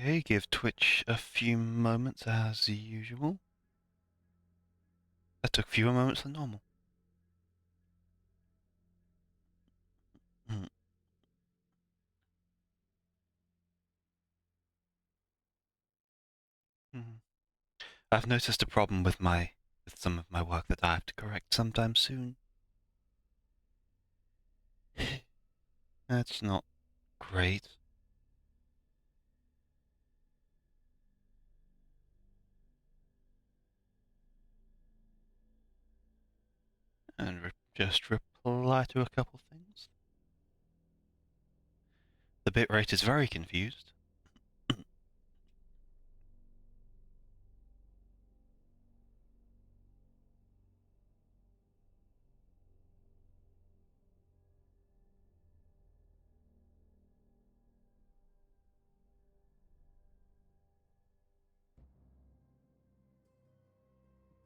Okay, give Twitch a few moments as usual. That took fewer moments than normal. Hmm. I've noticed a problem with some of my work that I have to correct sometime soon. That's not great. And just reply to a couple things. The bitrate is very confused.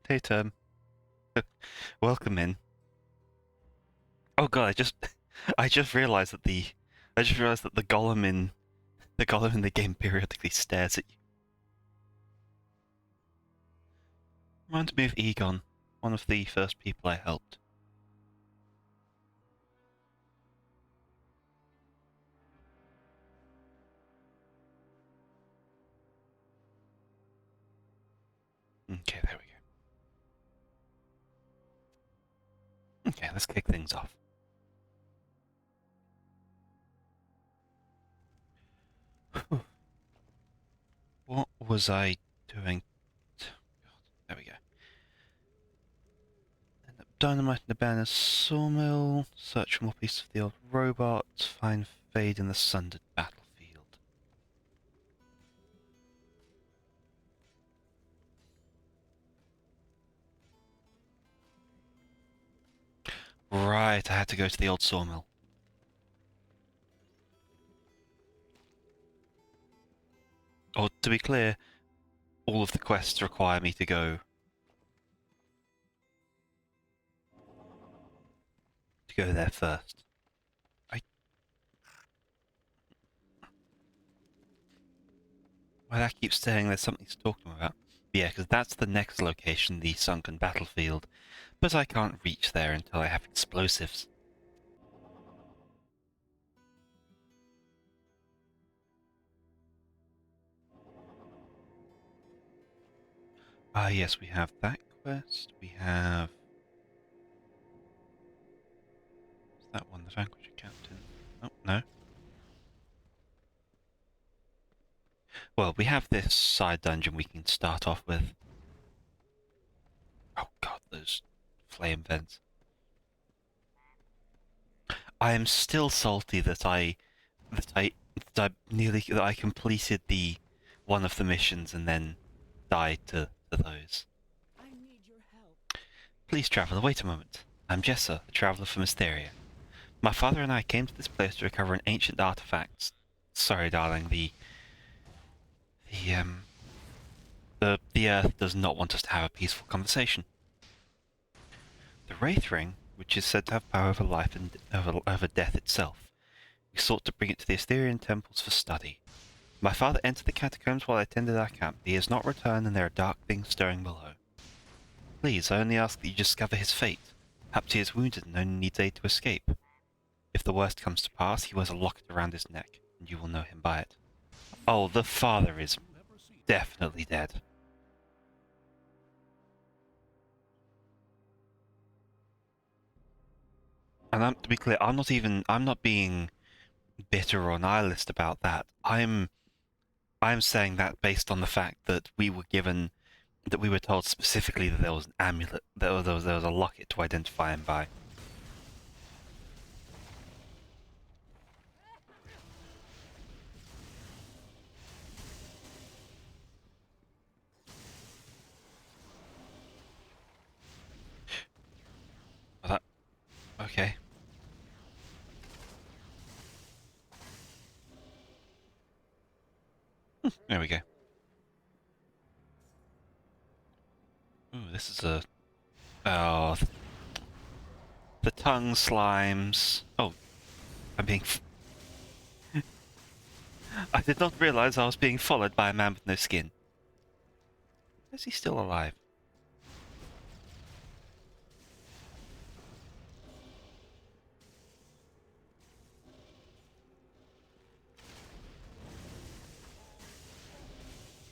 Pt7, welcome in. Oh god, I just realized that the golem in the game periodically stares at you. Reminds me of Egon, one of the first people I helped. Okay, there we go. Okay, let's kick things off. What was I doing? There we go. End up dynamiting the banner's sawmill, search for more pieces of the old robot, find Fade in the sundered battlefield. Right, I had to go to the old sawmill. Or, to be clear, all of the quests require me to go there first. Well, I keep saying there's something to talk to them about. Yeah, because that's the next location, the sunken battlefield. But I can't reach there until I have explosives. Ah, yes, we have that quest. We have... Is that one, the Vanquisher Captain? Oh, no. Well, we have this side dungeon we can start off with. Oh god, those flame vents. I am still salty that I completed the one of the missions and then died to those. I need your help. Please, traveler, wait a moment. I'm Jessa, a traveler from Mysteria. My father and I came to this place to recover an ancient artifact. Sorry, darling, the the Earth does not want us to have a peaceful conversation. The Wraith Ring, which is said to have power over life and over death itself. We sought to bring it to the Asterian temples for study. My father entered the catacombs while I attended our camp. He has not returned, and there are dark things stirring below. Please, I only ask that you discover his fate. Perhaps he is wounded and only needs aid to escape. If the worst comes to pass, he wears a locket around his neck, and you will know him by it. Oh, the father is definitely dead. And to be clear, I'm not being bitter or nihilist about that. I'm saying that based on the fact that we were told specifically that there was an amulet, there was a locket to identify him by. Well, okay. There we go. Ooh, this is a... Oh, the tongue slimes. Oh, I'm being... I did not realize I was being followed by a man with no skin. Is he still alive?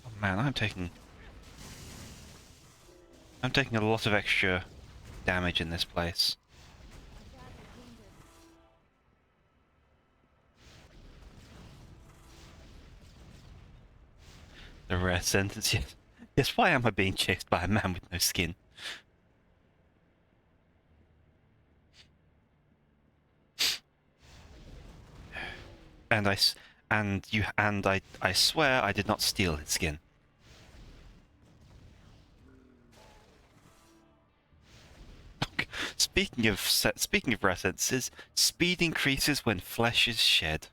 Oh man, I'm taking a lot of extra damage in this place. The rare sentence, yes. Yes, why am I being chased by a man with no skin? And I swear I did not steal his skin. Speaking of rare sentences, speed increases when flesh is shed.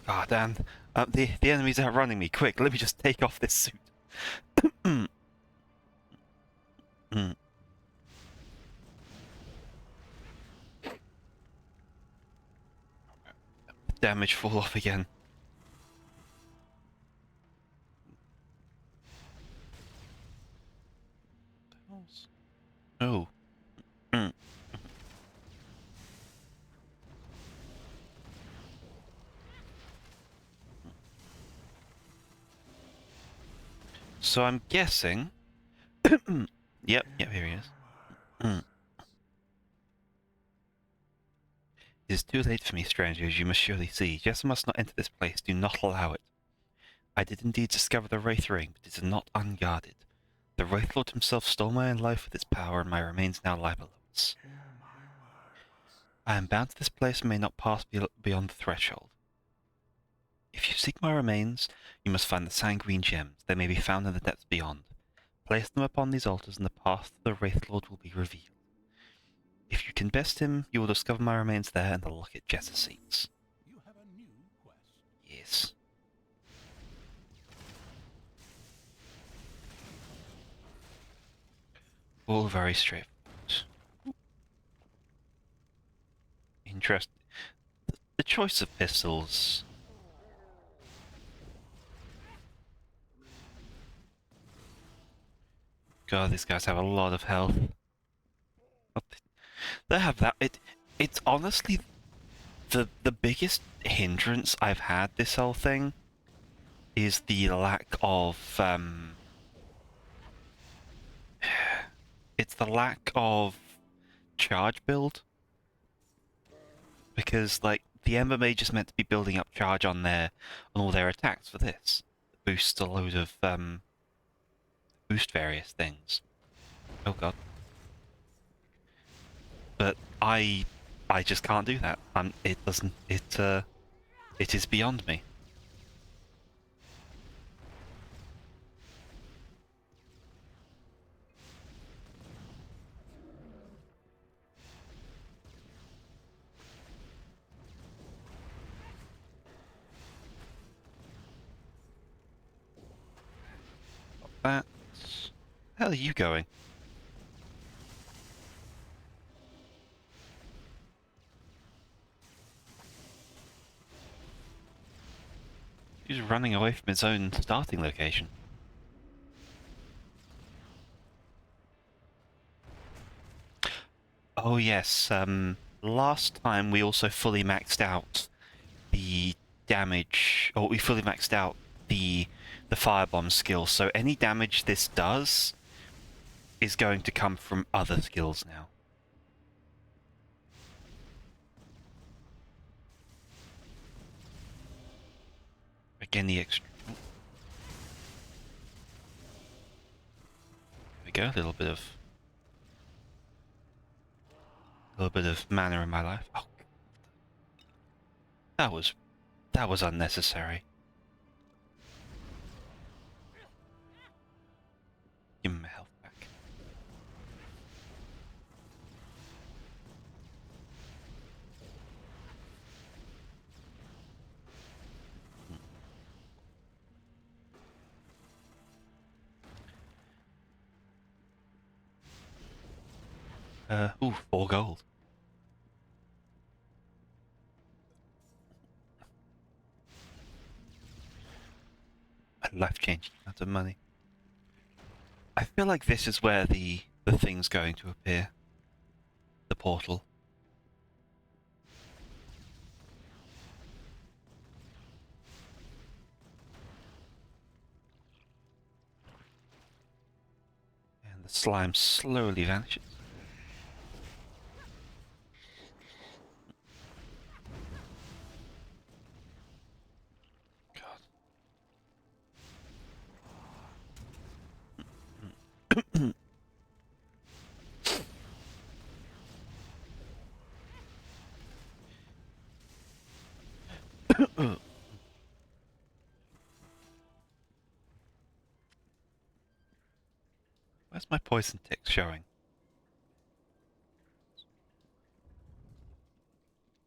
Ah, damn. The enemy's outrunning me. Quick, let me just take off this suit. Damage fall off again. Oh. So I'm guessing. Yep, here he is. It is too late for me, strangers, you must surely see. Jessa must not enter this place, do not allow it. I did indeed discover the Wraith Ring, but it is not unguarded. The Wraith Lord himself stole my own life with its power, and my remains now lie below us. I am bound to this place and may not pass beyond the threshold. If you seek my remains, you must find the sanguine gems. They may be found in the depths beyond. Place them upon these altars, and the path to the Wraith Lord will be revealed. If you can best him, you will discover my remains there and the locket Jessa seeks. You have a new quest. Yes. All very straightforward. Interesting. The choice of pistols. God, these guys have a lot of health. They have that. It's honestly the biggest hindrance I've had this whole thing is the lack of it's the lack of charge build, because like the Ember Mage is meant to be building up charge on all their attacks for this. It boosts a load of boost various things. Oh god. But I just can't do that. It doesn't it is beyond me. That. How are you going? He's running away from his own starting location. Oh yes, last time we also fully maxed out the damage, or we fully maxed out the Firebomb skill, so any damage this does is going to come from other skills now. Again, the extra... There we go, a little bit of mana in my life. Oh, that was unnecessary. Give him my health back. Ooh, 4 gold. life-changing amount of money. I feel like this is where the thing's going to appear. The portal. And the slime slowly vanishes. God. Where's my poison tick showing?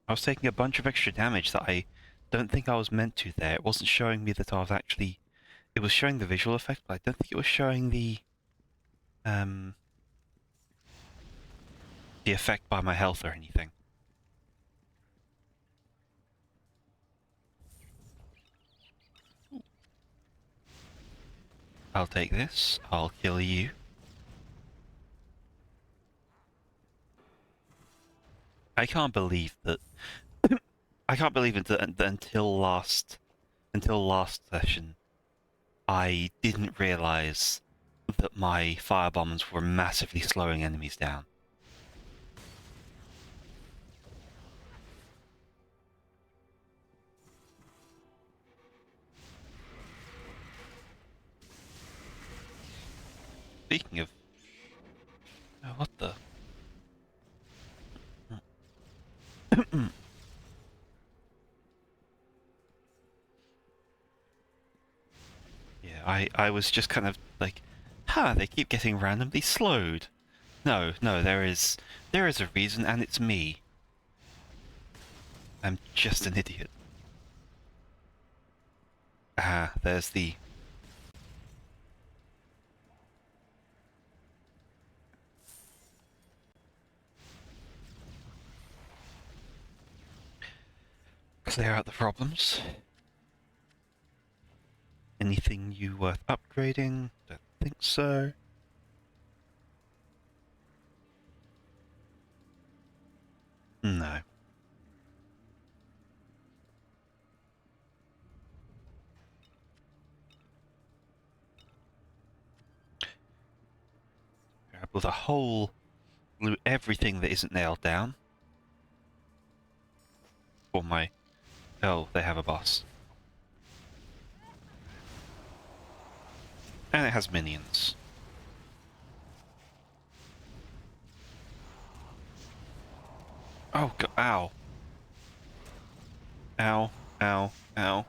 I was taking a bunch of extra damage that I don't think I was meant to there. It wasn't showing me that I was actually... It was showing the visual effect, but I don't think it was showing the effect by my health or anything. I'll take this. I'll kill you. I can't believe that... I can't believe it that until last session, I didn't realize that my firebombs were massively slowing enemies down. Speaking of... Oh, what the... Yeah, I was just kind of like, they keep getting randomly slowed. No, there is a reason, and it's me. I'm just an idiot. There's the... Clear out the problems. Anything you worth upgrading? Don't think so. No. Grab with a whole... loot everything that isn't nailed down. For my... Oh, they have a boss. And it has minions. Oh, God, ow. Ow, ow, ow.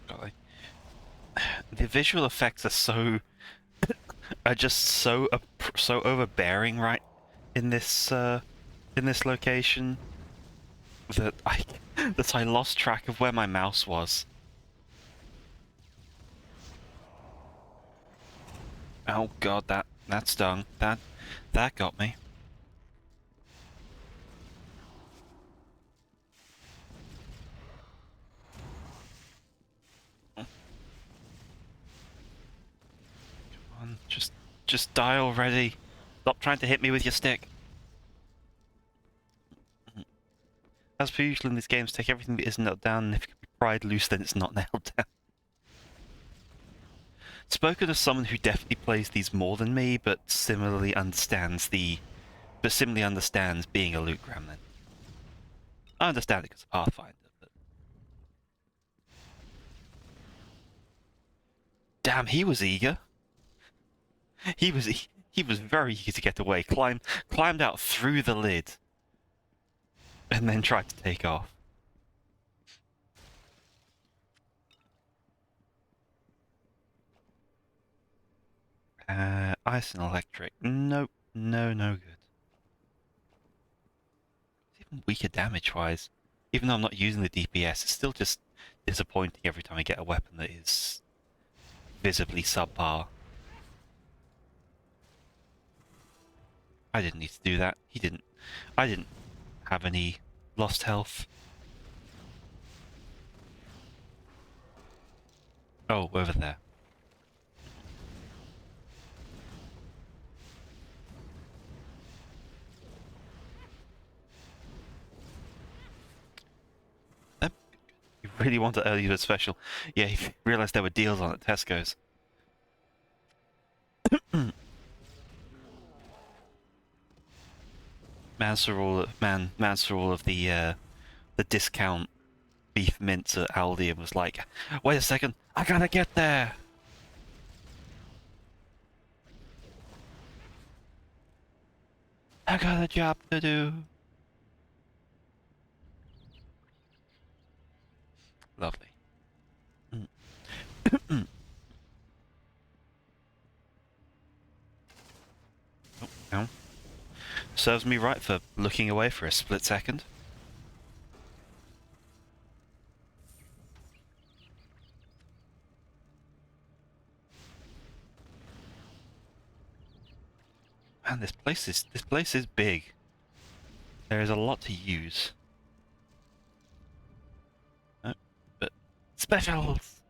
God, the visual effects are so... are just so overbearing right in this location that I lost track of where my mouse was. Oh God, that stung. That got me. Come on, just die already. Stop trying to hit me with your stick. As per usual in these games, take everything that isn't nailed down, and if it can be pried loose, then it's not nailed down. Spoken as someone who definitely plays these more than me, but similarly understands being a loot gremlin. I understand it because of Pathfinder, but... Damn, he was eager. He was very eager to get away. Climbed out through the lid, and then tried to take off. Ice and electric. Nope. No good. It's even weaker damage-wise. Even though I'm not using the DPS, it's still just disappointing every time I get a weapon that is visibly subpar. I didn't need to do that. He didn't. I didn't have any lost health. Oh, over there. You really want an early bird special. Yeah, you realised there were deals on at Tesco's. Mans for all of the discount beef mince at Aldi and was like, wait a second, I gotta get there! I got a job to do. Lovely. Oh, no. Serves me right for looking away for a split second. Man, this place is big. There is a lot to use. But specials.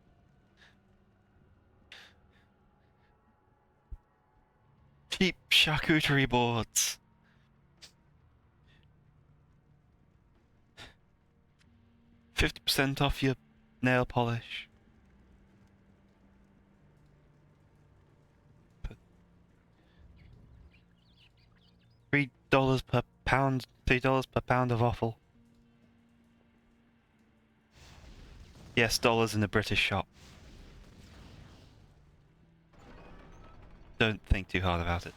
Cheap charcuterie boards. 50% off your nail polish. $3 per pound. $3 per pound of offal. Yes, dollars in a British shop. Don't think too hard about it.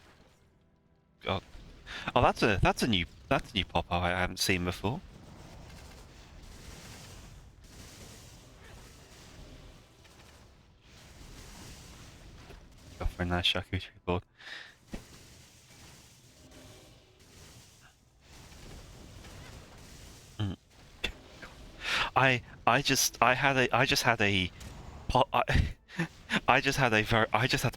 God. Oh, that's a new pop-up I haven't seen before. Go for a nice charcuterie board. I just had a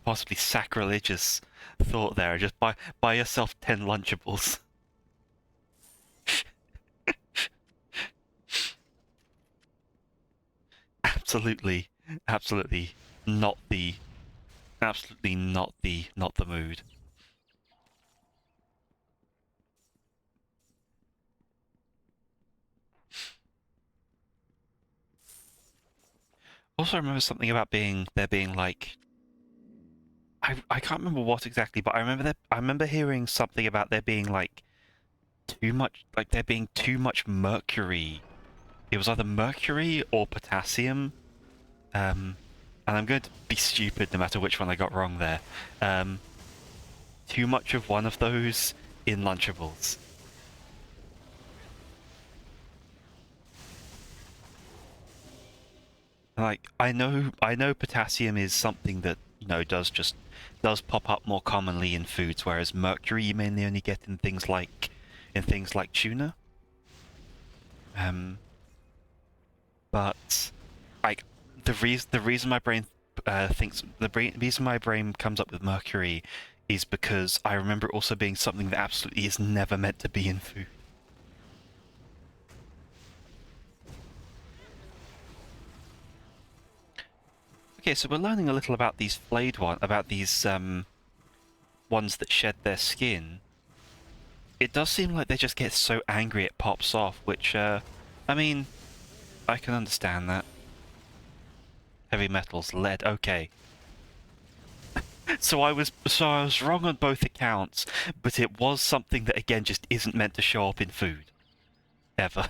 possibly sacrilegious thought there. Just buy yourself 10 Lunchables. absolutely not the not the mood. Also, I remember something about there being like I can't remember what exactly, but I remember hearing something about there being like there being too much mercury. It was either mercury or potassium. And I'm going to be stupid no matter which one I got wrong there. Too much of one of those in Lunchables. Like I know potassium is something that, you know, does pop up more commonly in foods, whereas mercury you mainly only get in things like tuna. But like the reason my brain reason my brain comes up with mercury is because I remember it also being something that absolutely is never meant to be in food. Okay, so we're learning a little about these ones that shed their skin. It does seem like they just get so angry it pops off, which, I mean, I can understand that. Heavy metals, lead, okay. So I was wrong on both accounts, but it was something that again just isn't meant to show up in food. Ever.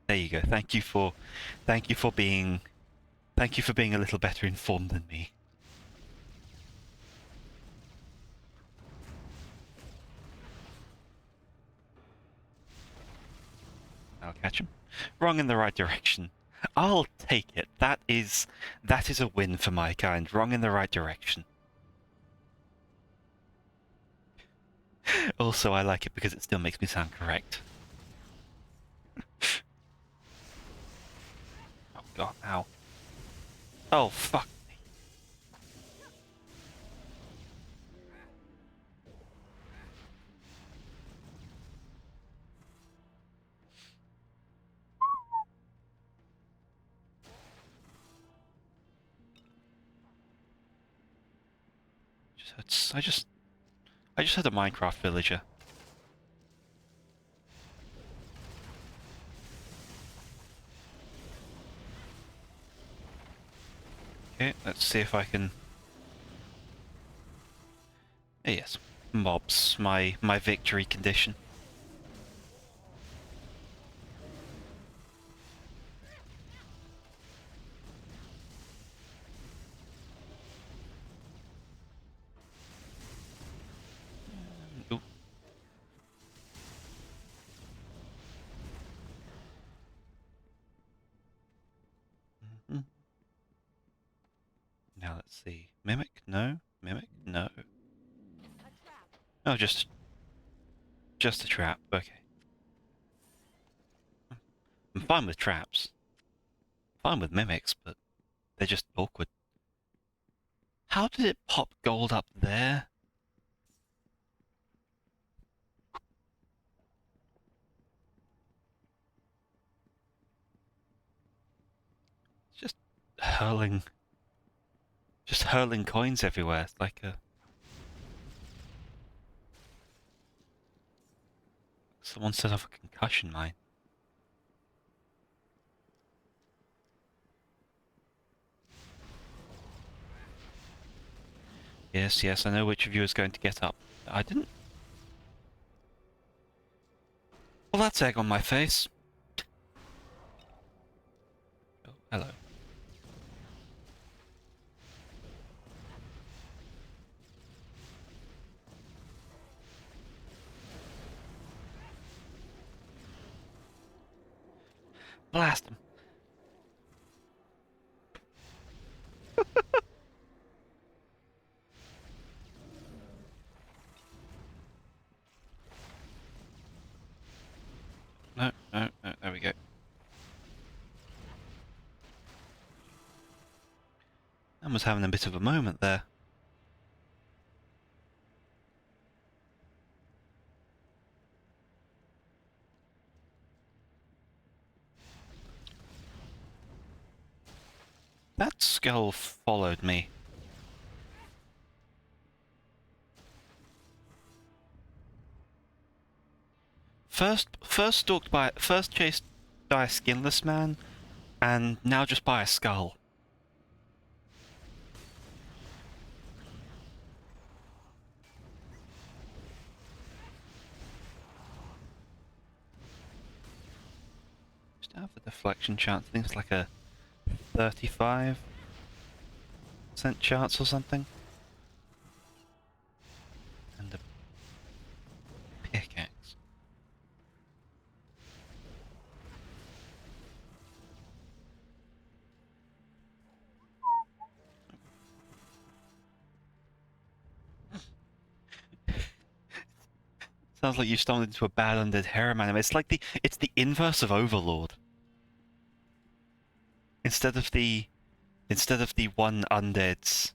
There you go. Thank you for being a little better informed than me. I'll catch him. Wrong in the right direction. I'll take it. That is a win for my kind. Wrong in the right direction. Also, I like it because it still makes me sound correct. Oh god, ow. Oh, fuck me. I just had a Minecraft villager. Okay, let's see if I can. Yes, mobs, my victory condition. Ooh. Mhm. Now let's see. Mimic? No. Mimic? No. Oh, just a trap. Okay. I'm fine with traps. Fine with mimics, but they're just awkward. How did it pop gold up there? Just hurling, just hurling coins everywhere. It's like a someone set off a concussion mine. Yes, yes, I know which of you is going to get up. I didn't. Well, that's egg on my face. Oh, hello. Blast him. No, no, no, there we go. I was having a bit of a moment there. That skull followed me. First chased by a skinless man, and now just by a skull. Just have a deflection chance. I think it's like a 35% chance or something. And a pickaxe. Sounds like you stumbled into a bad undead harem anime. It's the inverse of Overlord. Instead of the one undead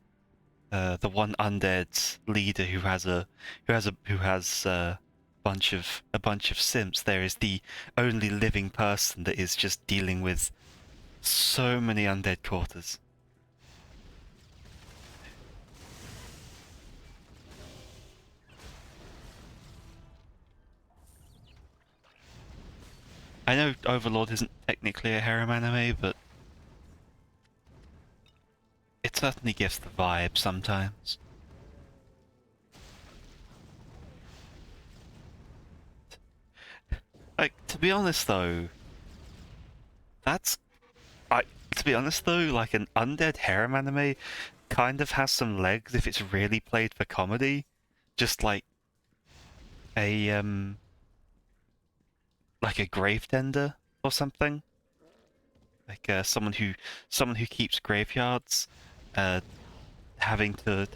leader who has a bunch of simps, there is the only living person that is just dealing with so many undead quarters. I know Overlord isn't technically a harem anime, but it certainly gives the vibe sometimes. Like, to be honest though, that's I to be honest though, like an undead harem anime kind of has some legs if it's really played for comedy. Just a like a gravetender or something. Like someone who keeps graveyards, uh, having to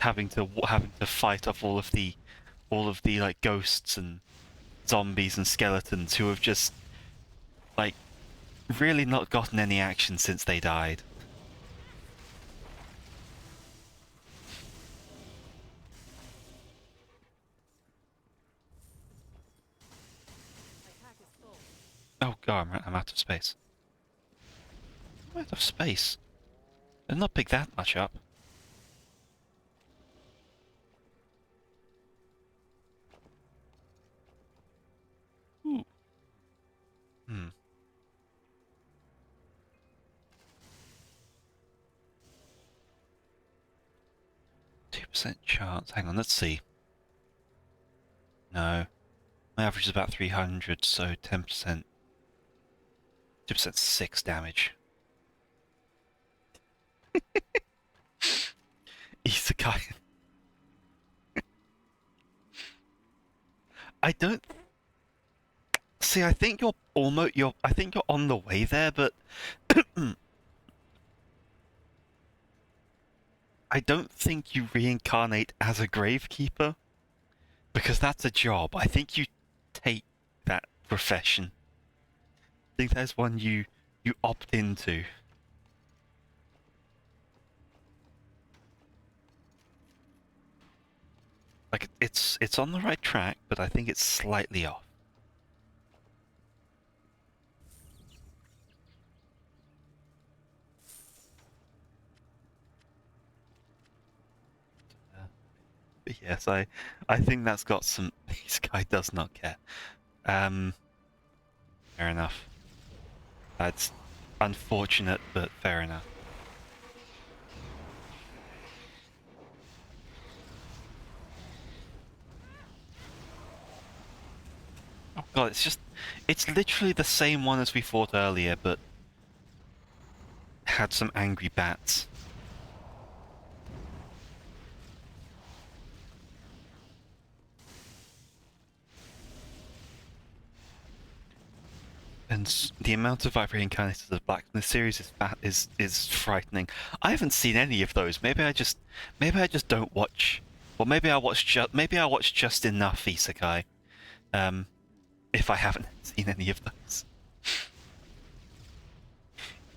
fight off all of the like ghosts and zombies and skeletons who have just like really not gotten any action since they died. Oh god, I'm out of space. I'm out of space. Did not pick that much up. 2% chance. Hang on, let's see. No. My average is about 300, so 10%. 2% 6 damage. Isekai. I don't see. I think you're almost. I think you're on the way there, but I don't think you reincarnate as a gravekeeper because that's a job. I think you take that profession. I think there's one you opt into. Like it's on the right track, but I think it's slightly off. But yes, I think that's got some. This guy does not care. Fair enough. That's unfortunate, but fair enough. Oh god, it's literally the same one as we fought earlier, but had some angry bats. And the amount of reincarnated as black in this series is frightening. I haven't seen any of those. Maybe I just don't watch. Well, maybe I watch just enough isekai. If I haven't seen any of those.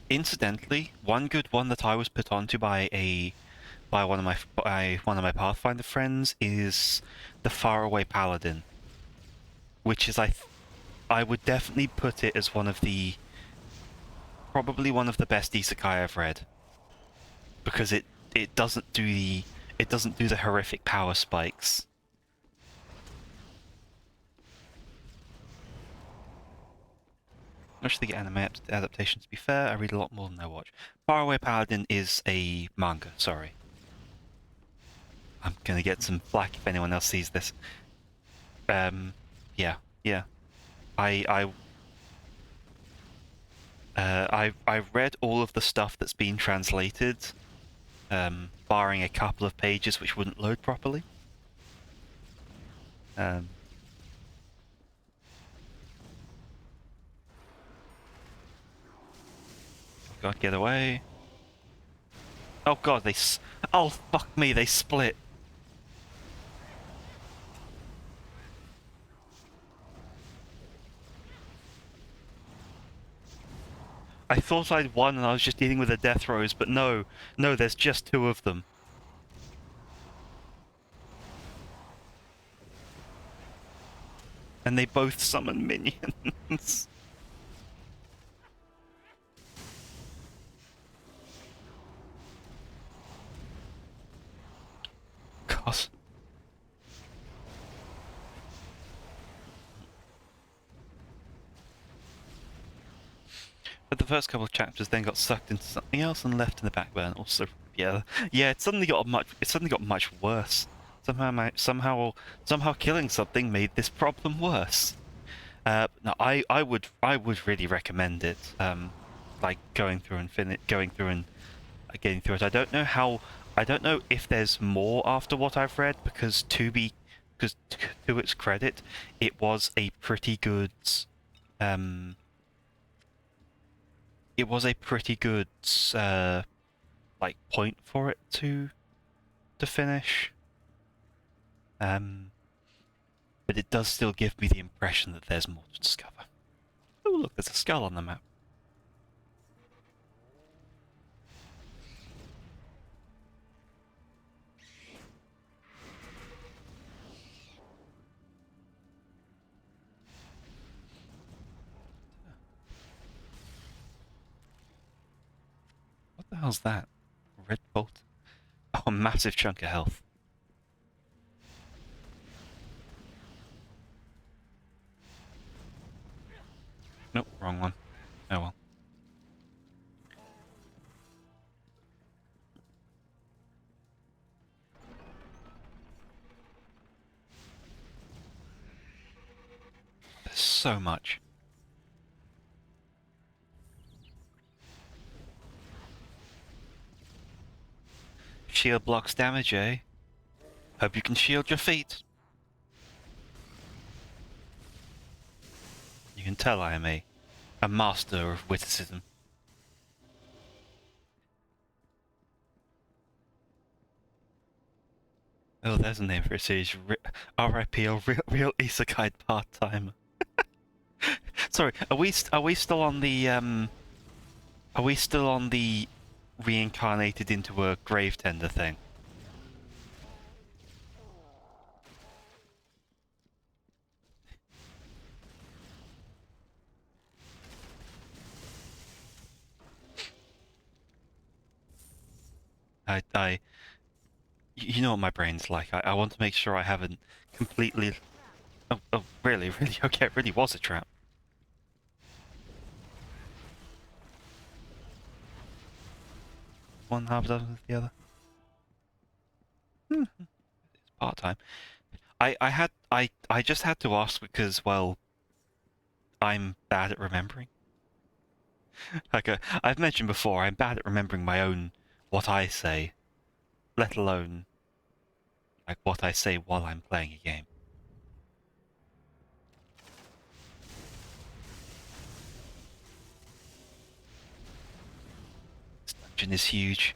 Incidentally, one good one that I was put onto by one of my Pathfinder friends is the Faraway Paladin, which is I would definitely put it as probably one of the best isekai I've read, because it doesn't do the horrific power spikes. Much the anime adaptation, to be fair, I read a lot more than I watch. Faraway Paladin is a manga, sorry. I'm gonna get some flack if anyone else sees this. Yeah. I read all of the stuff that's been translated, barring a couple of pages which wouldn't load properly. God, get away. Oh god, oh fuck me, they split. I thought I'd won and I was just dealing with the death rows, but no, there's just two of them. And they both summon minions. God. But the first couple of chapters then got sucked into something else and left in the back burner. Also, yeah, it suddenly got much worse. Somehow killing something made this problem worse. No, I would really recommend it. Like going through and getting through it. I don't know if there's more after what I've read, because to its credit, it was a pretty good like point for it to finish. But it does still give me the impression that there's more to discover. Oh look, there's a skull on the map. What the hell's that? Red bolt? Oh, a massive chunk of health. Nope, wrong one. Oh well. so much. Shield blocks damage, eh? Hope you can shield your feet. You can tell I am a master of witticism. Oh, there's a name for a series. R.I.P. a real isekai part-timer. Sorry, are we still on the are we still on the reincarnated into a grave tender thing? You know what my brain's like. I want to make sure I haven't completely. Oh, really, really? Okay, it really was a trap. One half dozen of the other. It's part time. I just had to ask because, well, I'm bad at remembering. Like I've mentioned before, I'm bad at remembering my own what I say, let alone like what I say while I'm playing a game. This dungeon is huge.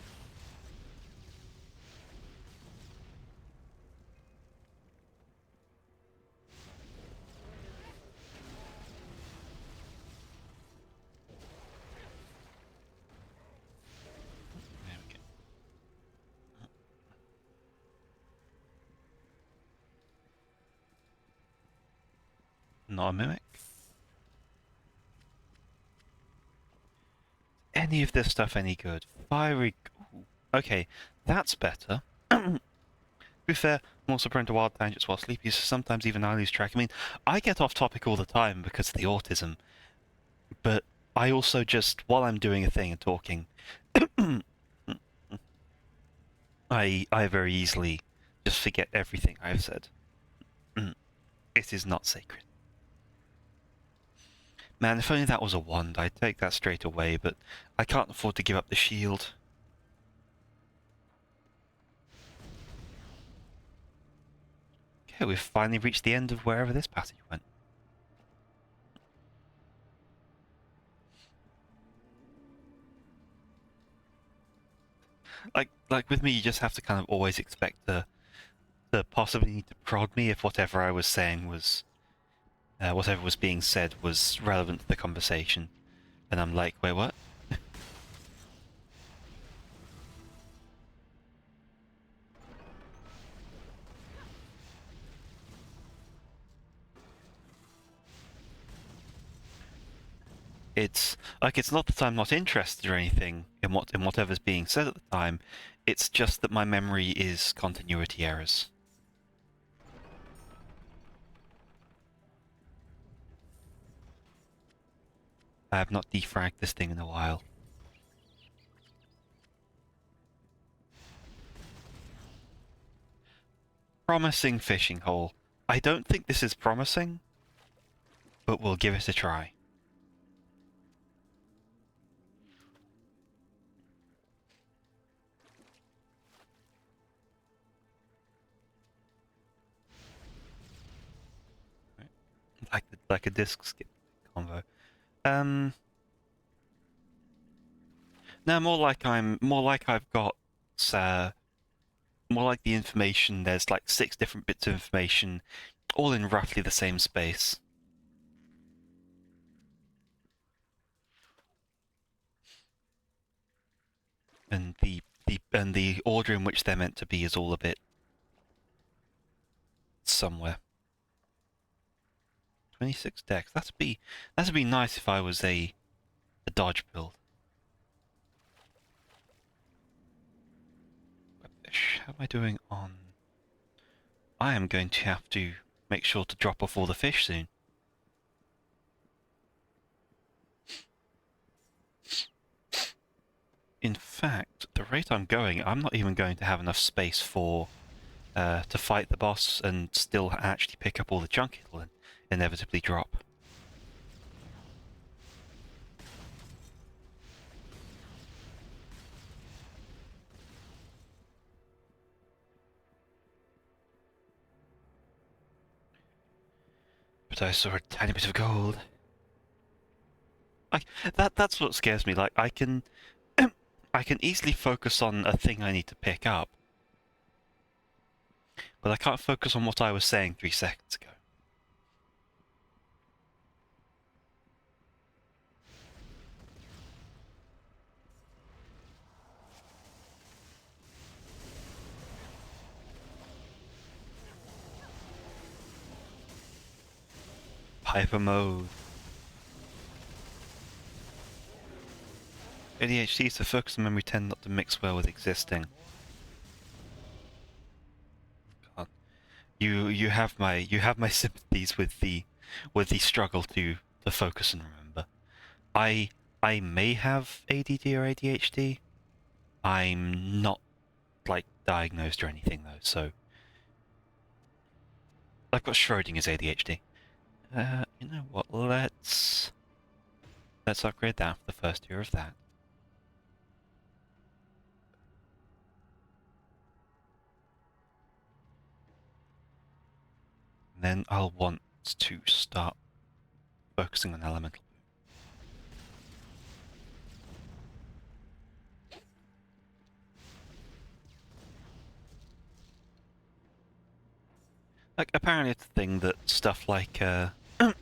There we go. Not a mimic. Any of this stuff any good? Fiery. Ooh, okay, that's better. To be fair, I'm also prone to wild tangents while sleepy, so sometimes even I lose track. I mean, I get off topic all the time because of the autism, but I also just, while I'm doing a thing and talking, I very easily just forget everything I've said. It is not sacred. Man, if only that was a wand, I'd take that straight away, but I can't afford to give up the shield. Okay, we've finally reached the end of wherever this passage went. Like with me, you just have to kind of always expect to possibly need to prod me if whatever I was saying was, whatever was being said was relevant to the conversation. And I'm like, wait, what? It's like it's not that I'm not interested or anything in whatever's being said at the time. It's just that my memory is continuity errors. I have not defragged this thing in a while. Promising fishing hole. I don't think this is promising, but we'll give it a try. Like a disc skip convo. No, more like I've got more like the information. There's like 6 different bits of information, all in roughly the same space. And the order in which they're meant to be is all a bit somewhere. 26 decks. That'd be nice if I was a dodge build. How am I doing on? I am going to have to make sure to drop off all the fish soon. In fact, the rate I'm going, I'm not even going to have enough space for to fight the boss and still actually pick up all the junk it'll inevitably drop. but I saw a tiny bit of gold. Like that's what scares me. Like I can I can easily focus on a thing I need to pick up, but I can't focus on what I was saying 3 seconds ago. Hyper mode. ADHD, so focus and memory tend not to mix well with existing. God. You have my sympathies with the struggle to focus and remember. I may have ADD or ADHD. I'm not like diagnosed or anything though, so I've got Schrodinger's ADHD. You know what? Let's upgrade that for the first year of that. And then I'll want to start focusing on elemental. Like, apparently it's a thing that stuff like ADD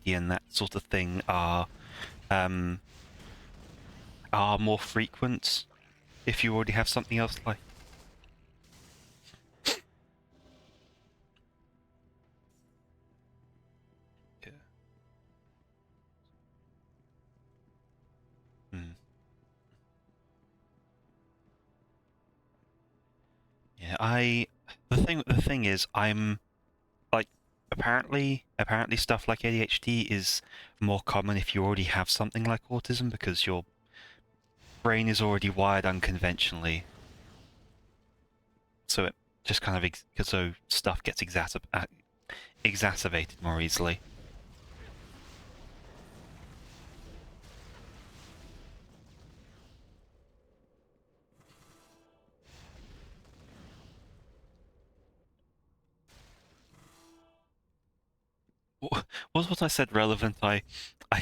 and that sort of thing are more frequent if you already have something else like. Yeah. Yeah, the thing is, I'm like apparently stuff like ADHD is more common if you already have something like autism because your brain is already wired unconventionally, so it just kind of so stuff gets exacerbated more easily. Was what I said relevant? I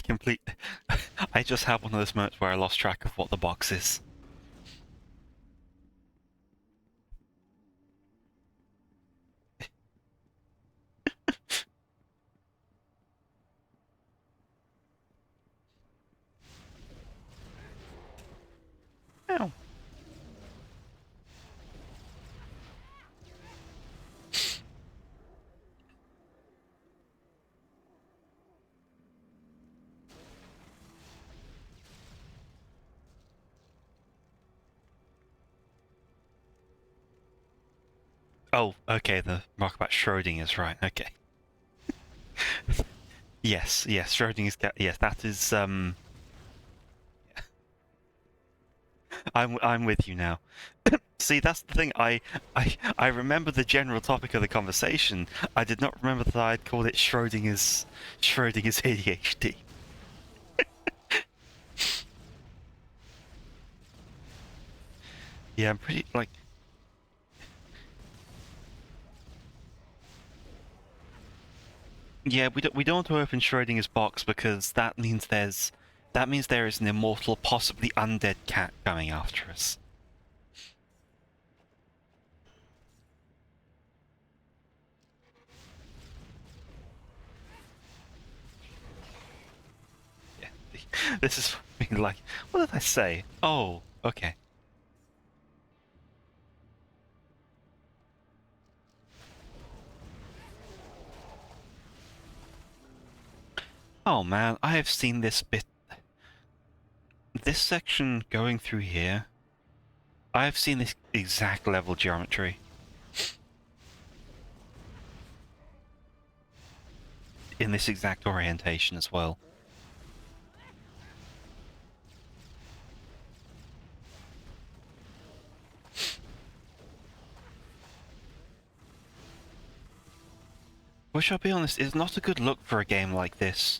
complete. I just had one of those moments where I lost track of what the box is. Ow. Oh, okay, the mark about Schrodinger's right, okay. Yes, Schrodinger's cat, yes, that is, I'm with you now. See, that's the thing, I remember the general topic of the conversation, I did not remember that I'd called it Schrodinger's ADHD. Yeah, I'm pretty, like... Yeah, we don't want to open Schrodinger's box because that means there is an immortal, possibly undead cat coming after us. Yeah, this is like, what did I say? Oh, okay. Oh man, I have seen this section going through here. I have seen this exact level geometry. In this exact orientation as well. Which, I'll be honest, is not a good look for a game like this.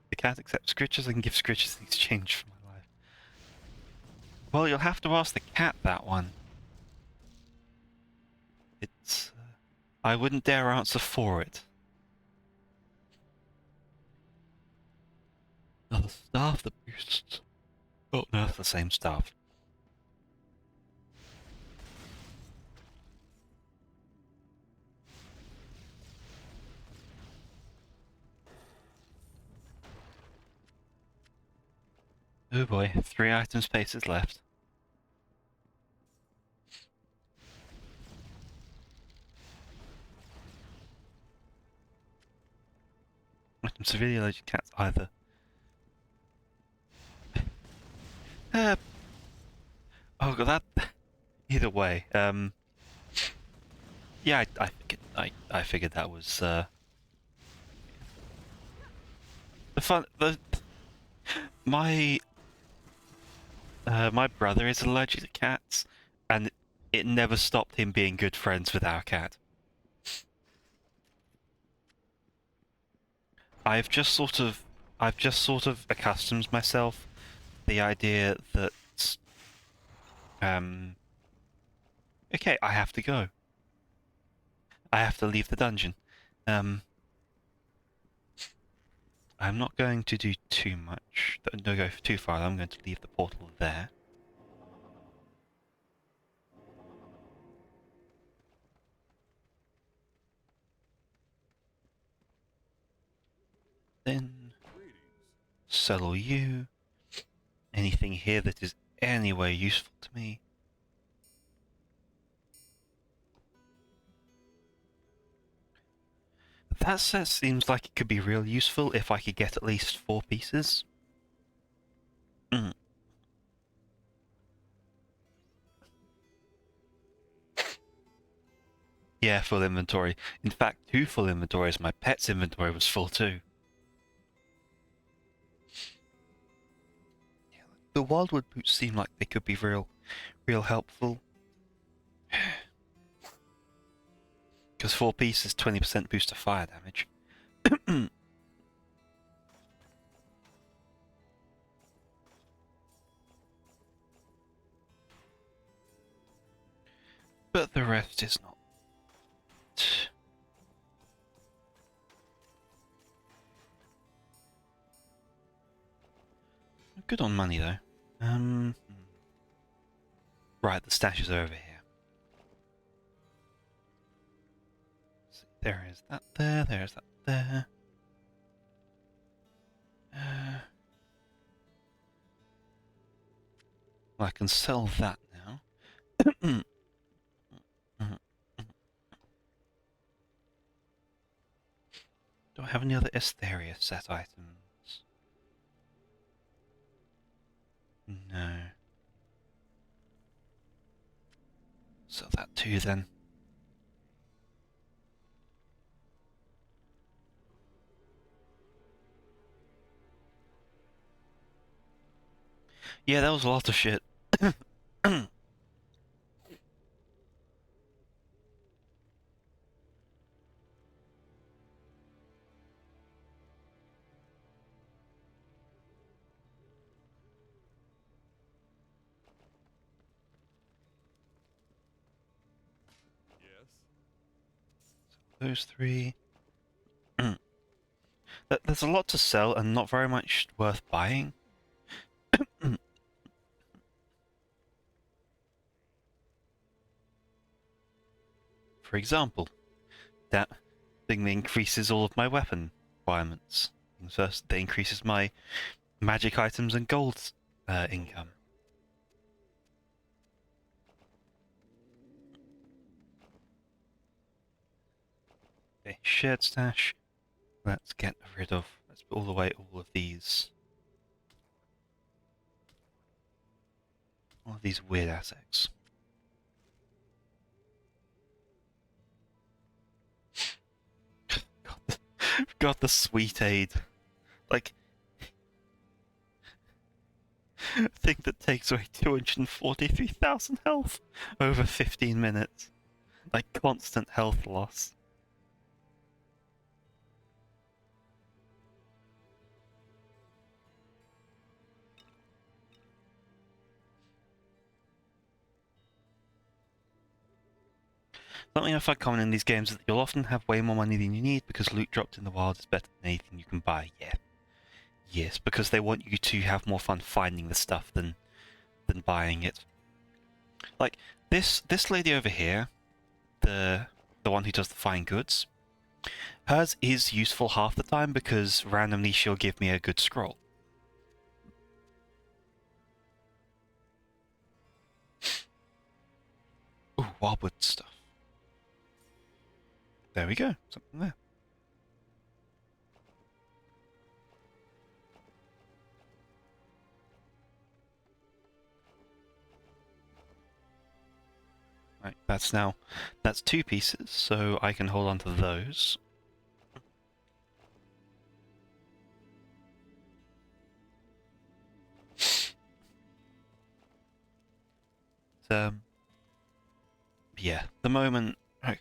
The cat accepts scritches and gives scritches in exchange for my life. Well, you'll have to ask the cat that one. It's... I wouldn't dare answer for it. Oh, the staff that boosts. Oh no, it's the same staff. Oh boy, 3 item spaces left. I'm severely allergic to cats either. Uh, oh god, that. Either way, yeah, I figured that was the fun. My my brother is allergic to cats, and it never stopped him being good friends with our cat. I've just sort of accustomed myself to the idea that um okay, I have to go. I have to leave the dungeon. Um I'm not going to do too much. Don't go too far. I'm going to leave the portal there. Then settle you. Anything here that is any way useful to me? That set seems like it could be real useful if I could get at least 4 pieces. Mm. Yeah, full inventory. In fact, 2 full inventories. My pet's inventory was full too. Yeah, the wildwood boots seem like they could be real helpful. Because 4 pieces, 20% boost to fire damage. But the rest is not. Good on money though. Right, the stashes are over here. So there is that there, there's that there. Well, I can sell that now. Do I have any other Asteria set items? No. Sell that too then. Yeah, that was a lot of shit. Those 3. There's a lot to sell and not very much worth buying. For example, that thing that increases all of my weapon requirements. First, that increases my magic items and gold income. Okay, shared stash. Let's get rid of. Let's put all of these weird assets. God, the sweet aid. Like, thing that takes away 243,000 health over 15 minutes. Like, constant health loss. Something I find common in these games is that you'll often have way more money than you need because loot dropped in the wild is better than anything you can buy. Yeah. Yes, because they want you to have more fun finding the stuff than buying it. Like this lady over here, the one who does the fine goods, hers is useful half the time because randomly she'll give me a good scroll. Ooh, wildwood stuff. There we go, something there. Right, that's 2 pieces, so I can hold on to those. Yeah, the moment, right,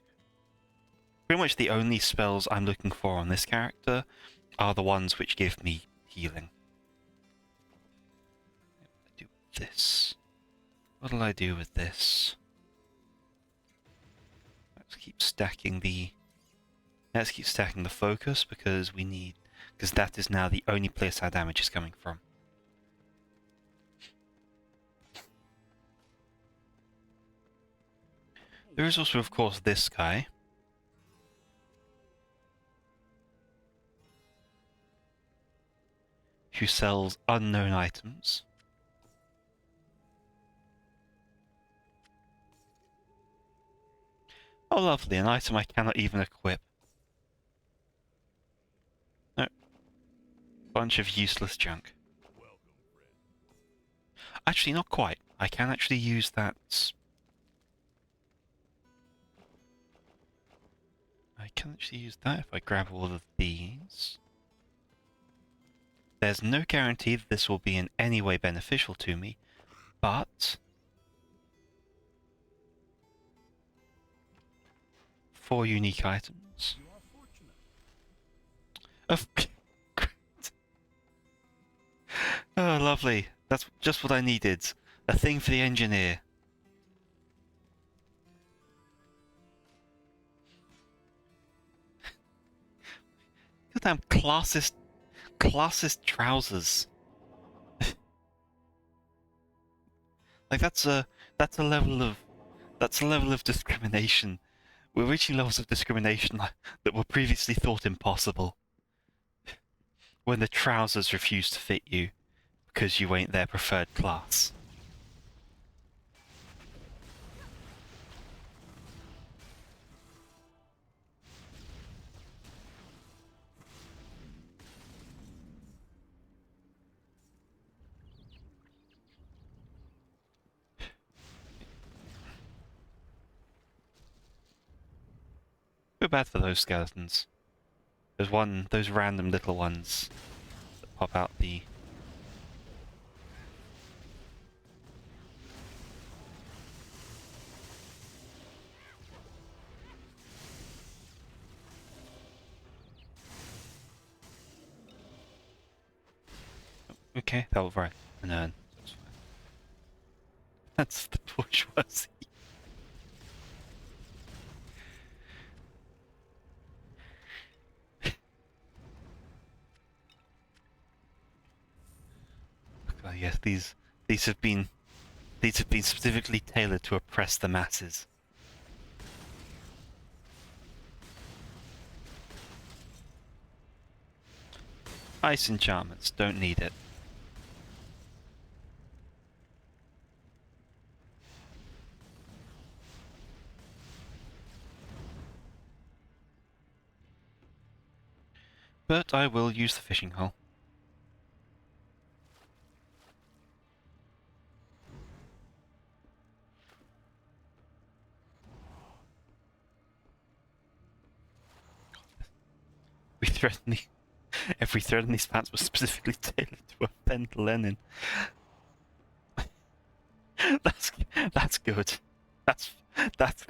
pretty much the only spells I'm looking for on this character are the ones which give me healing. What do I do with this? What'll I do with this? Let's keep stacking the focus because that is now the only place our damage is coming from. There is also, of course, this guy. Who sells unknown items. Oh lovely, an item I cannot even equip. No. Bunch of useless junk. Actually, not quite. I can actually use that. I can actually use that if I grab all of these. There's no guarantee that this will be in any way beneficial to me, but 4 unique items. You are fortunate. Of oh, lovely. That's just what I needed. A thing for the engineer. Goddamn classist trousers. Like that's a level of discrimination. We're reaching levels of discrimination that were previously thought impossible. When the trousers refuse to fit you because you ain't their preferred class. Feel bad for those skeletons. Those random little ones that pop out the. Okay, that'll right. An urn. That's fine. That's the bourgeoisie. Oh, yes, these have been specifically tailored to oppress the masses. Ice enchantments, don't need it. But I will use the fishing hole. Every thread in these pants was specifically tailored to offend Lenin. That's good. That's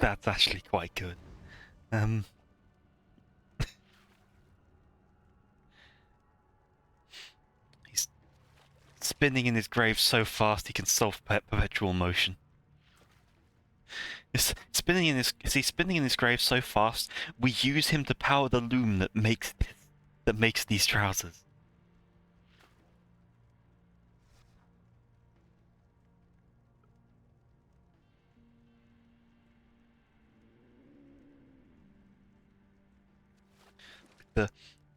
actually quite good. He's spinning in his grave so fast he can solve perpetual motion. It's spinning in his. Is he spinning in his grave so fast? We use him to power the loom that makes these trousers. The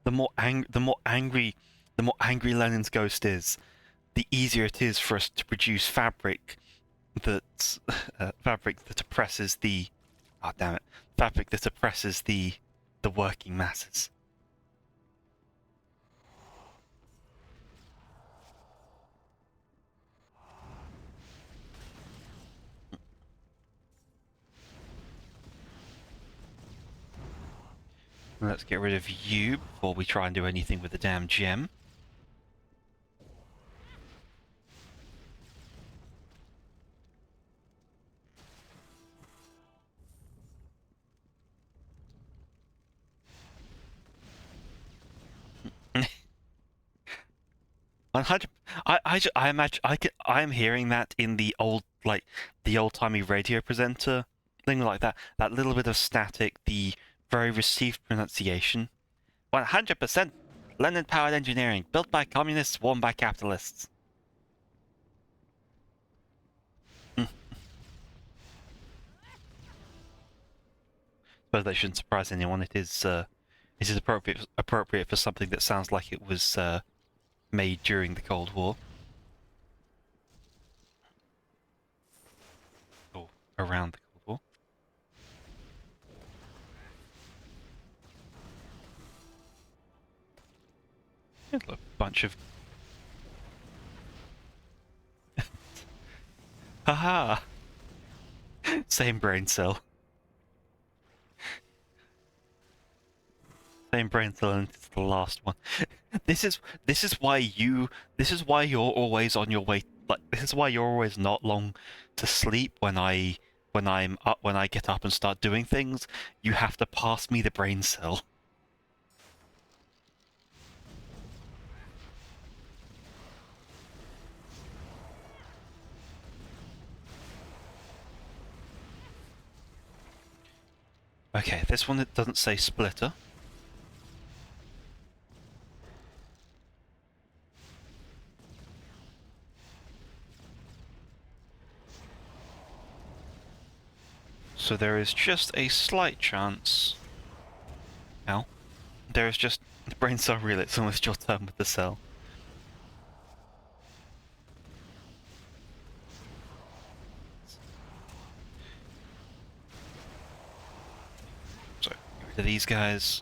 the more angry Lenin's ghost is, the easier it is for us to produce fabric that fabric that oppresses the. Oh damn it! Fabric that oppresses the working masses. Let's get rid of you before we try and do anything with the damn gem. I imagine I am hearing that in the old the old timey radio presenter thing like that. That little bit of static, the very received pronunciation. 100% Lenin powered engineering, built by communists, won by capitalists. But that shouldn't surprise anyone. It is appropriate for something that sounds like it was made during the Cold War. Or around the Cold War. A bunch of... Haha! Same brain cell. Same brain cell, and it's the last one. This is why you're always on your way. Like, this is why you're always not long to sleep when I get up and start doing things. You have to pass me the brain cell. Okay, this one, it doesn't say splitter. So there is just a slight chance. Ow. There is just the brain cell reel. It's almost your turn with the cell. So get rid of these guys.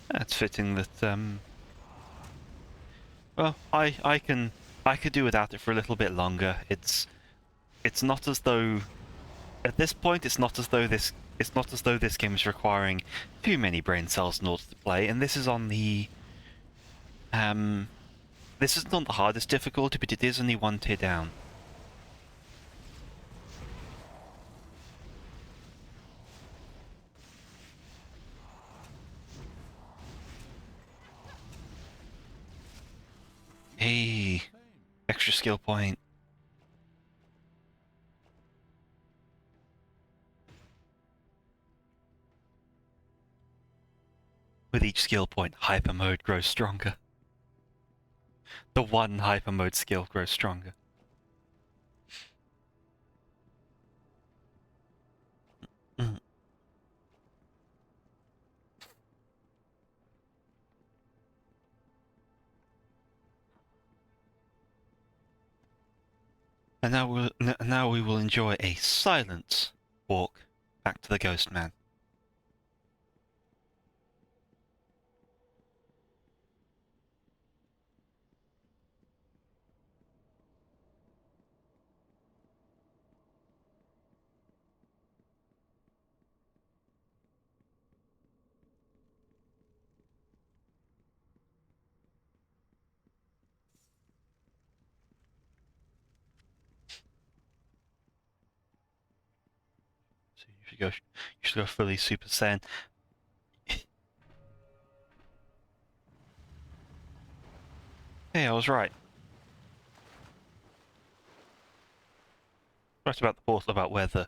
That's fitting that. Well, I could do without it for a little bit longer. It's not as though at this point it's not as though this game is requiring too many brain cells in order to play, and this is on the this isn't on the hardest difficulty, but it is only one tier down. Hey, extra skill point. With each skill point, hyper mode grows stronger. The one hyper mode skill grows stronger. Mm. And now we will enjoy a silent walk back to the Ghost Man. So you should go fully Super Saiyan. Hey, I was right. Right about the portal, about where to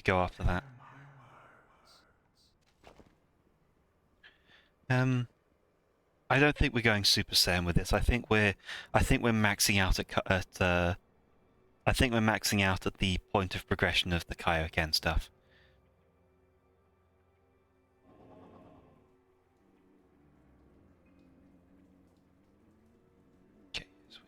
go after that. I don't think we're going Super Saiyan with this. I think we're maxing out I think we're maxing out at the point of progression of the Kaioken stuff. Okay, so I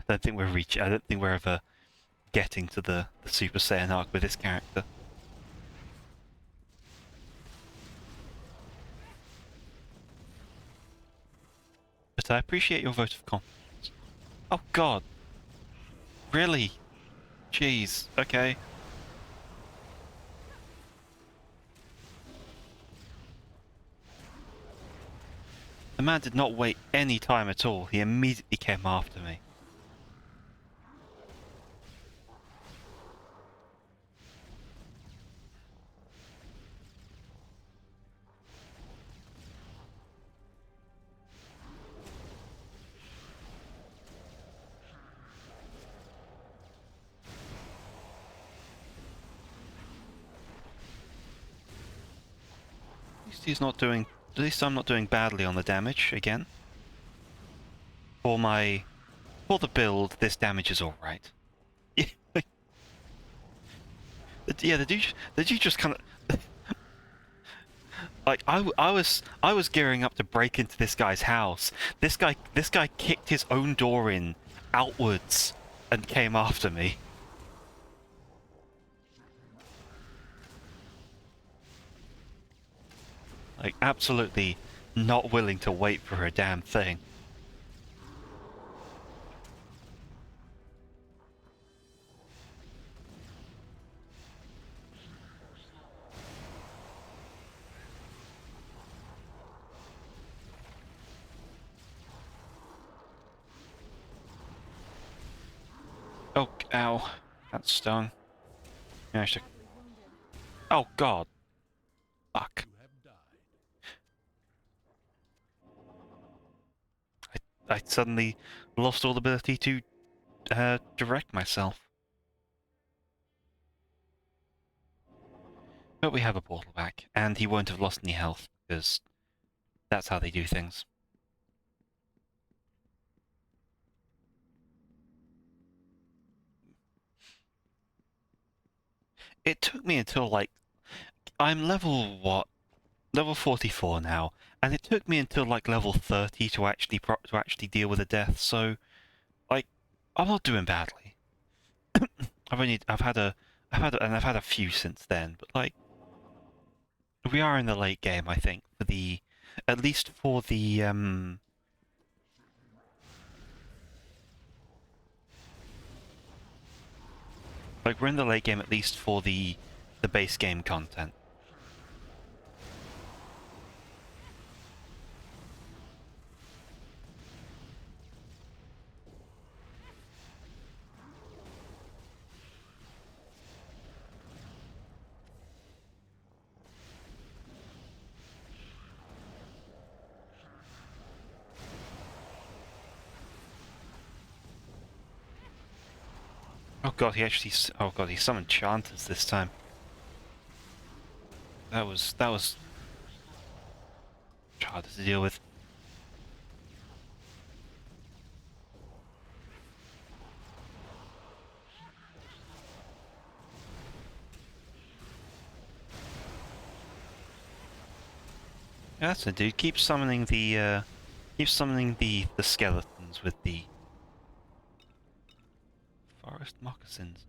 don't think we're ever getting to the Super Saiyan arc with this character. But I appreciate your vote of confidence. Oh god. Really? Jeez. Okay. The man did not wait any time at all. He immediately came after me. At least I'm not doing badly on the damage again. For the build, this damage is alright. Yeah, did you just kind of like I was gearing up to break into this guy's house. This guy kicked his own door in outwards and came after me. Like absolutely not willing to wait for a damn thing. Oh, ow. That stung. Yeah, I should... Oh, God. Fuck. You have died. I suddenly lost all ability to direct myself. But we have a portal back, and he won't have lost any health, because that's how they do things. It took me until, like... I'm level, what? Level 44 now, and it took me until, like, level 30 to actually deal with a death, so... Like, I'm not doing badly. I've had a few since then, but like we are in the late game, I think, at least for the like we're in the late game at least for the base game content. Oh god, he summoned Chanters this time. That was harder to deal with. Yeah, that's it, dude. Keep summoning the skeletons with the forest moccasins.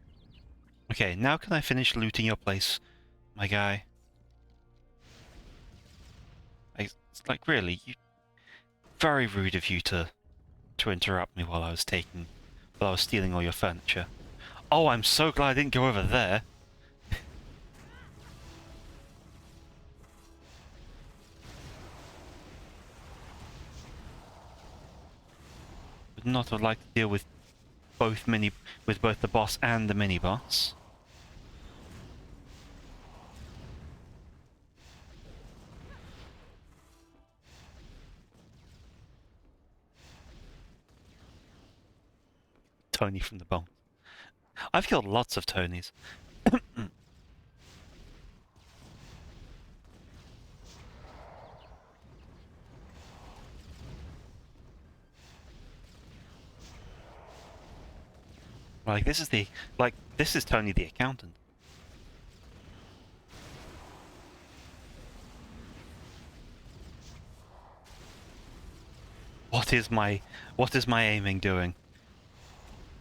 Okay, now can I finish looting your place, my guy? It's like, really, very rude of you to interrupt me while I was stealing all your furniture. Oh, I'm so glad I didn't go over there. Would not have liked to deal with both the boss and the mini boss. Tony from the bomb. I've killed lots of Tonys. Like this is Tony the accountant. What is my aiming doing?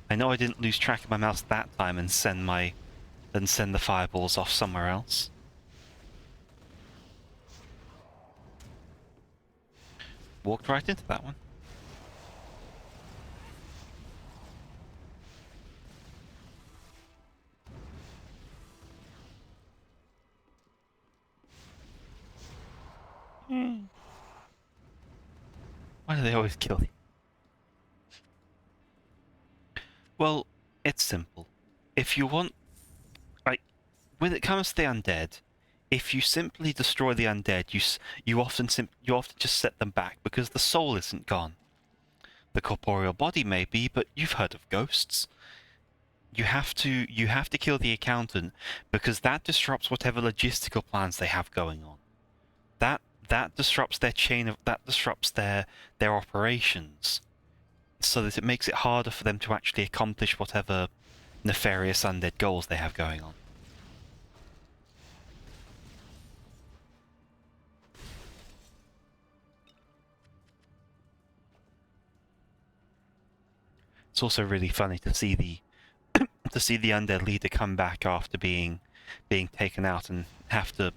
I know I didn't lose track of my mouse that time and send the fireballs off somewhere else. Walked right into that one. Why do they always kill you? Well, it's simple. If you want, like, when it comes to the undead, if you simply destroy the undead, you often just set them back because the soul isn't gone. The corporeal body may be, but you've heard of ghosts. You have to kill the accountant because that disrupts whatever logistical plans they have going on. That disrupts their disrupts their operations, so that it makes it harder for them to actually accomplish whatever nefarious undead goals they have going on. It's also really funny to see the undead leader come back after being taken out and have to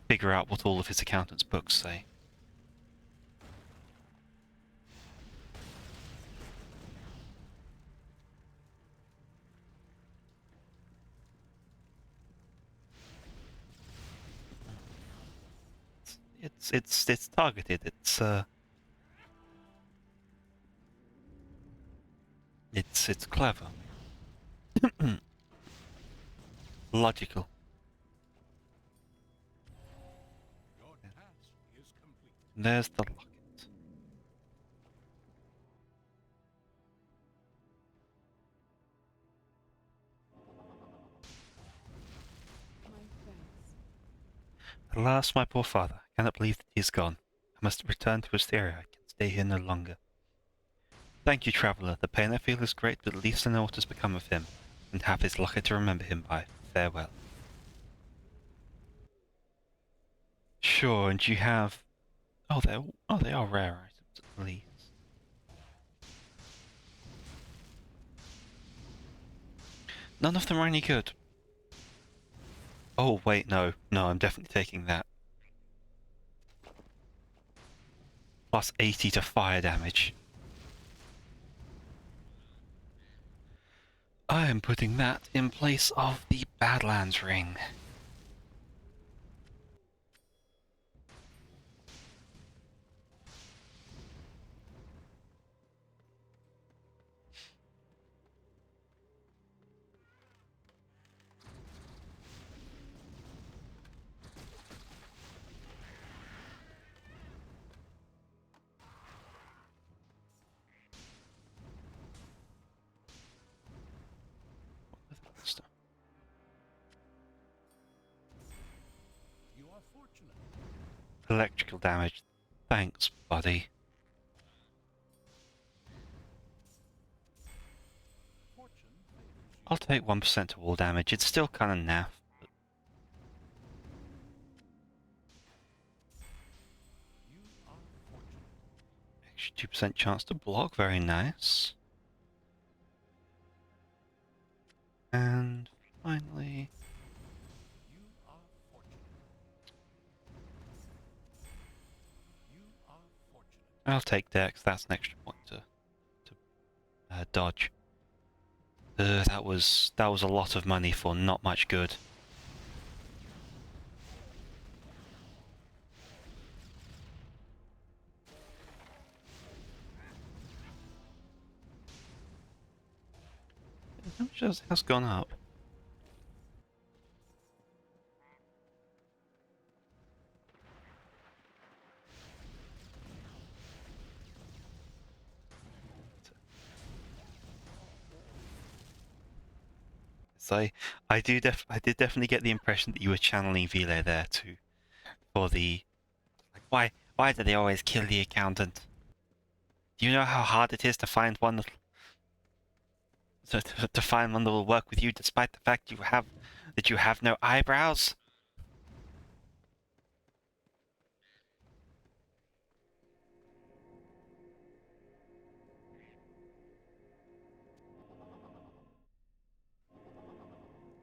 figure out what all of his accountant's books say. It's targeted. It's clever. Logical. Your task is complete. There's the locket. My thanks. Alas, my poor father. I cannot believe that he is gone. I must return to Wisteria. I can stay here no longer. Thank you, traveller. The pain I feel is great, but at least I know what has become of him, and have his locket to remember him by. Farewell. Sure, and you have... Oh, they are rare items at least. None of them are any good. Oh, wait, no. No, I'm definitely taking that. Plus 80 to fire damage. I am putting that in place of the Badlands ring. You are fortunate. Electrical damage. Thanks, buddy. Fortune favors you. I'll take 1% to wall damage. It's still kind of naff. But You are fortunate. extra 2% chance to block. Very nice. And finally... You are fortunate. You are fortunate. I'll take Dex. That's an extra point to dodge. That was a lot of money for not much good. How much has gone up? So I did definitely get the impression that you were channeling Vile there too, for the like, why do they always kill the accountant? Do you know how hard it is to find one to find one that will work with you, despite the fact you have no eyebrows?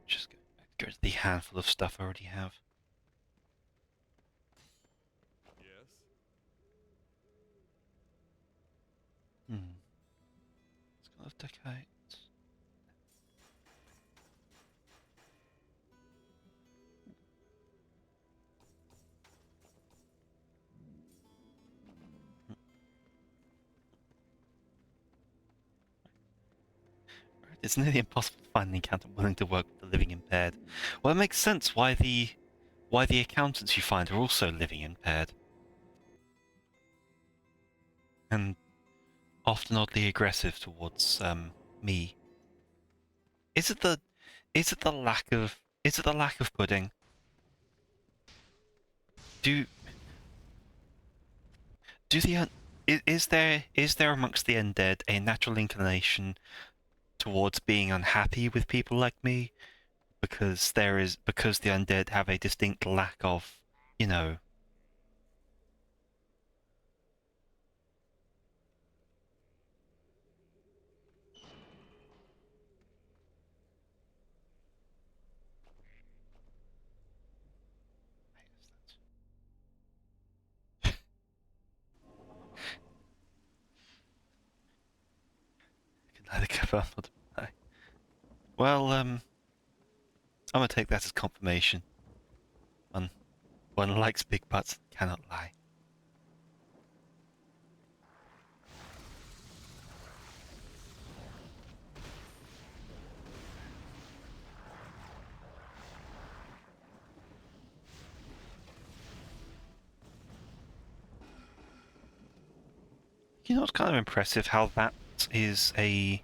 Just go to the handful of stuff I already have. Yes. Hmm. Skull of Decite. It's nearly impossible to find an accountant willing to work with the living impaired. Well, it makes sense why the accountants you find are also living impaired, and often oddly aggressive towards me. Is it the lack of pudding? Do the is there amongst the undead a natural inclination towards being unhappy with people like me because the undead have a distinct lack of, you know. Can neither confirm nor deny. Well, I'm gonna take that as confirmation. One likes big butts and cannot lie. You know what's kind of impressive? How that is a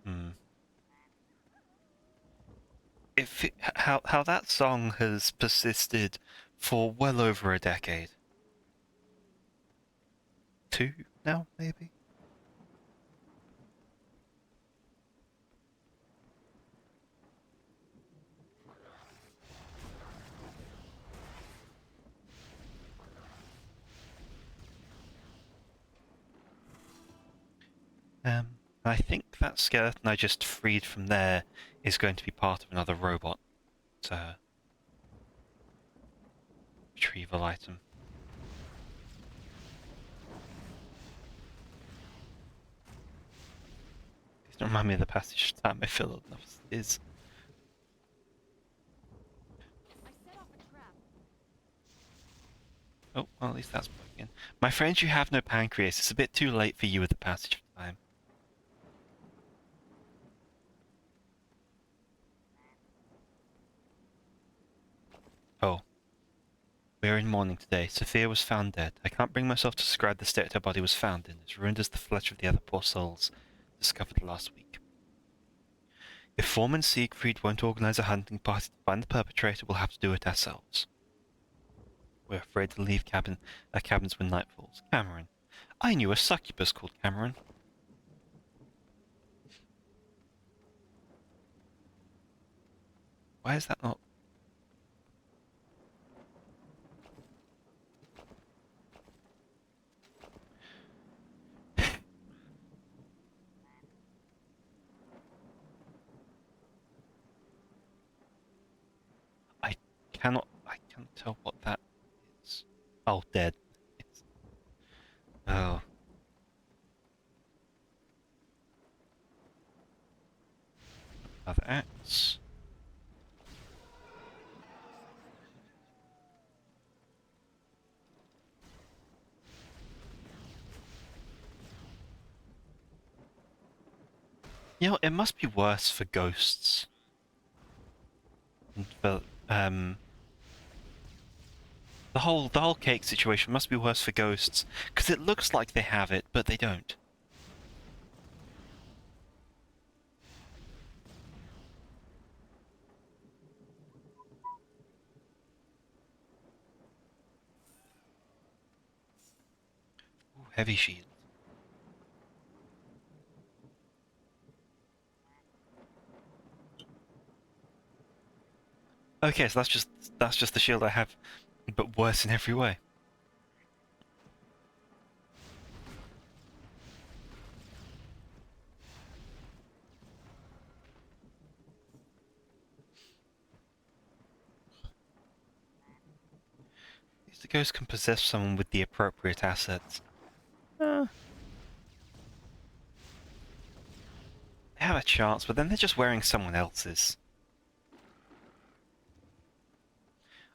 hmm. How that song has persisted for well over a decade. 2 now, maybe. I think that skeleton I just freed from there is going to be part of another robot retrieval item. Please don't remind me of the passage time I filled enough as it is. I set off a trap. Oh, well, at least that's broken. My friend, you have no pancreas. It's a bit too late for you with the passage of time. Oh. We're in mourning today. Sophia was found dead. I can't bring myself to describe the state her body was found in, as ruined as the flesh of the other poor souls discovered last week. If Foreman Siegfried won't organize a hunting party to find the perpetrator, we'll have to do it ourselves. We're afraid to leave our cabins when night falls. Cameron. I knew a succubus called Cameron. Why is that not... I can't tell what that is. Oh, dead. It's... Oh. Other axe. You know, it must be worse for ghosts. But, the whole cake situation must be worse for ghosts, because it looks like they have it, but they don't. heavy shield. Okay, so that's just the shield I have, but worse in every way. These the ghosts can possess someone with the appropriate assets. They have a chance, but then they're just wearing someone else's.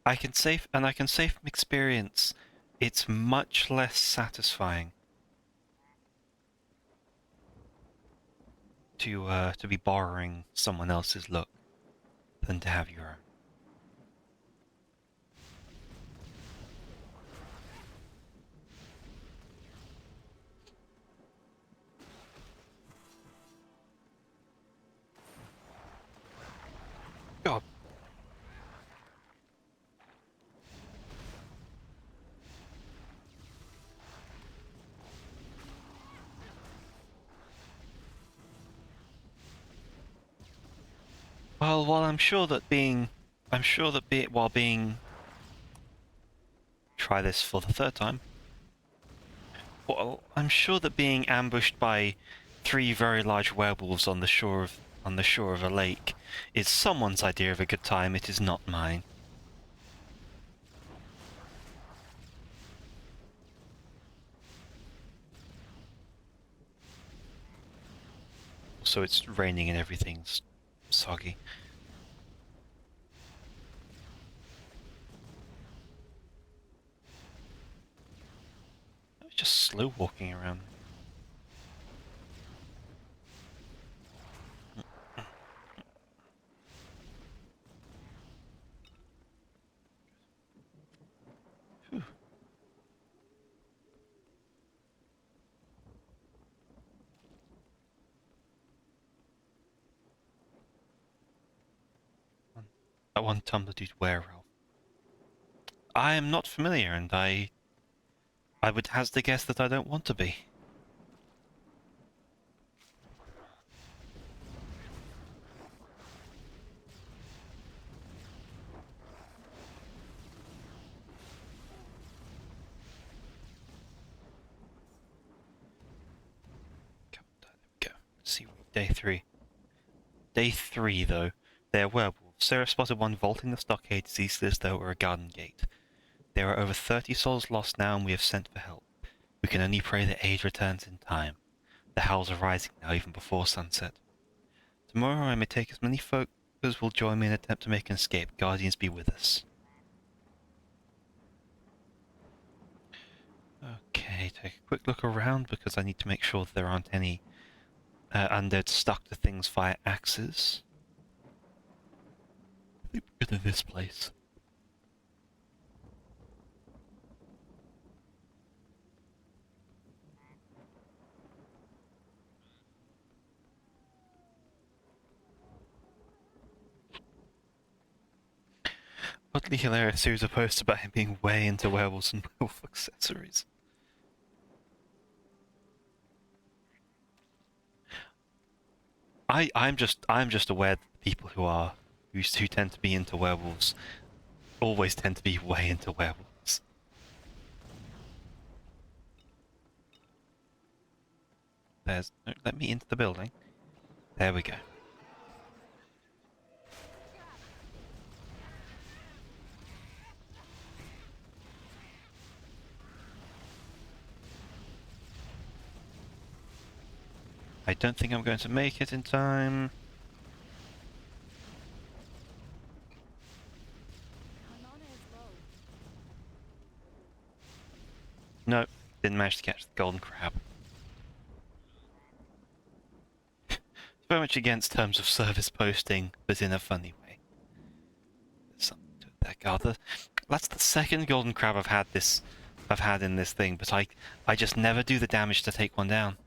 I can say from experience, it's much less satisfying to be borrowing someone else's look than to have your own. God. Well, while I'm sure that while being, try this for the third time. Well, I'm sure that being ambushed by 3 very large werewolves on the shore of a lake is someone's idea of a good time. It is not mine. So it's raining and everything's soggy. I was just slow walking around. Phew. That one Tumblr dude werewolf. I am not familiar, and I would hazard a guess that I don't want to be. Go. Let's see, day 3. Day 3, though. They are werewolves. Sarah spotted one vaulting the stockade as easily as though it were a garden gate. There are over 30 souls lost now, and we have sent for help. We can only pray that aid returns in time. The howls are rising now, even before sunset. Tomorrow I may take as many folk as will join me in an attempt to make an escape. Guardians be with us. Okay, take a quick look around because I need to make sure that there aren't any undead stuck to things via axes. I think we're good in this place. Oddly hilarious series of posts about him being way into werewolves and werewolf accessories. I'm just aware that people who tend to be into werewolves always tend to be way into werewolves. Let me into the building. There we go. I don't think I'm going to make it in time. My mana is low. No, didn't manage to catch the golden crab. It's very much against terms of service posting, but in a funny way. There's something to it there, God. That's the second golden crab I've had in this thing, but I just never do the damage to take one down.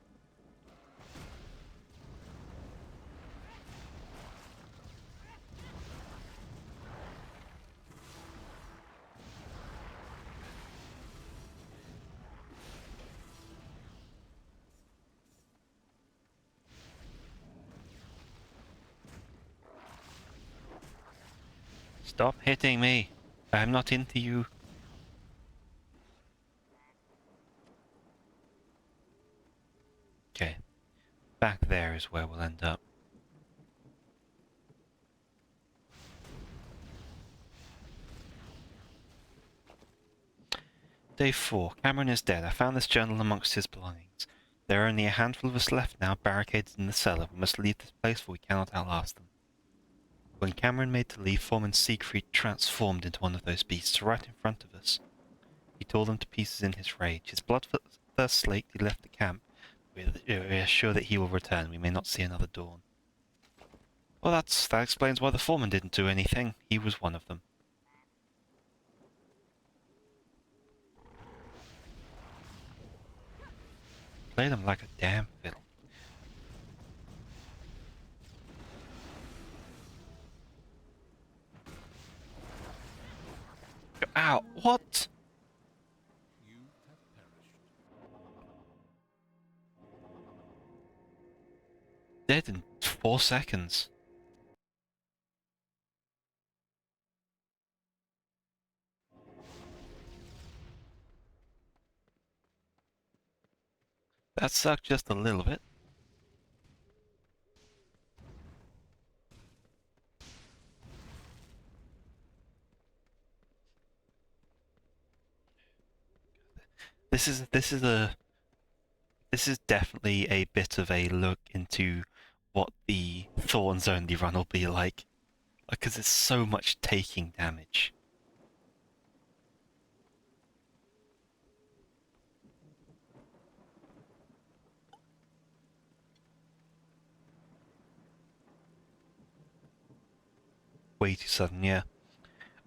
Stop hitting me. I'm not into you. Okay. Back there is where we'll end up. Day 4. Cameron is dead. I found this journal amongst his belongings. There are only a handful of us left now, barricaded in the cellar. We must leave this place, for we cannot outlast them. When Cameron made to leave, Foreman Siegfried transformed into one of those beasts right in front of us. He tore them to pieces in his rage. His bloodthirst slaked, he left the camp. We are sure that he will return. We may not see another dawn. Well, that explains why the foreman didn't do anything. He was one of them. Played him like a damn fiddle. Ow! What? You have perished. Dead in 4 seconds. That sucked just a little bit. This is definitely a bit of a look into what the Thorns only run will be like. Because it's so much taking damage. Way too sudden, yeah.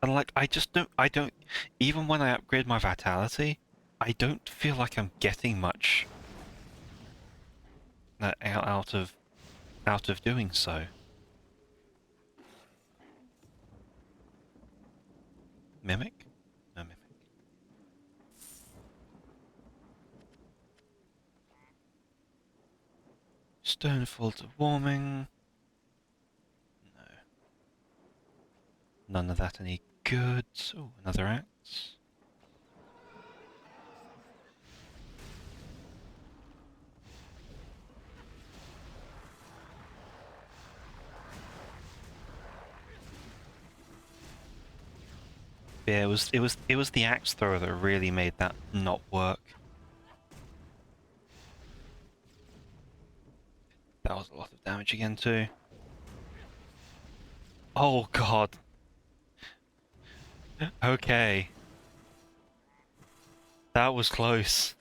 And like, I don't, even when I upgrade my vitality, I don't feel like I'm getting much out of doing so. Mimic? No mimic. Stonefall to warming. No. None of that any good. Oh, another axe. Yeah, it was the axe thrower that really made that not work. That was a lot of damage again too. Oh god. Okay. That was close.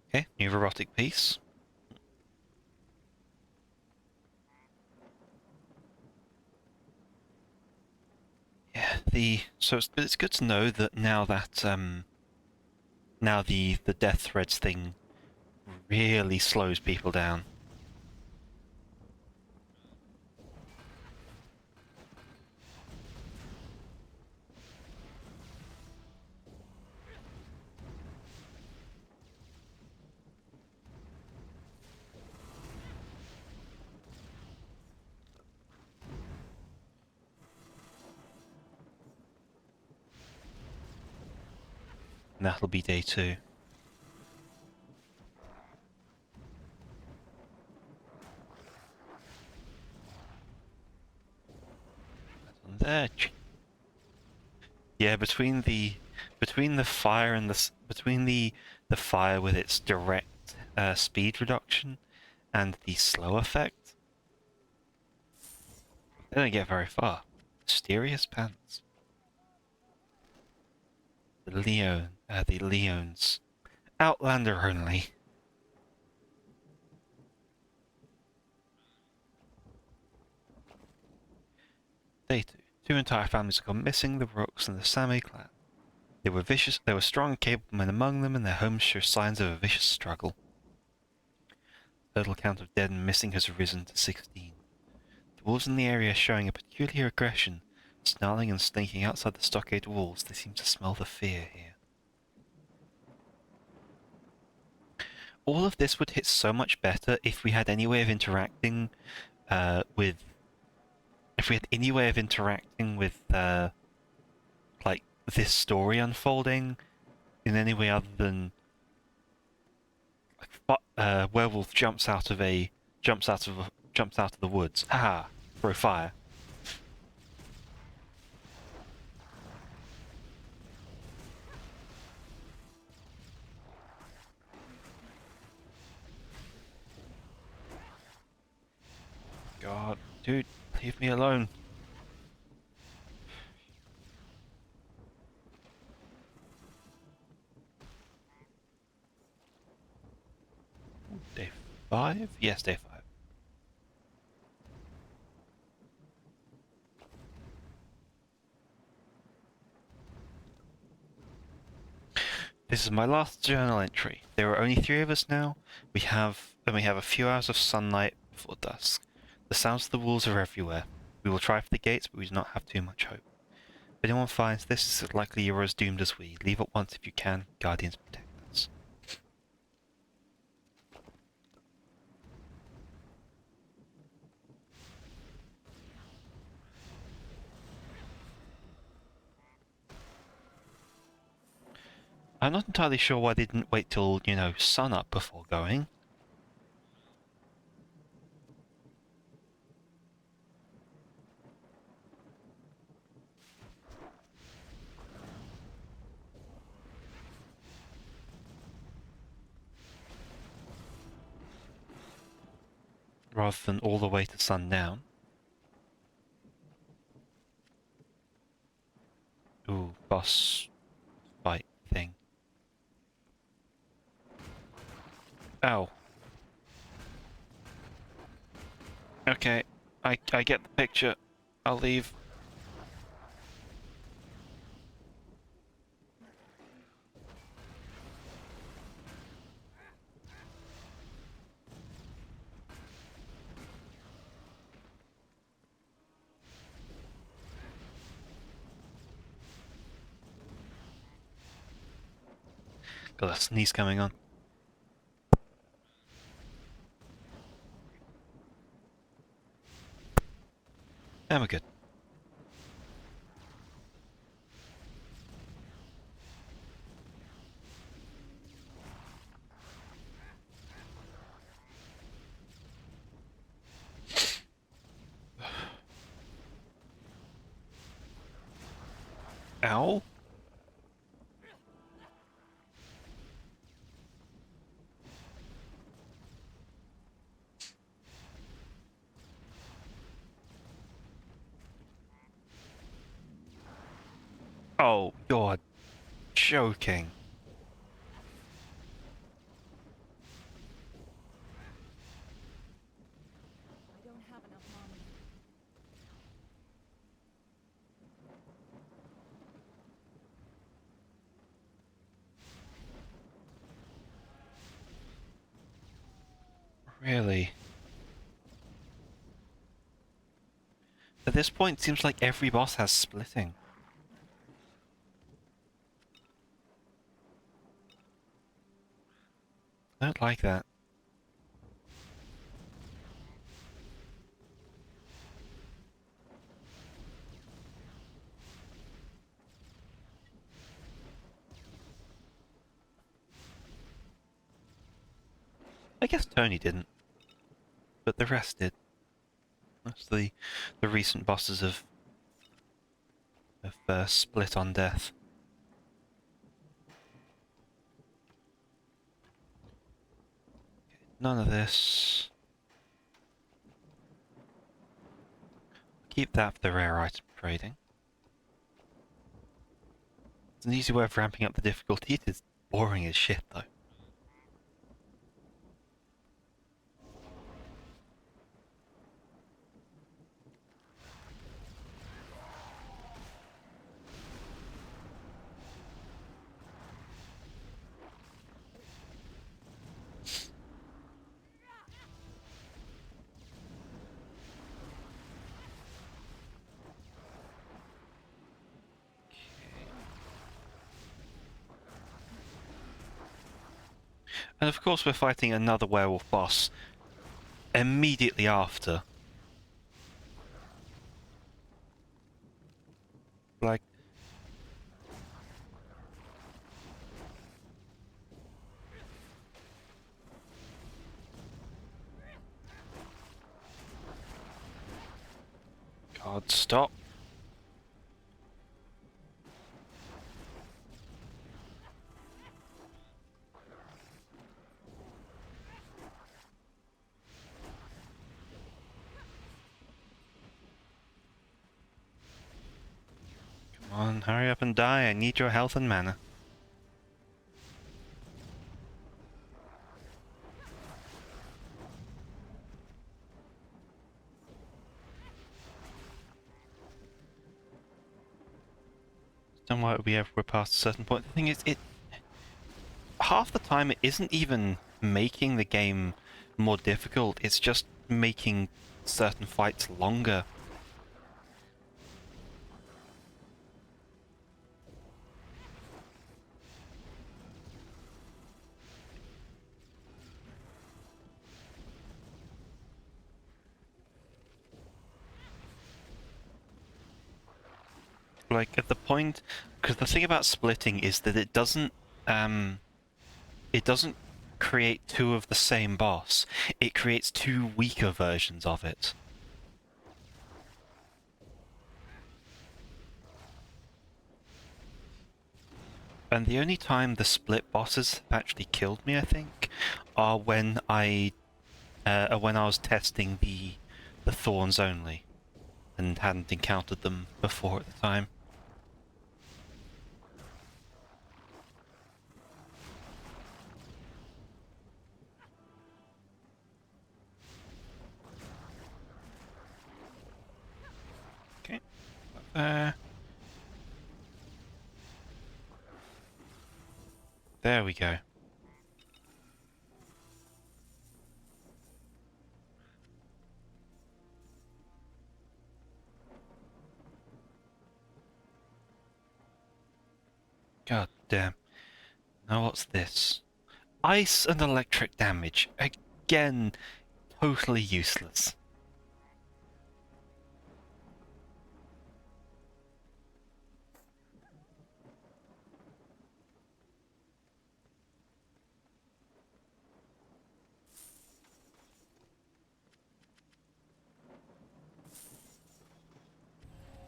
Okay, new erotic piece. Yeah, so it's good to know that now that now the death threads thing really slows people down. And that'll be day 2. And there. Yeah, between the fire and the fire with its direct speed reduction and the slow effect, they don't get very far. Mysterious pants. The Leones. Outlander only. Day 2. 2 entire families have gone missing, the Rooks and the Sami clan. They were vicious, there were strong and capable men among them, and their homes show signs of a vicious struggle. The total count of dead and missing has risen to 16. The wolves in the area are showing a peculiar aggression. Snarling and slinking outside the stockade walls, they seem to smell the fear here. All of this would hit so much better if we had any way of interacting with... If we had any way of interacting with, like, this story unfolding in any way other than... Like, werewolf jumps out of the woods. Haha! Throw fire. God, dude, leave me alone. Day 5? Yes, day 5. This is my last journal entry. There are only 3 of us now. We have a few hours of sunlight before dusk. The sounds of the wolves are everywhere. We will try for the gates, but we do not have too much hope. If anyone finds this, it's likely you are as doomed as we. Leave at once if you can. Guardians protect us. I'm not entirely sure why they didn't wait till, you know, sun up before going. Rather than all the way to sundown. Ooh, boss fight thing. Ow. Okay, I get the picture. I'll leave. Got a sneeze coming on. And we're good. Ow. Oh, you're joking. I don't have enough mana. Really? At this point, it seems like every boss has splitting. I don't like that. I guess Tony didn't, but the rest did. That's the recent bosses have split on death. None of this. Keep that for the rare item trading. It's an easy way of ramping up the difficulty. It is boring as shit, though. And of course we're fighting another werewolf boss immediately after. Like... God, stop. Come on, hurry up and die. I need your health and mana. Don't worry, we're past a certain point. The thing is, half the time it isn't even making the game more difficult, it's just making certain fights longer. Like, at the point... Because the thing about splitting is that it doesn't create two of the same boss. It creates two weaker versions of it. And the only time the split bosses have actually killed me, I think, are when I was testing the thorns only, and hadn't encountered them before at the time. Okay, there. There we go. God damn. Now what's this? Ice and electric damage. Again, totally useless.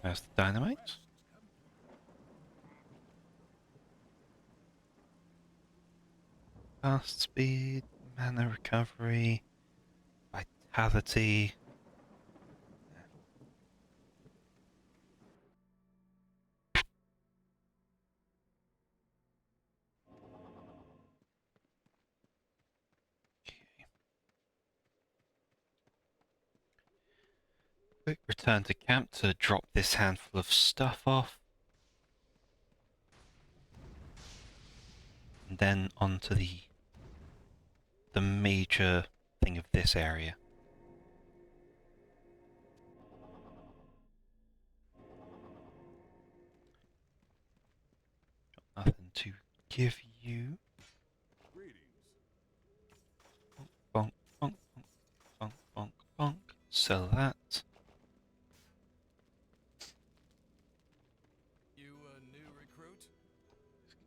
There's the dynamite. Fast speed, mana recovery, vitality. Quick return to camp to drop this handful of stuff off. And then onto the major thing of this area. Got nothing to give you. Greetings. Bonk, bonk, bonk, bonk, bonk, bonk. Sell that. You a new recruit?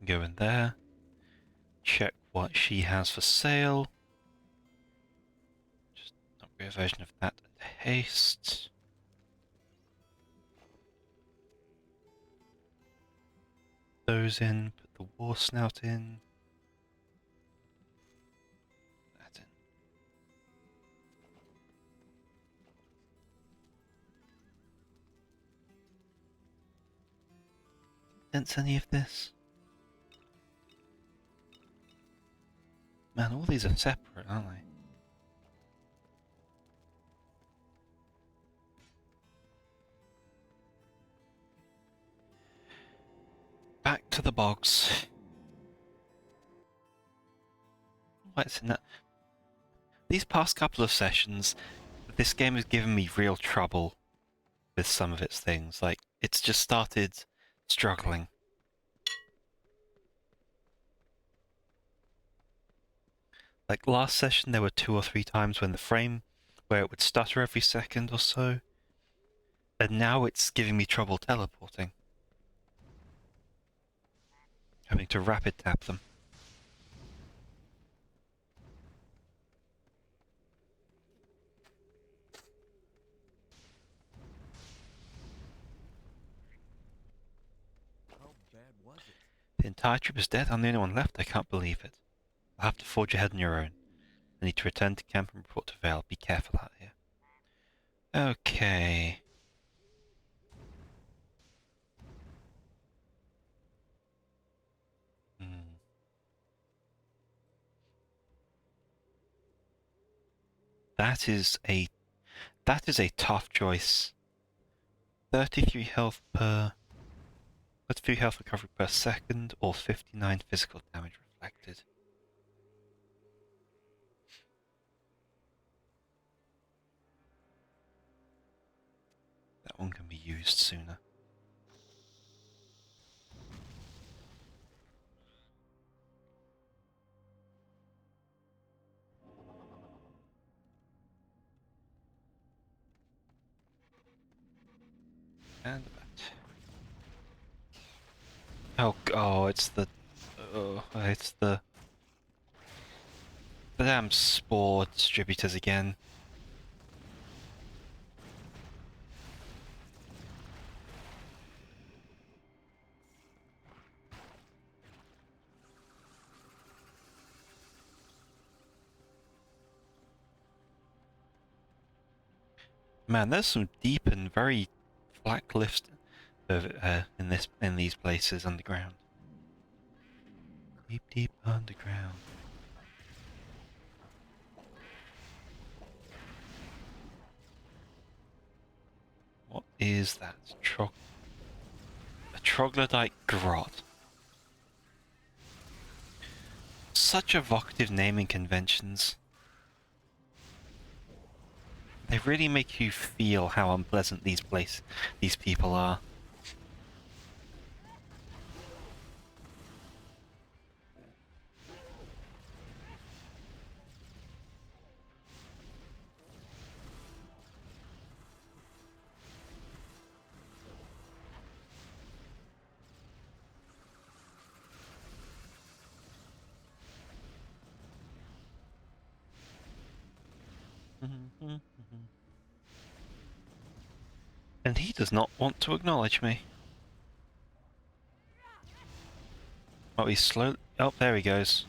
Go in there. Check what she has for sale. Just an upgrade version of that at haste. Those in, put the war snout in. That in. Sense any of this? Man, all these are separate, aren't they? Back to the bogs. What's in that? These past couple of sessions, this game has given me real trouble with some of its things. Like, it's just started struggling. Like last session, there were 2 or 3 times when the frame, where it would stutter every second or so, and now it's giving me trouble teleporting. Having to rapid tap them. How bad was it? The entire troop is dead. I'm the only one left. I can't believe it. I'll have to forge ahead on your own. I need to return to camp and report to Vale. Be careful out here. Okay. Hmm. That is a tough choice. 33 health per 33 health recovery per second or 59 physical damage reflected. That one can be used sooner. And that. Oh, it's the damn spore distributors again. Man, there's some deep and very flat cliffs in these places underground. Deep, deep underground. What is that? A troglodyte grot. Such evocative naming conventions. They really make you feel how unpleasant these people are. And he does not want to acknowledge me. Oh, he's slow. Oh, there he goes.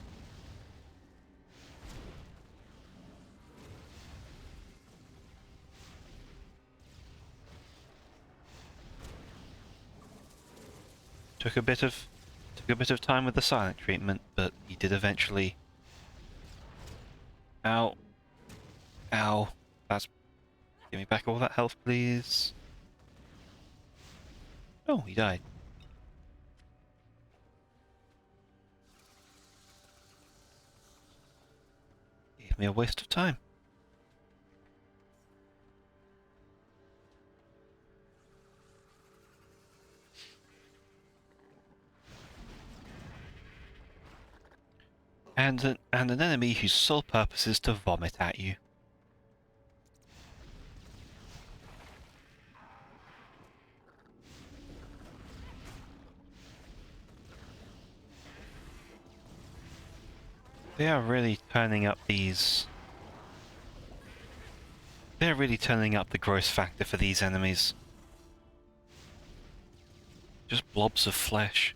Took a bit of time with the silent treatment, but he did eventually. Ow. Ow. That's. Give me back all that health, please. Oh, he died. Gave me a waste of time. And an enemy whose sole purpose is to vomit at you. They are really turning up these. They're really turning up the gross factor for these enemies. Just blobs of flesh.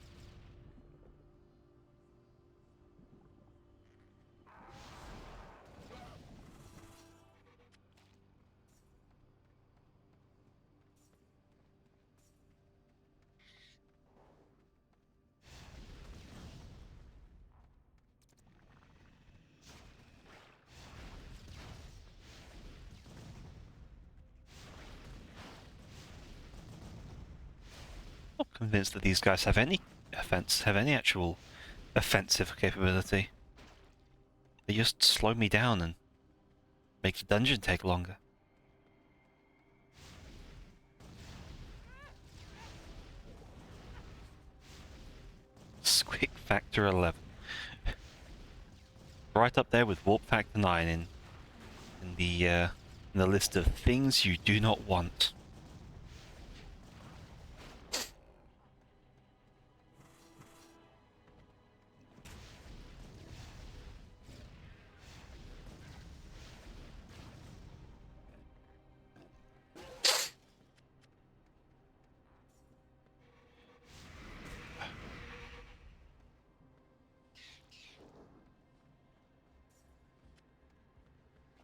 Not convinced that these guys have any actual offensive capability. They just slow me down and make the dungeon take longer. Squeak factor 11. right up there with Warp Factor 9 in the list of things you do not want.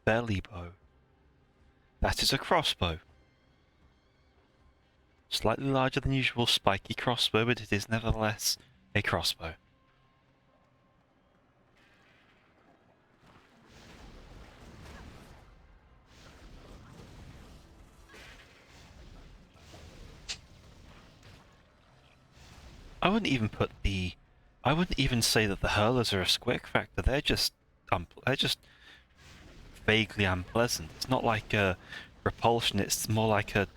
Belly bow. That is a crossbow. Slightly larger than usual spiky crossbow, but it is nevertheless a crossbow. I wouldn't even say that the hurlers are a squick factor. They're just vaguely unpleasant. It's not like a repulsion. It's more like a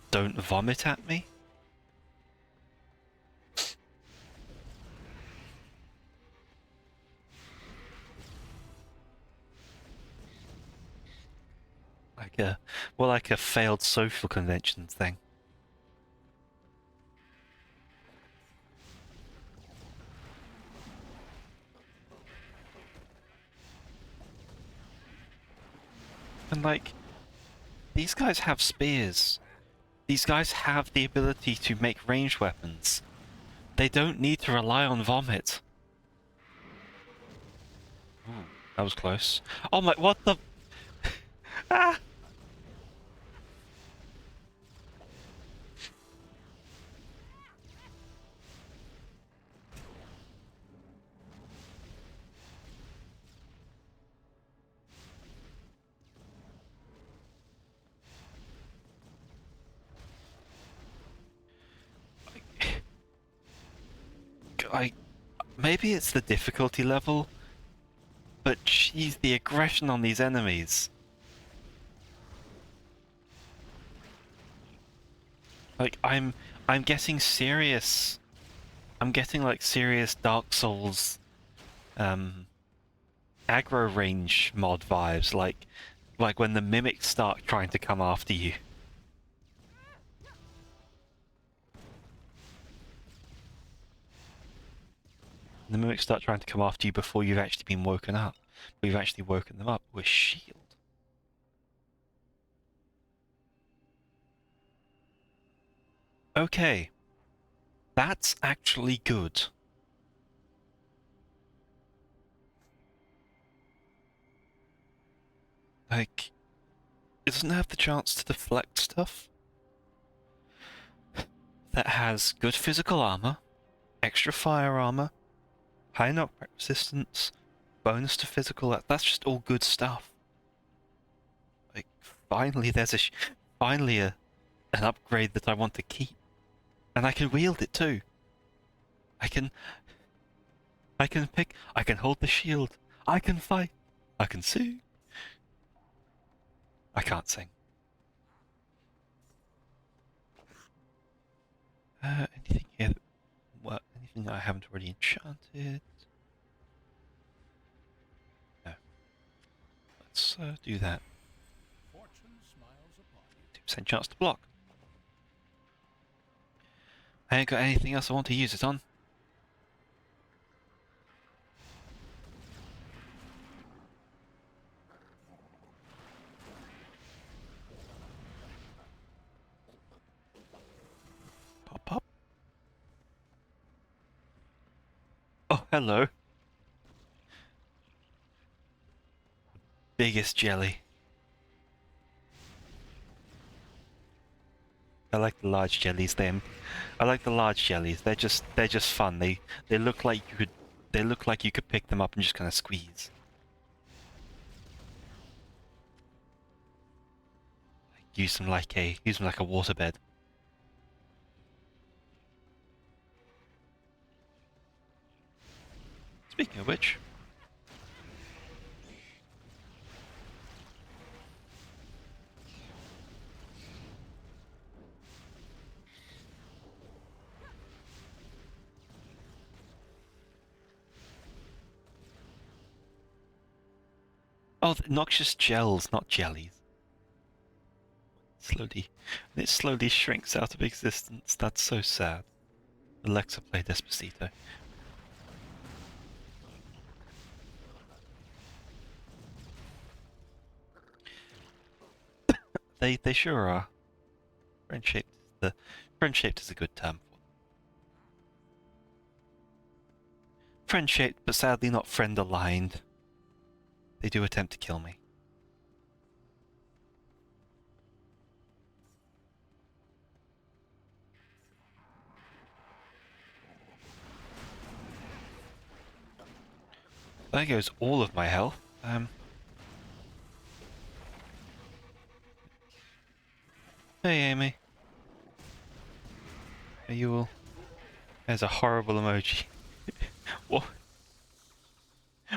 don't vomit at me. Like a failed social convention thing. And like, these guys have spears. These guys have the ability to make ranged weapons. They don't need to rely on vomit. Ooh, that was close. Oh my, what the? Ah! Maybe it's the difficulty level, but jeez, the aggression on these enemies. Like, I'm getting serious. I'm getting like serious Dark Souls, aggro range mod vibes. Like when the mimics start trying to come after you. The mimics start trying to come after you before you've actually been woken up. We've actually woken them up with shield. Okay. That's actually good. Like, it doesn't have the chance to deflect stuff. That has good physical armor, extra fire armor, high knockback resistance, bonus to physical. That's just all good stuff. Like, finally, finally an upgrade that I want to keep, and I can wield it too. I can hold the shield. I can fight. I can sing. I can't sing. Anything here? Anything that I haven't already enchanted? No. Let's do that. 2% chance to block. I ain't got anything else I want to use it on. Pop, pop. Oh, hello. Biggest jelly. I like the large jellies. I like the large jellies. They're just fun. They look like you could pick them up and just kind of squeeze. Use them like a waterbed. Speaking of which, Oh, noxious gels, not jellies. It slowly shrinks out of existence. That's so sad. Alexa, play Despacito. They sure are. Friend-shaped is a good term for them. Friend-shaped, but sadly not friend-aligned. They do attempt to kill me. There goes all of my health. Hey, Amy. Are you all? There's a horrible emoji. What?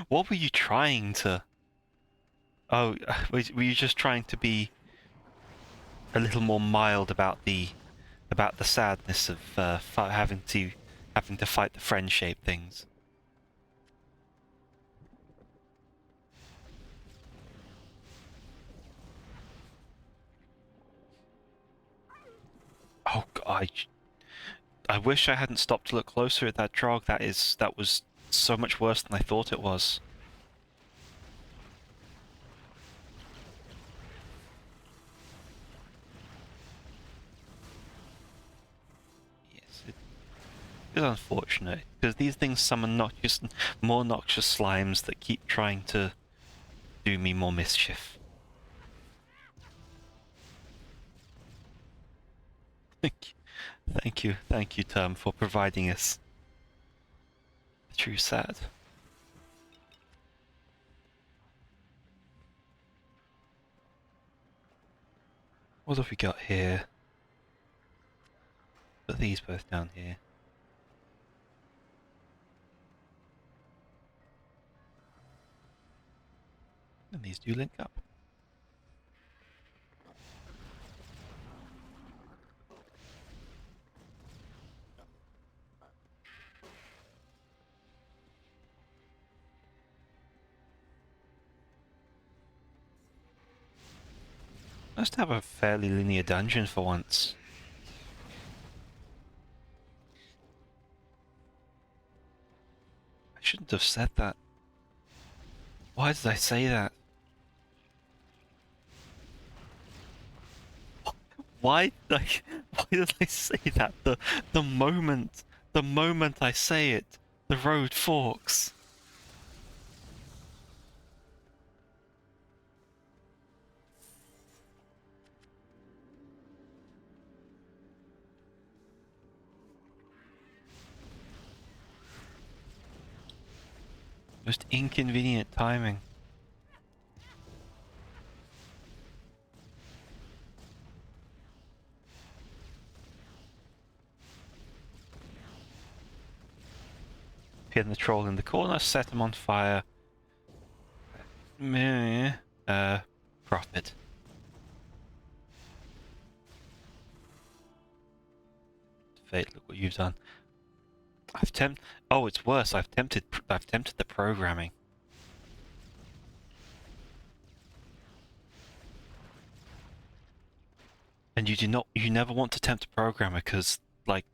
What were you trying to? Oh, were you just trying to be a little more mild about the sadness of having to fight the friend-shaped things? Oh God, I wish I hadn't stopped to look closer at that drog. That was so much worse than I thought it was. Yes, it is unfortunate because these things summon more noxious slimes that keep trying to do me more mischief. Thank you, Term, for providing us the true sad. What have we got here? Put these both down here. And these do link up. Must have a fairly linear dungeon for once. I shouldn't have said that. Why did I say that? Why did I say that? The moment I say it, the road forks. Most inconvenient timing. Pin the troll in the corner, set him on fire. Meh. Profit. Fate, look what you've done. Oh, it's worse. I've tempted the programming. And you never want to tempt a programmer because, like,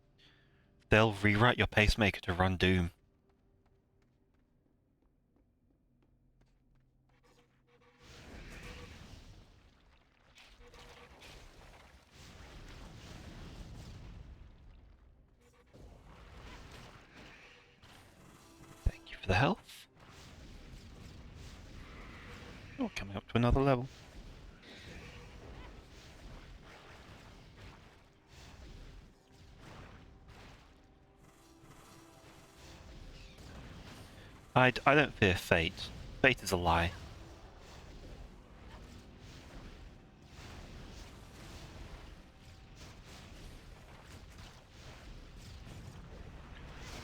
they'll rewrite your pacemaker to run Doom. Thank you for the health. Oh, coming up to another level. I don't fear fate. Fate is a lie.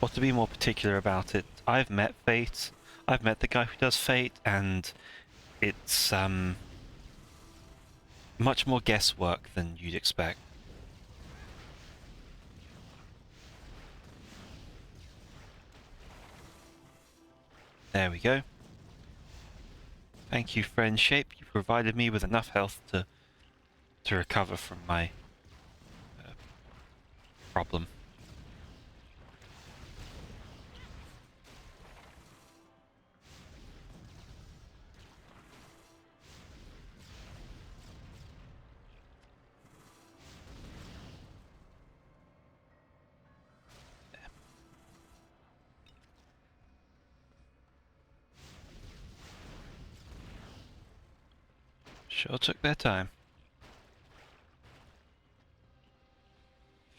Or to be more particular about it, I've met Fate. I've met the guy who does Fate, and it's much more guesswork than you'd expect. There we go. Thank you, friend Shape. You provided me with enough health to recover from my problem. Sure took their time.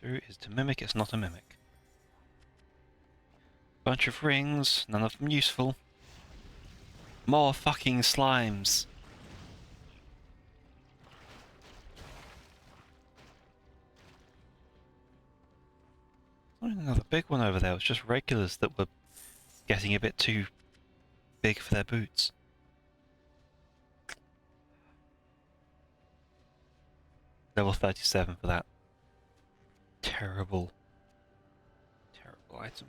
Through is to mimic, it's not a mimic. Bunch of rings, none of them useful. More fucking slimes. Another big one over there. It was just regulars that were getting a bit too big for their boots. Level 37 for that. Terrible, terrible item.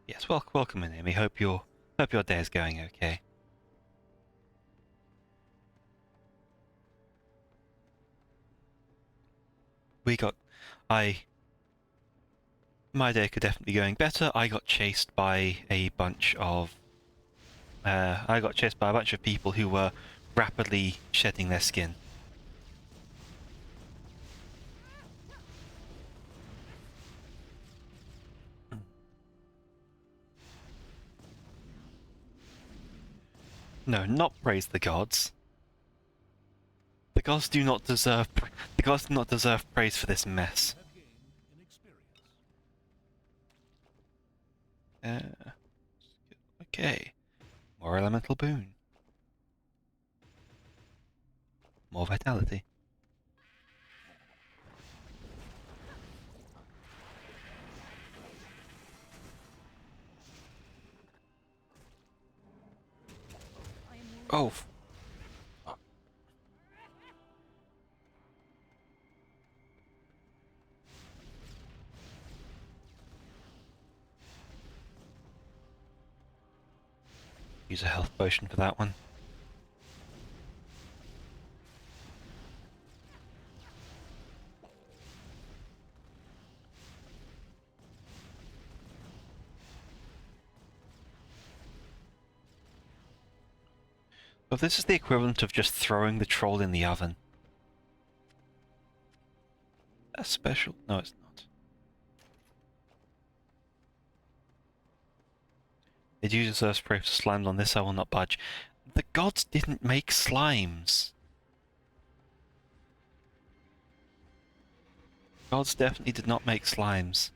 Yes, welcome in, Amy. Hope your day is going okay. My day could definitely be going better. I got chased by a bunch of people who were rapidly shedding their skin. No, not praise the gods. The gods do not deserve praise for this mess. Have gained in experience. Okay. More elemental boon. More vitality. I am wounded. Oh. Use a health potion for that one. So this is the equivalent of just throwing the troll in the oven. That's special? No, it's not. It uses Earth spray for slimes on this, I will not budge. The gods didn't make slimes. Gods definitely did not make slimes.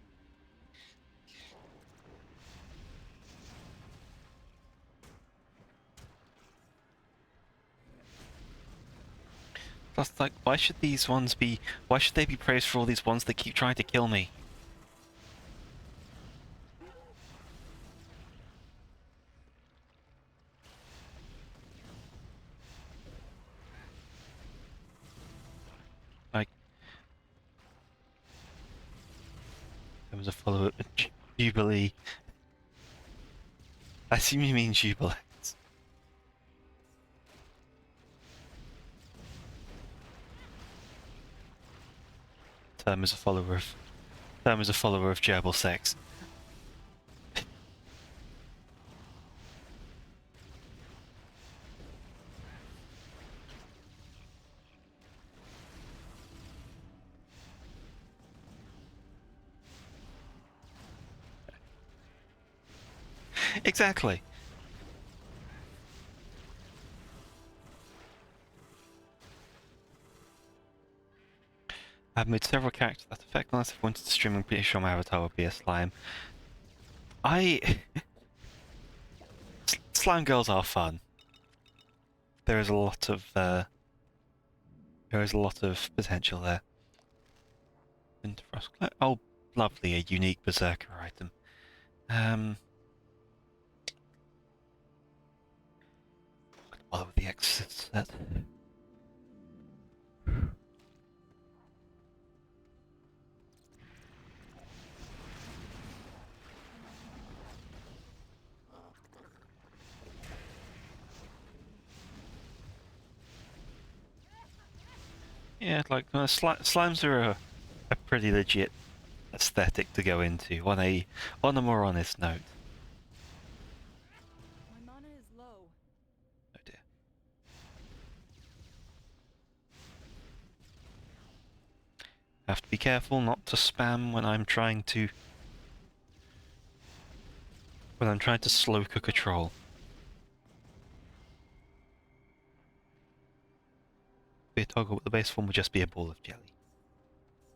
Plus, like, why should they be praised for all these ones that keep trying to kill me? Like, there was a follower, Jubilee. I assume you mean Jubilant. Term is a follower of gerbil sex. Exactly. I've made several characters that effect unless I wanted to stream. I'm pretty sure my avatar would be a slime. Slime girls are fun. There is a lot of potential there. Winterfrost. Oh, lovely, a unique berserker item. Bother with the Exorcist set. Yeah, like slimes are a pretty legit aesthetic to go into on a more honest note. My mana is low. Oh dear. Have to be careful not to spam when I'm trying to slow cook a troll. Be a toggle, but the base form would just be a ball of jelly.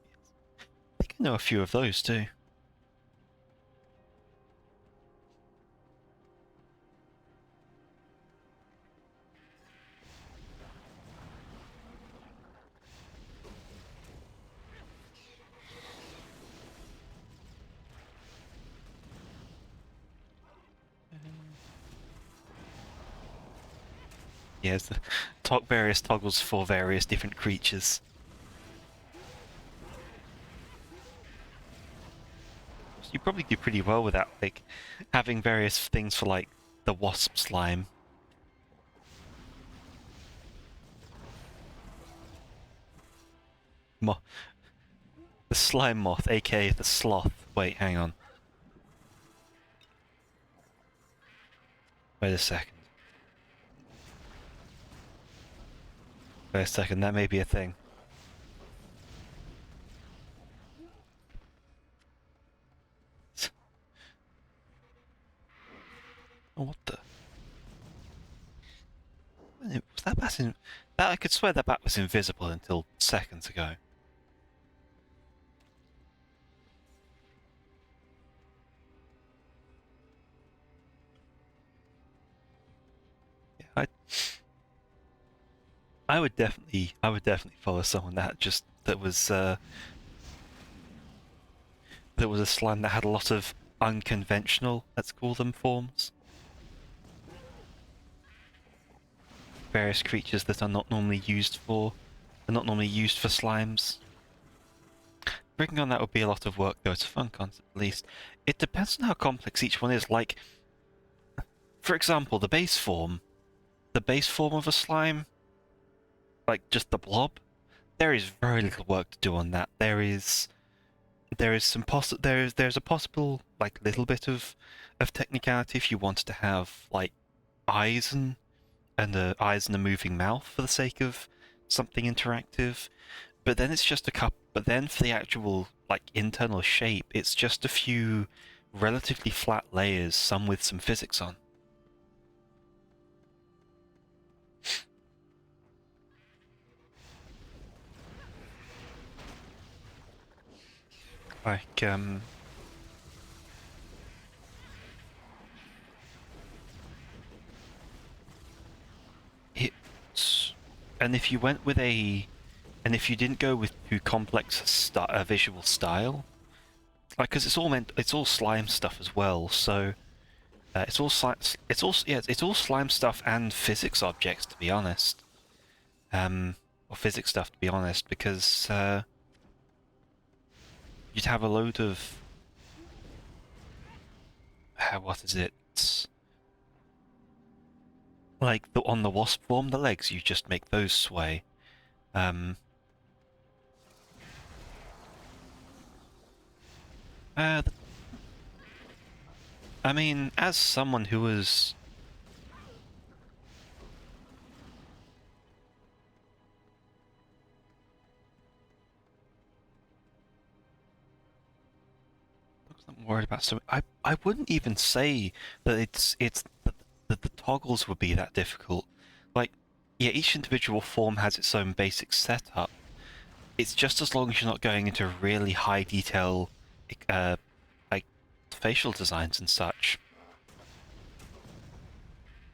Yes. I think I know a few of those too. Yes, various toggles for various different creatures. You probably do pretty well with that, like having various things for like the wasp slime. The slime moth, aka the sloth. Wait, hang on. Wait a second. Wait a second, that may be a thing. Oh, what the? Was that bat in... That, I could swear that bat was invisible until seconds ago. Yeah, I would definitely follow someone that was a slime that had a lot of unconventional, let's call them, forms. Various creatures that are not normally used for slimes. Bringing on that would be a lot of work, though. It's a fun concept, at least. It depends on how complex each one is. Like, for example, the base form of a slime, like just the blob, there is very little work to do on that. There's a possible like little bit of technicality if you wanted to have like eyes and a moving mouth for the sake of something interactive. But then it's just a couple. But then for the actual like internal shape, it's just a few relatively flat layers, some with some physics on. Like it's and if you went with and if you didn't go with too complex a visual style, like because it's all slime stuff as well, so it's all slime stuff and physics objects, to be honest. Or physics stuff, to be honest, because you'd have a load of what is it? Like on the wasp form, the legs, you just make those sway. I mean, as someone who was... I'm worried about so I wouldn't even say that the toggles would be that difficult. Like, yeah, each individual form has its own basic setup. It's just as long as you're not going into really high detail, like facial designs and such.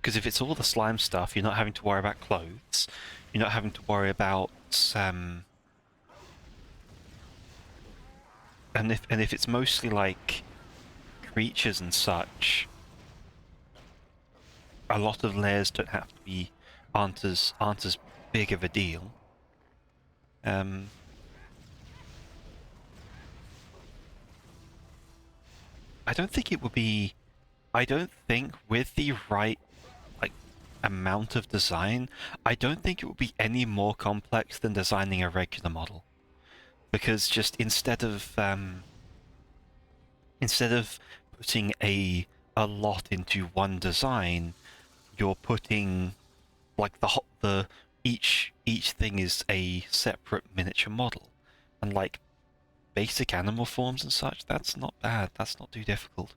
Because if it's all the slime stuff, you're not having to worry about clothes. You're not having to worry about and if it's mostly like creatures and such, a lot of layers don't have to be aren't as big of a deal. I don't think it would be. I don't think with the right like amount of design, I don't think it would be any more complex than designing a regular model. Because just instead of putting a lot into one design, you're putting like the each thing is a separate miniature model, and like basic animal forms and such, that's not bad. That's not too difficult.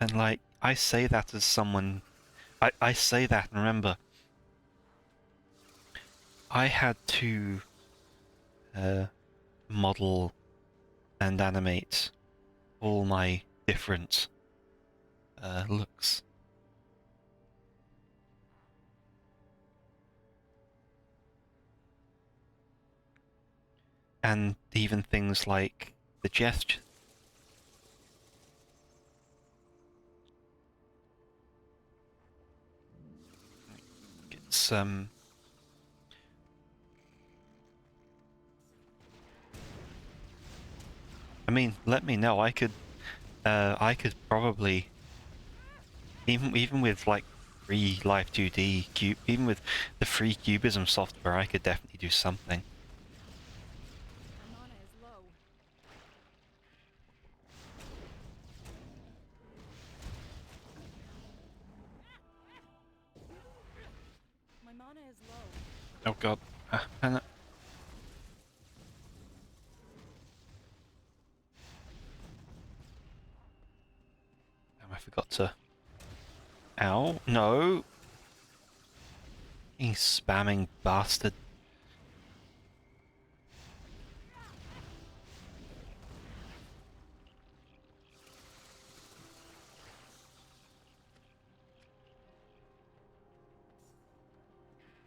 And like I say that as someone, I say that, and remember, I had to model and animate all my different looks. And even things like the gesture. It's I mean, let me know. I could probably even with like free Life 2D cube, even with the free cubism software, I could definitely do something. My mana is low. My mana is low. Oh god. And I forgot to. Ow! No! You spamming bastard.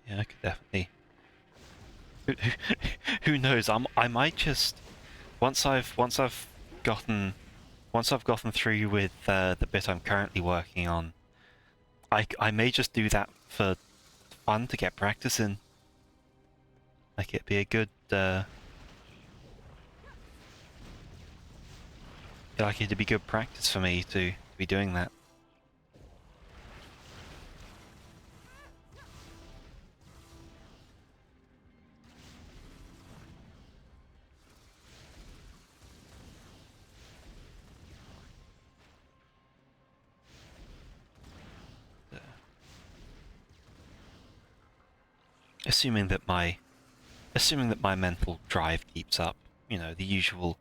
Yeah, I could definitely. Who knows? I might just once I've gotten through with the bit I'm currently working on, I may just do that for fun to get practice in. Like it'd be a good like it'd be good practice for me to be doing that. Assuming that my mental drive keeps up, you know, the usual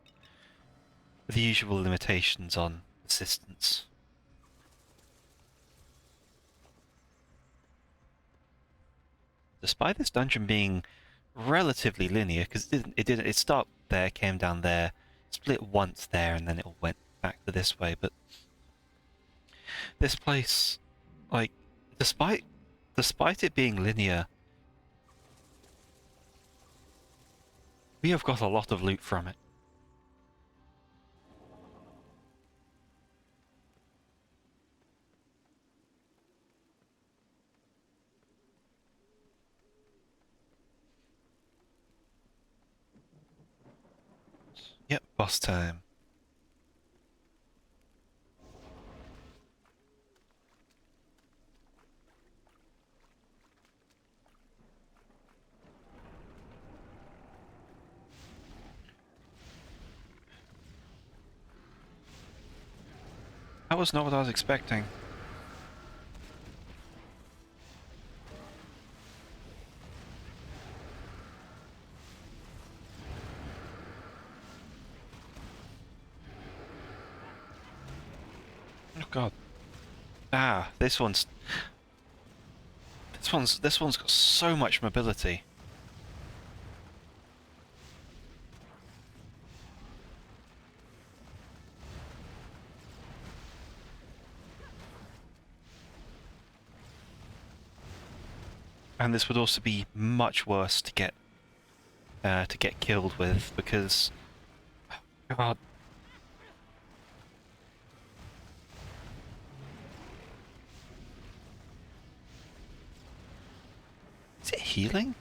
limitations on assistance. Despite this dungeon being relatively linear, because it stopped there, came down there, split once there, and then it all went back to this way. But this place, like, despite it being linear, we have got a lot of loot from it. Yep, boss time. That was not what I was expecting. Oh god. Ah, this one's got so much mobility. And this would also be much worse to get killed with, because god. Is it healing?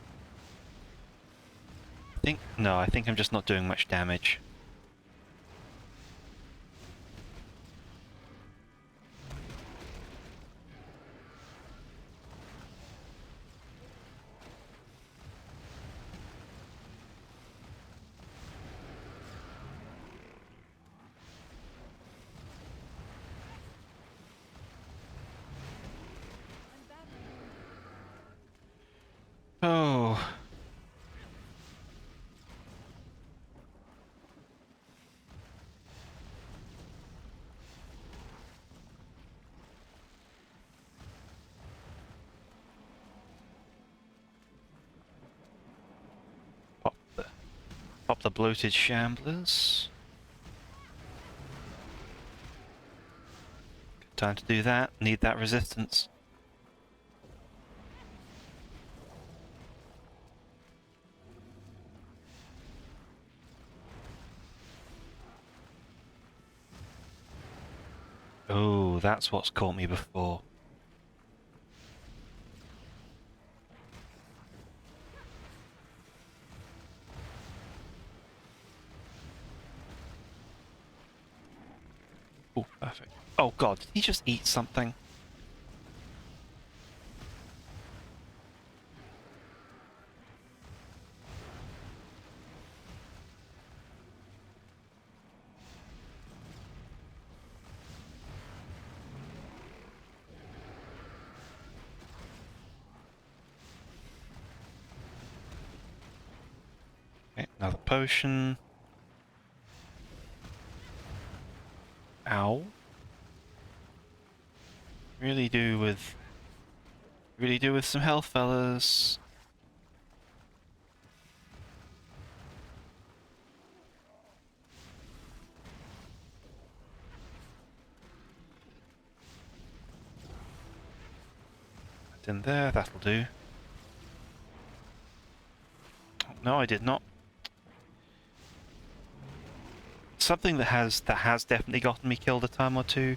I think I'm just not doing much damage. Pop the bloated shamblers. Good time to do that. Need that resistance. Oh, that's what's caught me before. Oh, perfect. Oh god, did he just eat something? Okay, another potion. Ow. Really do with some health, fellas. That's in there, that'll do. No, I did not. Something that has definitely gotten me killed a time or two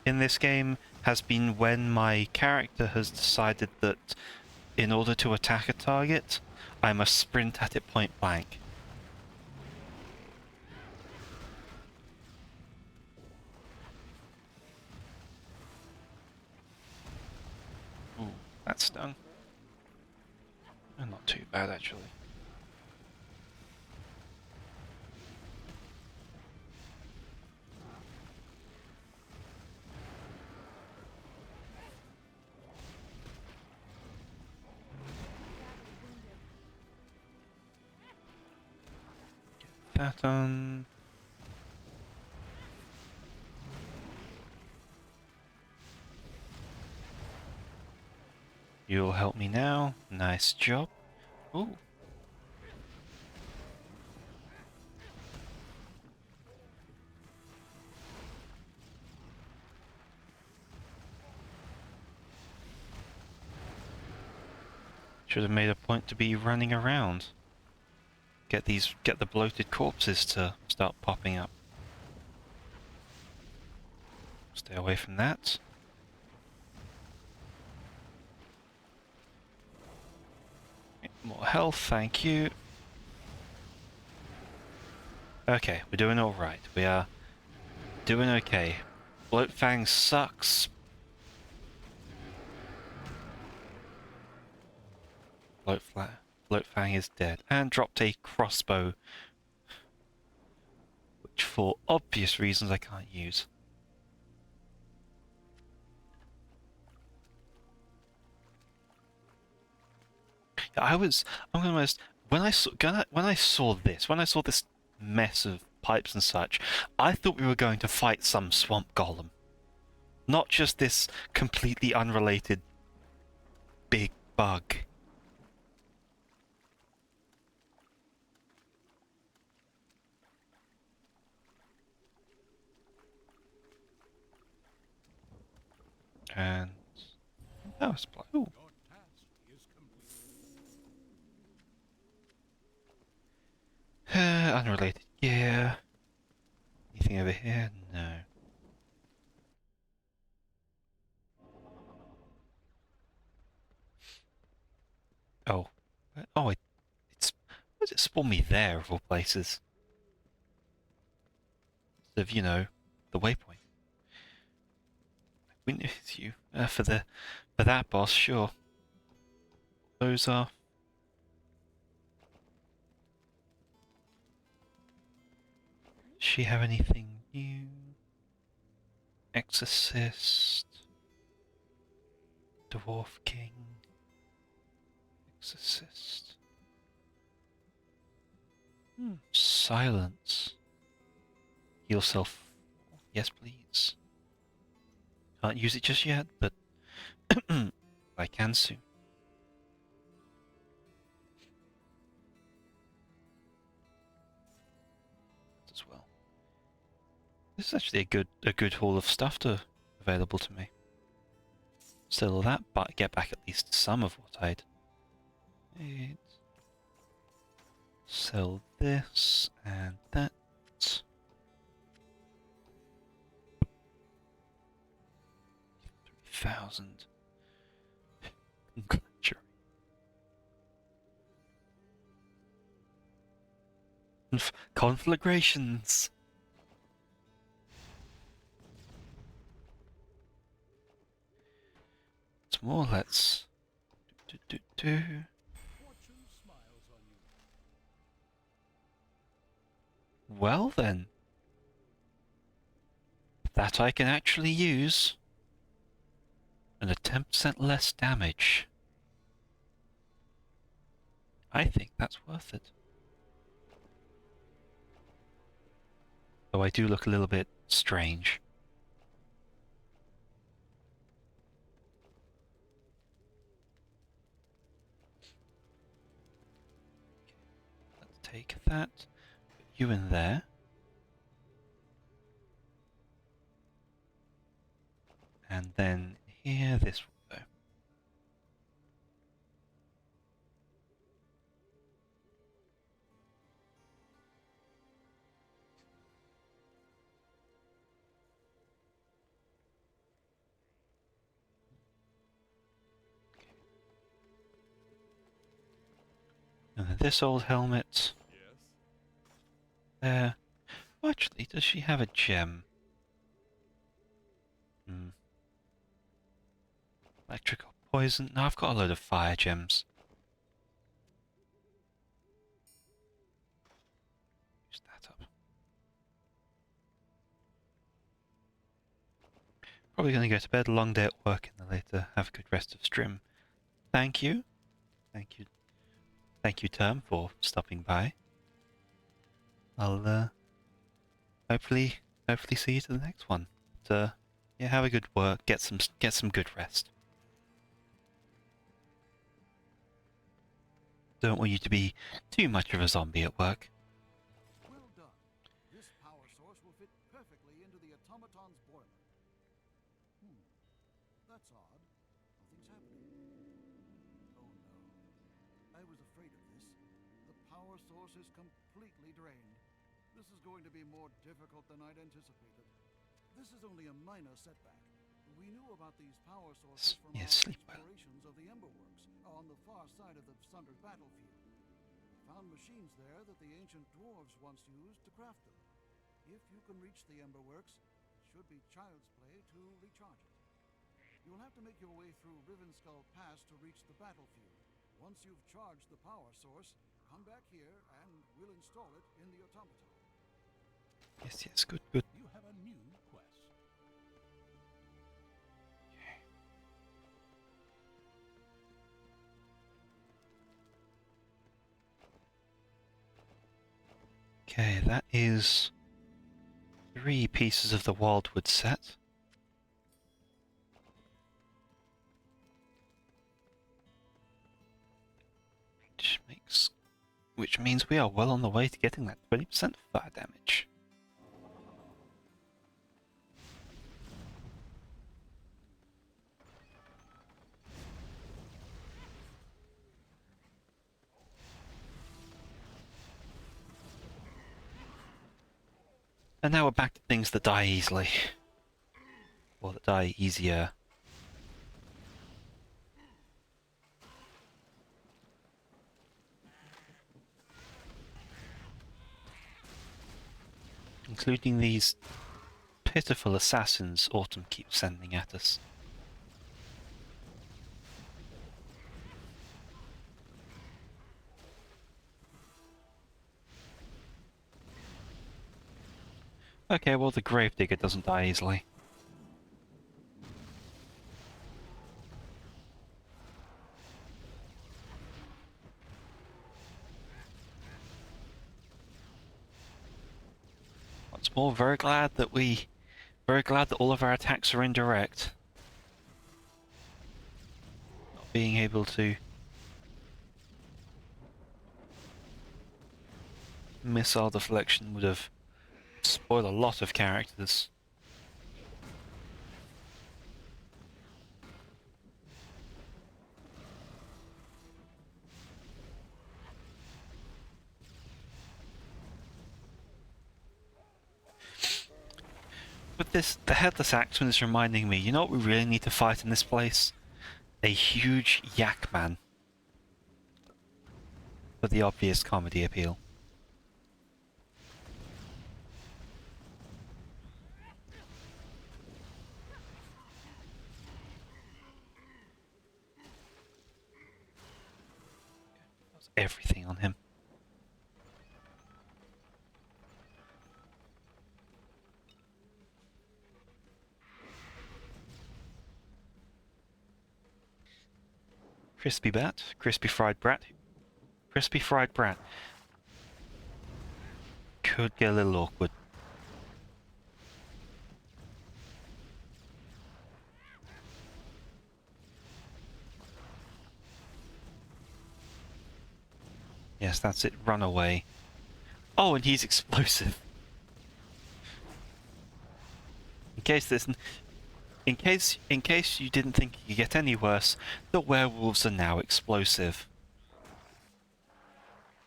in this game has been when my character has decided that in order to attack a target, I must sprint at it point blank. Ooh, that stung. Not too bad, actually. Get that on. You'll help me now. Nice job. Ooh. Should have made a point to be running around. Get the bloated corpses to start popping up. Stay away from that. More health, thank you. Okay, we're doing alright. We are doing okay. Bloatfang sucks. Bloatfang is dead. And dropped a crossbow, which for obvious reasons I can't use. I'm gonna be honest, when I saw this mess of pipes and such, I thought we were going to fight some swamp golem. Not just this completely unrelated big bug. And that was ooh. Your task is complete. Unrelated gear. Anything over here? No. Oh. Oh, it's... Why does it spawn me there, of all places? Instead of, you know, the waypoint. We knew it's you. For that boss, sure. Those are... Does she have anything new? Exorcist. Dwarf King. Exorcist. Silence. Heal self. Yes, please. Can't use it just yet, but I can soon. This is actually a good haul of stuff available to me. Sell all that, but get back at least some of what I'd made. Sell this and that. 3,000. Sure. Conflagrations. What's more, let's do. Fortune smiles on you. Well then, that I can actually use, and a 10% less damage. I think that's worth it. Though I do look a little bit strange. Let's take that, put you in there. And then here, this will go. And then this old helmet. Yes. There. Oh, actually, does she have a gem? Hmm. Electric or poison? No, I've got a load of fire gems. Use that up. Probably going to go to bed. Long day at work in the later. Have a good rest of stream. Thank you. Thank you. Thank you, Term, for stopping by. I'll hopefully see you to the next one. But, yeah, have a good work. Get some good rest. Don't want you to be too much of a zombie at work. Well done. This power source will fit perfectly into the automaton's boiler. That's odd. Nothing's happening. Oh no. I was afraid of this. The power source is completely drained. This is going to be more difficult than I'd anticipated. This is only a minor setback. We knew about these power sources from our sleep well. explorations of the Emberworks on the far side of the Sundered battlefield. We found machines there that the ancient dwarves once used to craft them. If you can reach the Emberworks, it should be child's play to recharge it. You'll have to make your way through Rivenskull Pass to reach the battlefield. Once you've charged the power source, come back here and we'll install it in the automaton. Yes, good. You have a new quest. Okay, that is 3 pieces of the Wildwood set. Which means we are well on the way to getting that 20% fire damage. And now we're back to things that die easily. Or that die easier. Including these pitiful assassins Autumn keeps sending at us. Okay, well the Gravedigger doesn't die easily. Once more, very glad that all of our attacks are indirect. Not being able to missile deflection would have spoil a lot of characters. But this, the Headless Axeman is reminding me, you know what we really need to fight in this place? A huge yak man. For the obvious comedy appeal. That's everything on him. Crispy bat, crispy fried brat. Crispy fried brat. Could get a little awkward. Yes, that's it. Run away. Oh, and he's explosive. In case you didn't think it could get any worse, the werewolves are now explosive.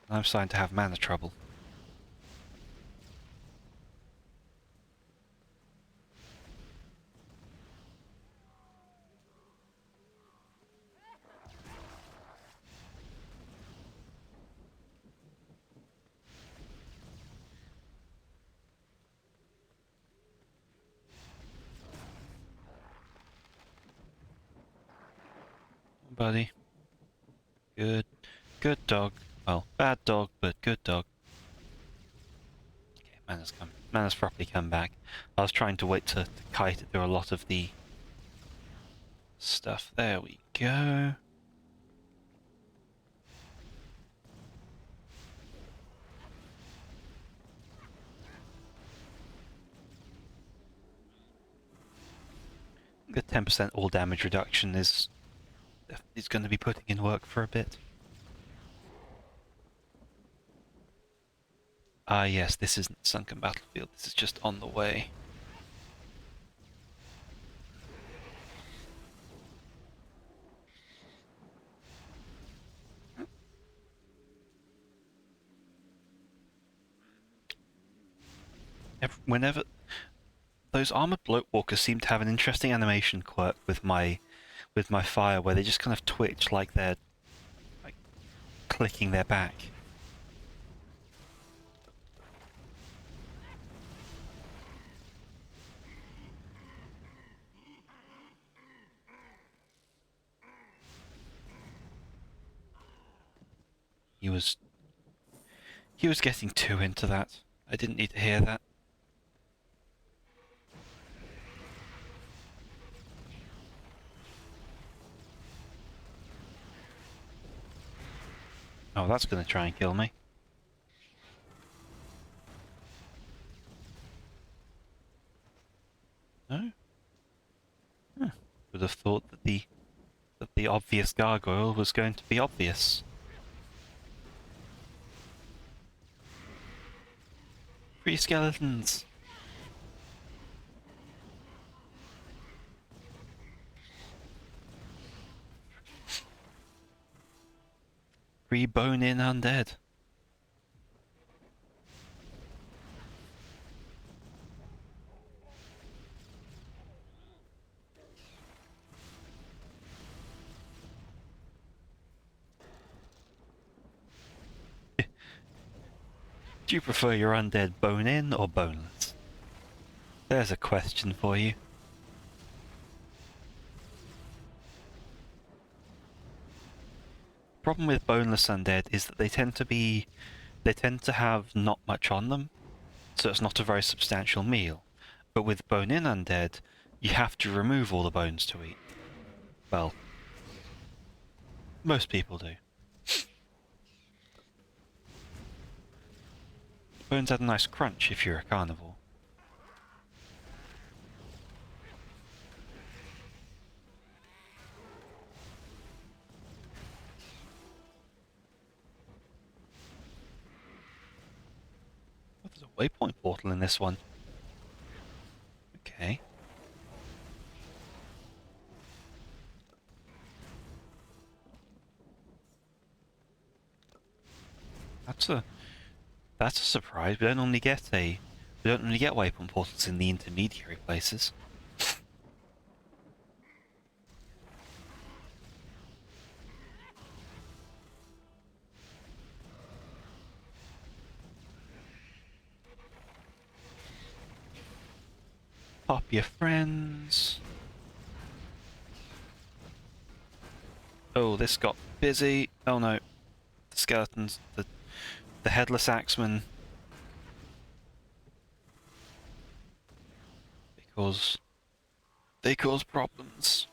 I'm starting to have mana trouble. Buddy. Good. Good dog. Well, bad dog, but good dog. Okay, mana's properly come back. I was trying to wait to kite it through a lot of the stuff. There we go. The 10% all damage reduction is going to be putting in work for a bit. Ah yes, this isn't Sunken Battlefield, this is just on the way. Whenever those armored bloatwalkers seem to have an interesting animation quirk with my fire, where they just kind of twitch like they're like clicking their back. He was getting too into that. I didn't need to hear that. Oh, that's going to try and kill me. No? Huh. Would have thought that the obvious gargoyle was going to be obvious. Free skeletons! Free bone-in undead. Do you prefer your undead bone-in or boneless? There's a question for you. Problem with boneless undead is that they tend to have not much on them, so it's not a very substantial meal. But with bone-in undead, you have to remove all the bones to eat. Well, most people do. Bones add a nice crunch if you're a carnivore. Oh, there's a waypoint portal in this one. Okay. That's a surprise. We don't normally get waypoint portals in the intermediary places. Pop your friends. Oh, this got busy. Oh no. The skeletons, the headless axeman. They cause problems.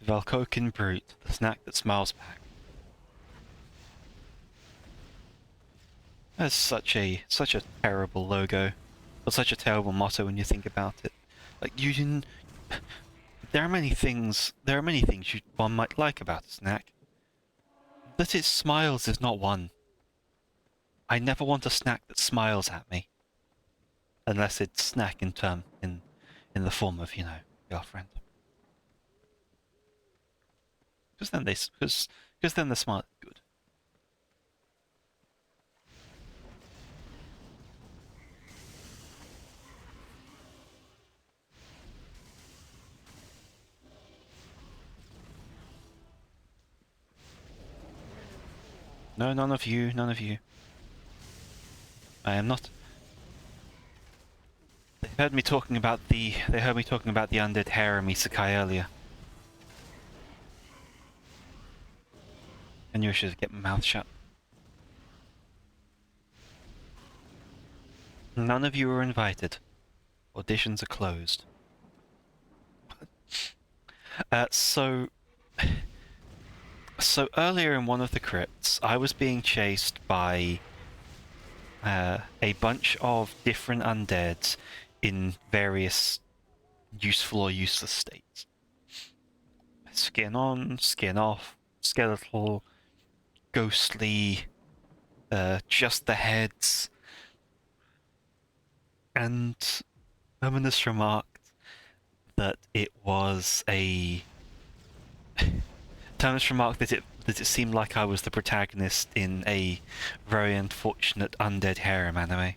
The Valkokin Brute, the snack that smiles back. That's such a terrible logo, or such a terrible motto when you think about it. Like you didn't. There are many things one might like about a snack. That it smiles is not one. I never want a snack that smiles at me, unless it's snack in the form of, girlfriend. Because then the smile is good. No, none of you. I am not. They heard me talking about the undead harem isekai earlier. I knew I should get my mouth shut. None of you are invited. Auditions are closed. So earlier in one of the crypts, I was being chased by a bunch of different undeads in various useful or useless states. Skin on, skin off, skeletal, ghostly, just the heads. And Terminus remarked that it was a... Terminus remarked that it seemed like I was the protagonist in a very unfortunate undead harem anime.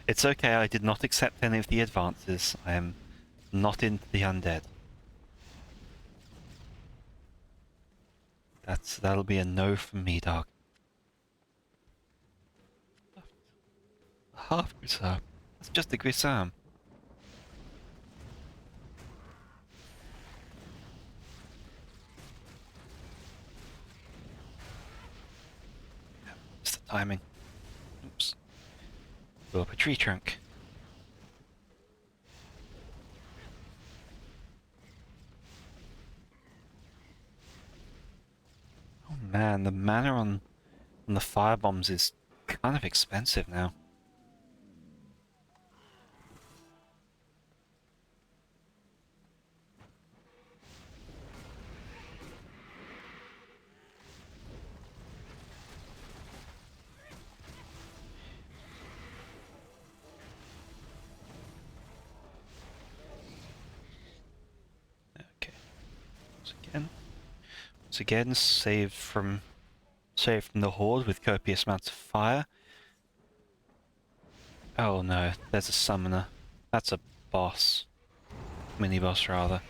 It's okay, I did not accept any of the advances. I am not into the undead. That'll be a no from me, dog. Half Grisam. That's just a Grisam. It's the timing. Oops. Go up a tree trunk. Oh man, the mana on the firebombs is kind of expensive now. Okay. Once again, saved from the horde with copious amounts of fire. Oh no, there's a summoner. That's a boss. Mini-boss, rather.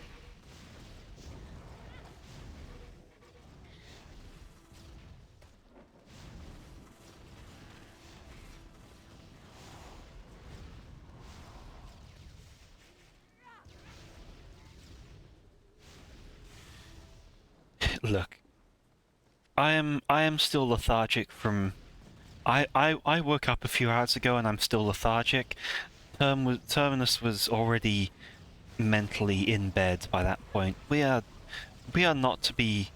Look. I am still lethargic from. I woke up a few hours ago and I'm still lethargic. Terminus was already mentally in bed by that point. We are not to be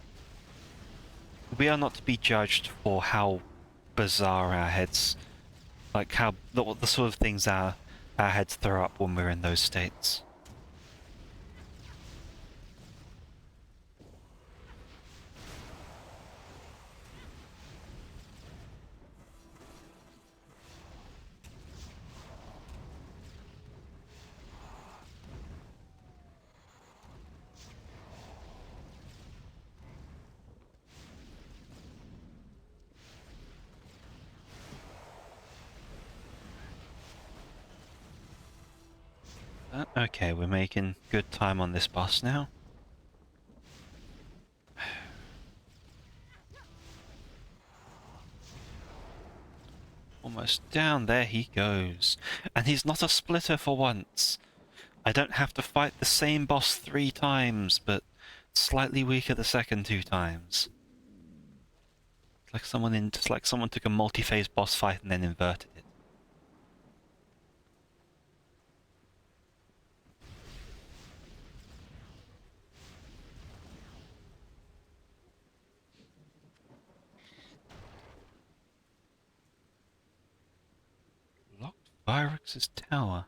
judged for how bizarre our heads, like how the sort of things our heads throw up when we're in those states. Okay, we're making good time on this boss now. Almost down, there he goes. And he's not a splitter for once. I don't have to fight the same boss 3 times, but slightly weaker the second 2 times. It's like someone took a multi-phase boss fight and then inverted it. Locked Virux's tower.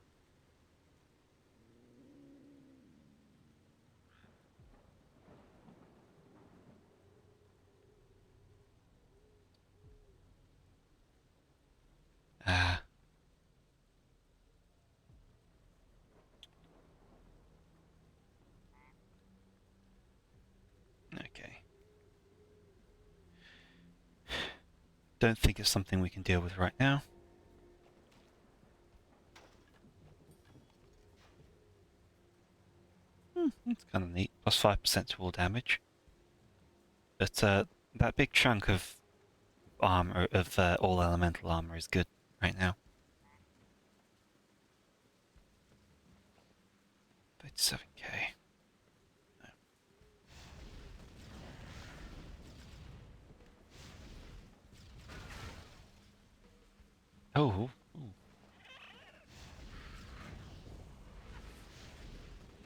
Ah. Okay. Don't think it's something we can deal with right now. It's kind of neat. Plus 5% to all damage. But that big chunk of armor, of all elemental armor, is good right now. 37k. Oh. Ooh.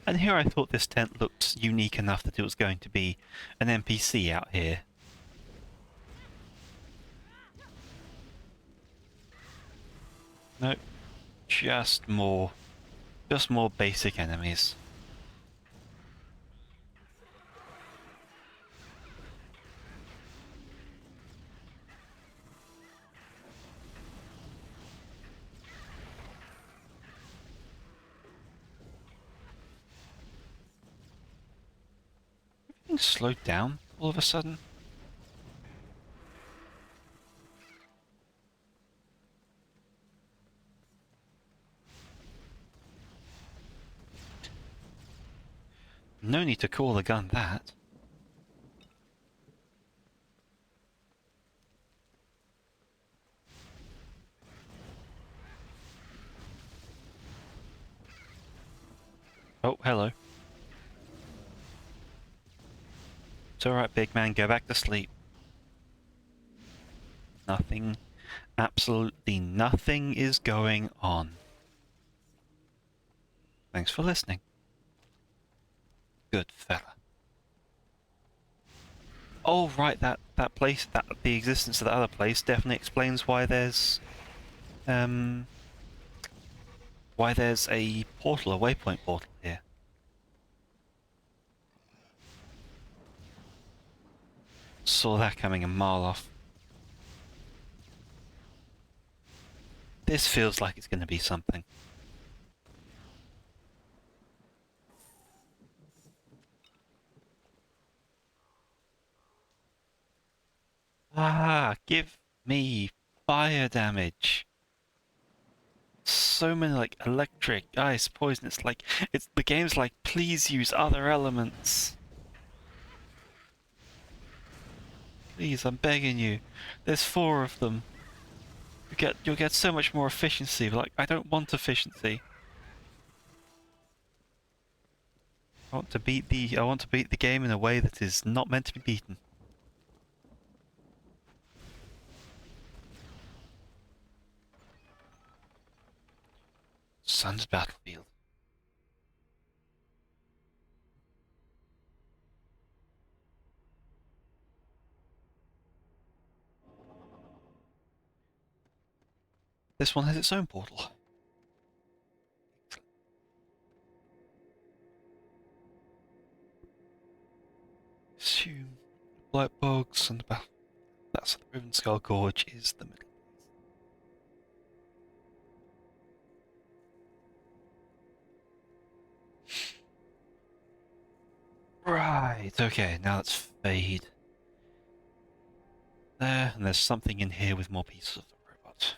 And here I thought this tent looked unique enough that it was going to be an NPC out here. Nope. Just more basic enemies. Everything slowed down all of a sudden. No need to call the gun that. Oh, hello. It's alright, big man, go back to sleep. Nothing, absolutely nothing is going on. Thanks for listening. Good fella. Oh, right, that place, the existence of that other place definitely explains why there's a portal, a waypoint portal here. Saw that coming a mile off. This feels like it's going to be something. Ah, give me fire damage. So many like electric, ice, poison. It's like the game's like, please use other elements. Please, I'm begging you. There's 4 of them. You'll get so much more efficiency. But like, I don't want efficiency. I want to beat the game in a way that is not meant to be beaten. Sun's battlefield. This one has its own portal. Assume Black Bogs and the battle. That's the Riven Skull Gorge is the middle. Right, okay, now let's fade. There, and there's something in here with more pieces of the robot.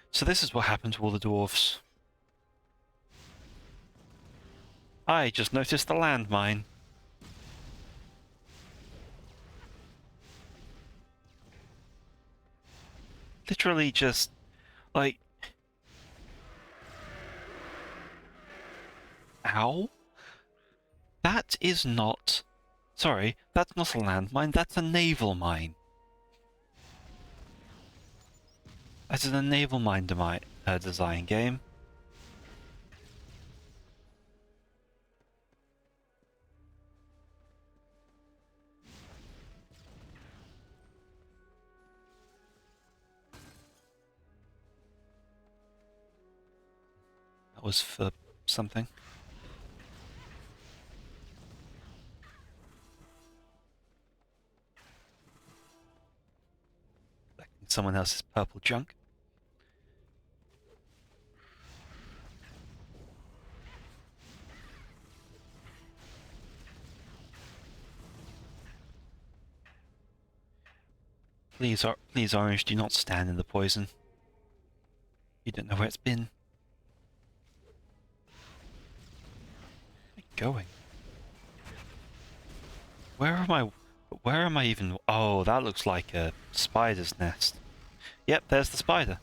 So this is what happened to all the dwarves. I just noticed the landmine. Literally just, like... Ow? That is not... Sorry, that's not a landmine, that's a naval mine. That is a naval mine design game. That was for something. Collecting someone else's purple junk. Please, Orange, do not stand in the poison. You don't know where it's been. Where am I going? Where am I even? Oh, that looks like a spider's nest. Yep, there's the spider.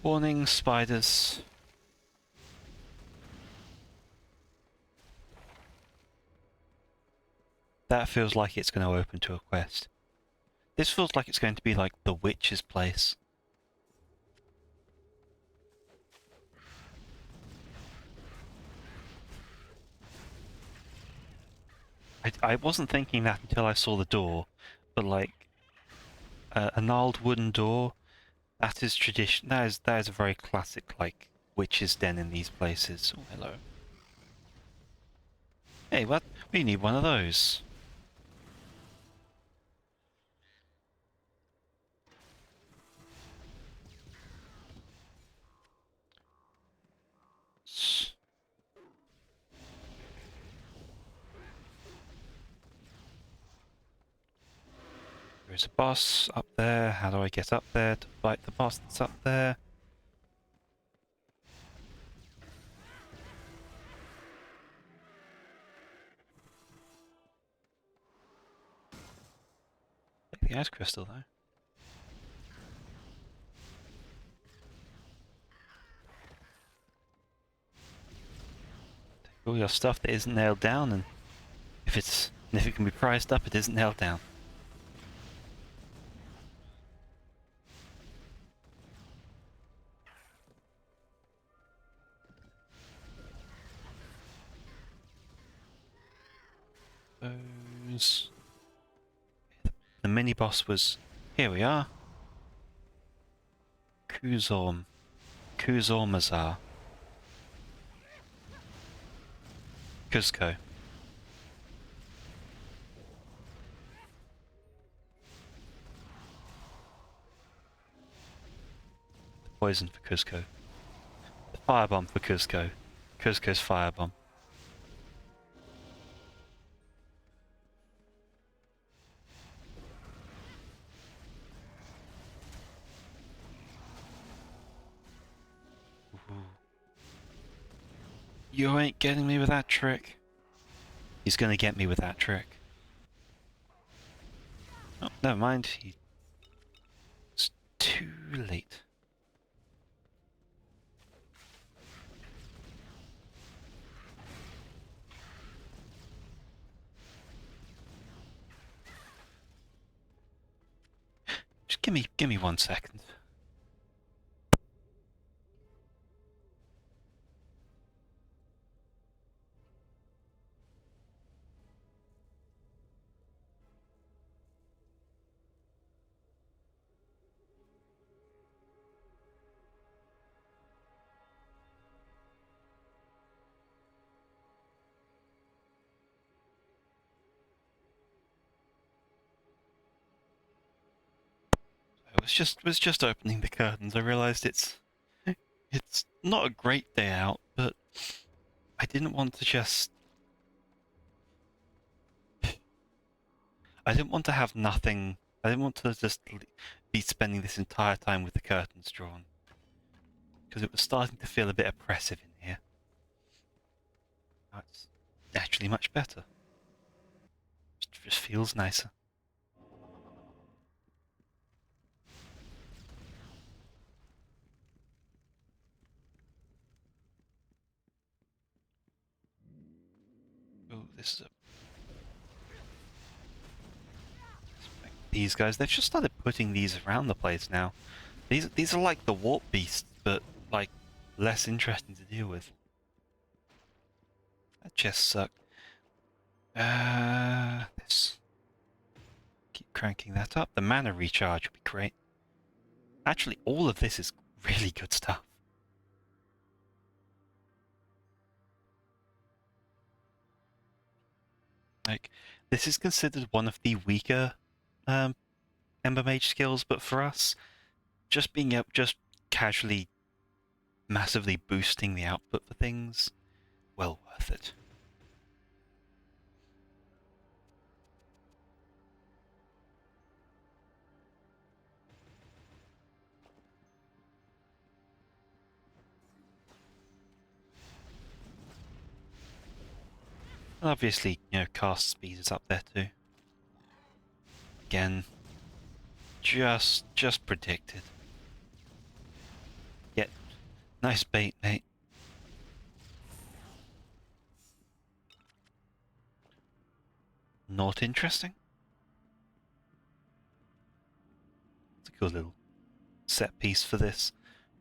Warning, spiders. That feels like it's going to open to a quest. This feels like it's going to be like the witch's place. I wasn't thinking that until I saw the door, but like a gnarled wooden door, that is tradition. That is a very classic like witch's den in these places. Oh, hello. Hey, what? We need one of those. There's a boss up there. How do I get up there to fight the boss that's up there? Take the ice crystal though. Take all your stuff that isn't nailed down, and if it can be priced up, it isn't nailed down. Those. The mini boss was. Here we are. Kuzormazar. Cuzco. The poison for Cuzco. The firebomb for Cuzco. Cuzco's firebomb. You ain't getting me with that trick. He's gonna get me with that trick. Oh, never mind. It's too late. Give me 1 second. I was just opening the curtains. I realised it's not a great day out, but I didn't want to just. I didn't want to have nothing. I didn't want to just be spending this entire time with the curtains drawn, because it was starting to feel a bit oppressive in here. Now it's actually much better. It just feels nicer. Oh, this is a. These guys, they've just started putting these around the place now. These are like the warp beasts, but like less interesting to deal with. That chest sucked. This. Keep cranking that up. The mana recharge would be great. Actually, all of this is really good stuff. Like, this is considered one of the weaker Ember Mage skills, but for us, just being up, just casually, massively boosting the output for things, well worth it. And obviously, you know, cast speed is up there too. Again, just predicted. Yet, nice bait, mate. Not interesting. It's a cool little set piece for this.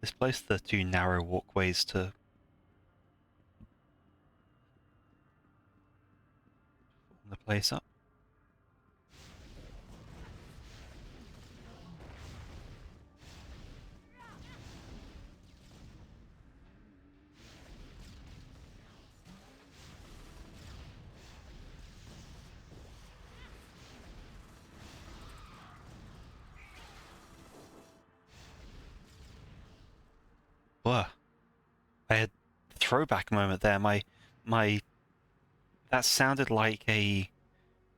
This place, the two narrow walkways to form the place up. Whoa. I had a throwback moment there. My that sounded like a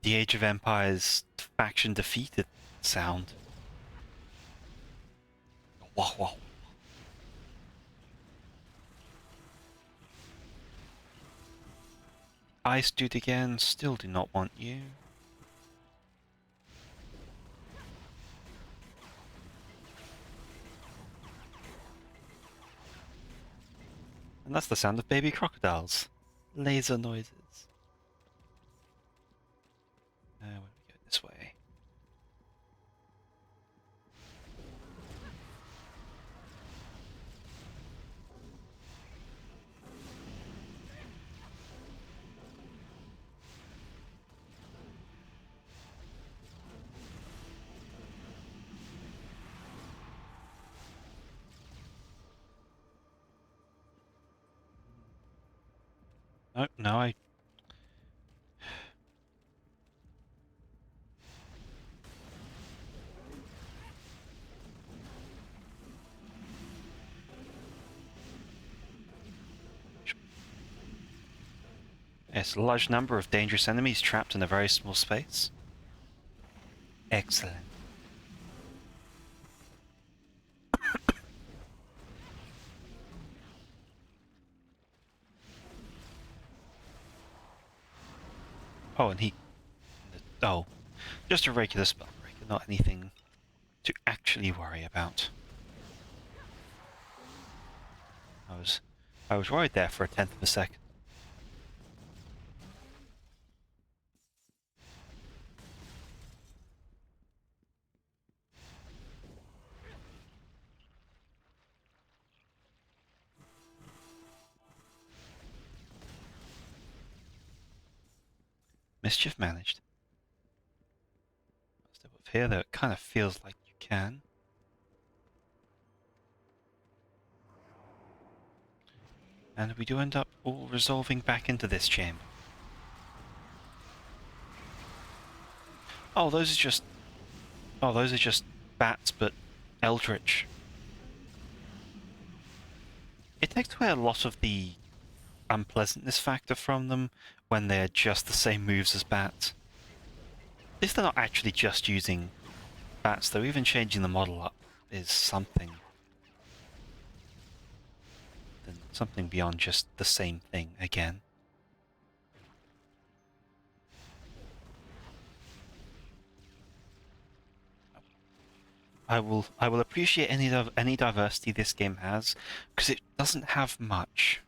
The Age of Empires faction defeated sound. Whoa, whoa. Ice dude again, still do not want you. And that's the sound of baby crocodiles. Laser noises. Where do we go? This way. Oh, no, I... Yes, a large number of dangerous enemies trapped in a very small space. Excellent. Oh, and he... Oh, just a regular spellbreaker, not anything to actually worry about. I was worried there for a tenth of a second. Mischief managed. Step up here, though it kind of feels like you can. And we do end up all resolving back into this chamber. Oh, those are just... Oh, those are just bats, but eldritch. It takes away a lot of the unpleasantness factor from them when they're just the same moves as bats. At least they're not actually just using bats, though. Even changing the model up is something. Something beyond just the same thing again. I will appreciate any diversity this game has, because it doesn't have much.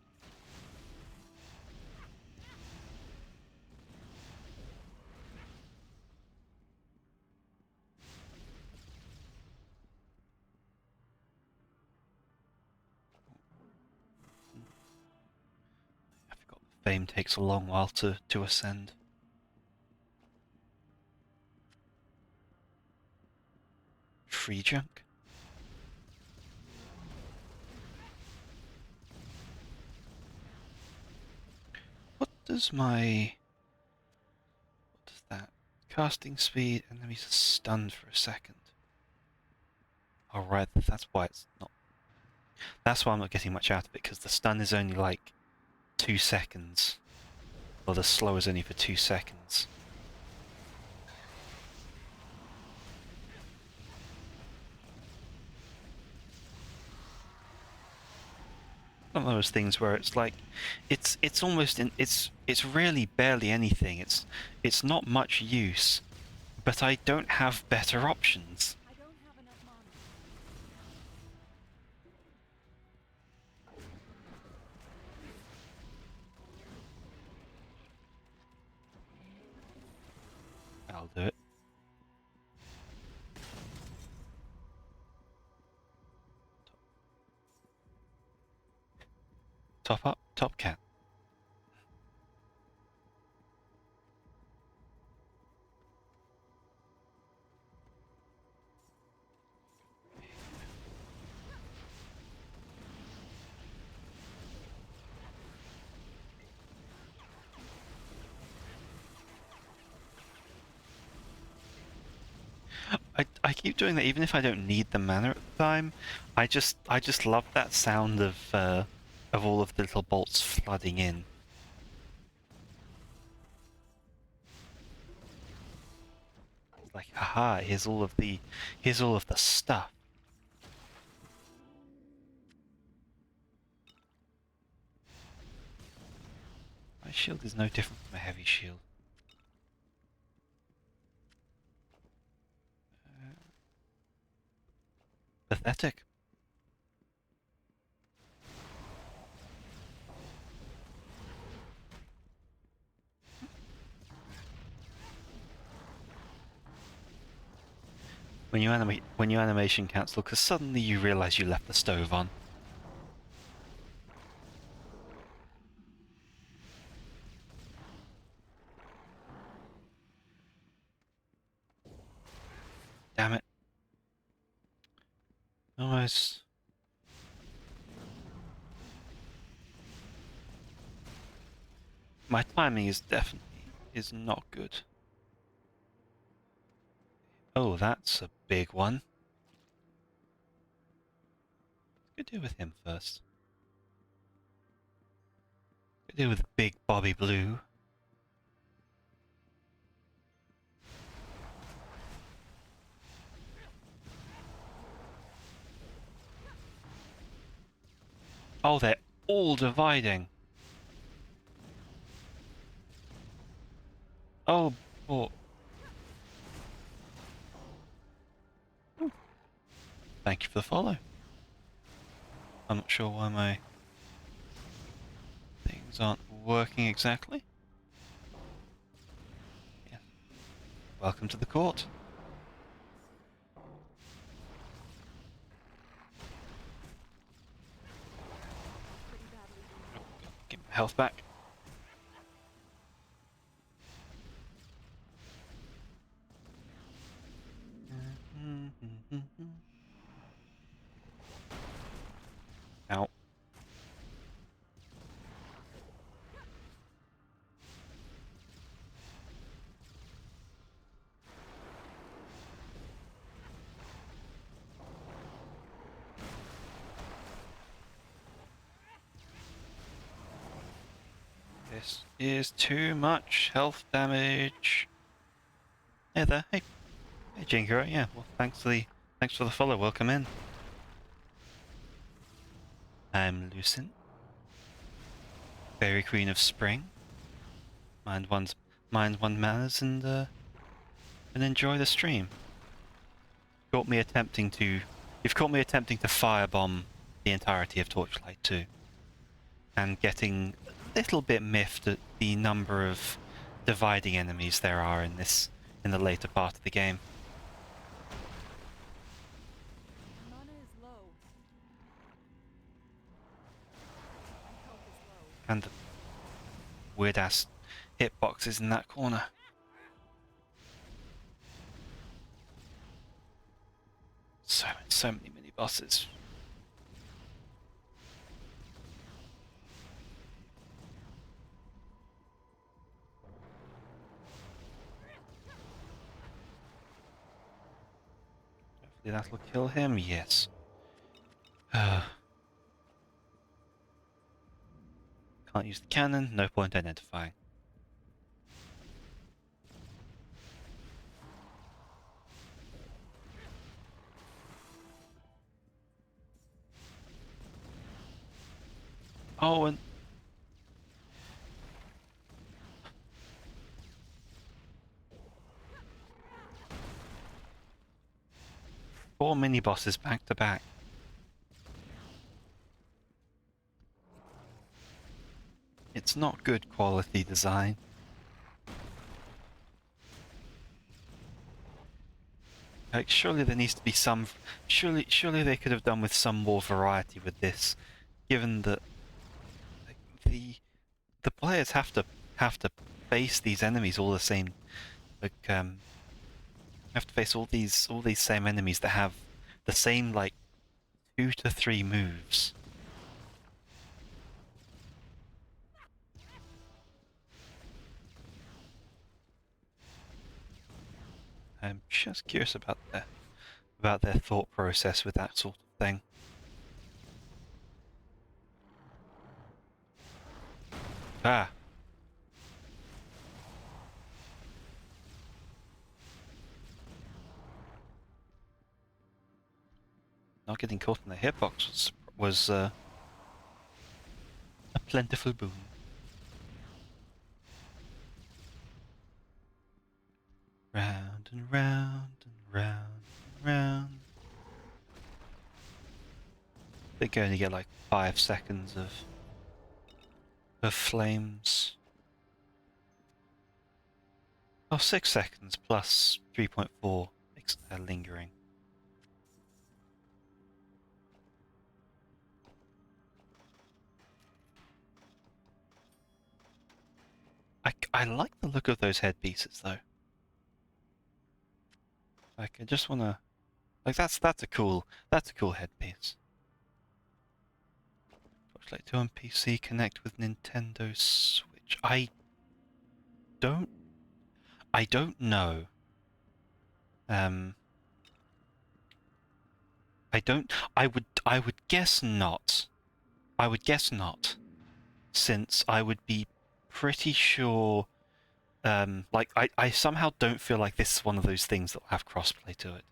I forgot the fame takes a long while to ascend. Free junk. What does that? Casting speed, enemies are stunned for a second. Alright, that's why it's not. That's why I'm not getting much out of it, because the stun is only like 2 seconds. Or the slow is only for 2 seconds. One of those things where it's like, it's almost in, it's really barely anything. It's not much use, but I don't have better options. I don't have enough mana. I'll do it. Top up, top cat. I keep doing that even if I don't need the mana at the time. I just love that sound of all of the little bolts flooding in. It's like, haha, here's all of the stuff. My shield is no different from a heavy shield. Pathetic. When you animation cancel, because suddenly you realize you left the stove on. Damn it. Almost. My timing is definitely not good. Oh, that's a big one. Let's go deal with him first. Go deal with Big Bobby Blue. Oh, they're all dividing. Oh, boy. Thank you for the follow. I'm not sure why my things aren't working exactly. Yeah. Welcome to the court. Pretty badly. Get my health back. This is too much health damage. Hey there, hey Jingo, yeah, well thanks for the follow, welcome in. I'm Lucent, Fairy Queen of Spring. Mind one manners and enjoy the stream. You've caught me attempting to firebomb the entirety of Torchlight too. And getting a little bit miffed at the number of dividing enemies there are in the later part of the game. Mana is low. My health is low. And the weird ass hitboxes in that corner. So many mini bosses. Hopefully that'll kill him, yes. Can't use the cannon, no point identifying. Oh, and four mini bosses back to back. It's not good quality design. Like, surely there needs to be some. Surely they could have done with some more variety with this, given that like, the players have to face these enemies all the same. Like have to face all these same enemies that have the same like 2 to 3 moves. I'm just curious about their thought process with that sort of thing. Ah. Not getting caught in the hitbox was a plentiful boon. Round and round and round and round. I think I only get like 5 seconds of flames. Oh, 6 seconds plus 3.4 lingering. I like the look of those headpieces though. Like I just wanna, like that's a cool headpiece. Torchlight 2 on PC, connect with Nintendo Switch. I don't know. I would guess not. I would guess not, since I would be pretty sure. Like I somehow don't feel like this is one of those things that will have crossplay to it.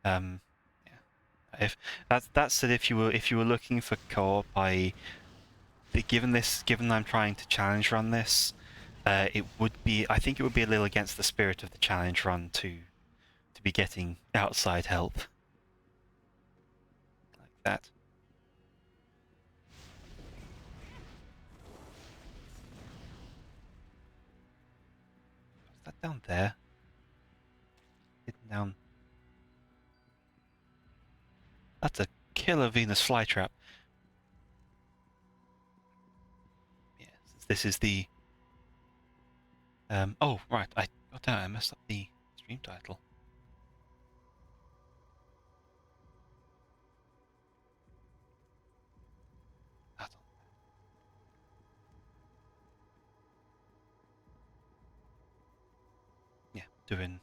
Yeah. If that's said, if you were looking for co-op, given I'm trying to challenge run this, it would be, I think it would be a little against the spirit of the challenge run to be getting outside help like that. Is that down there? Hidden down. That's a killer Venus flytrap. Yeah, this is the. Oh right, oh damn, I messed up the stream title. Yeah, doing.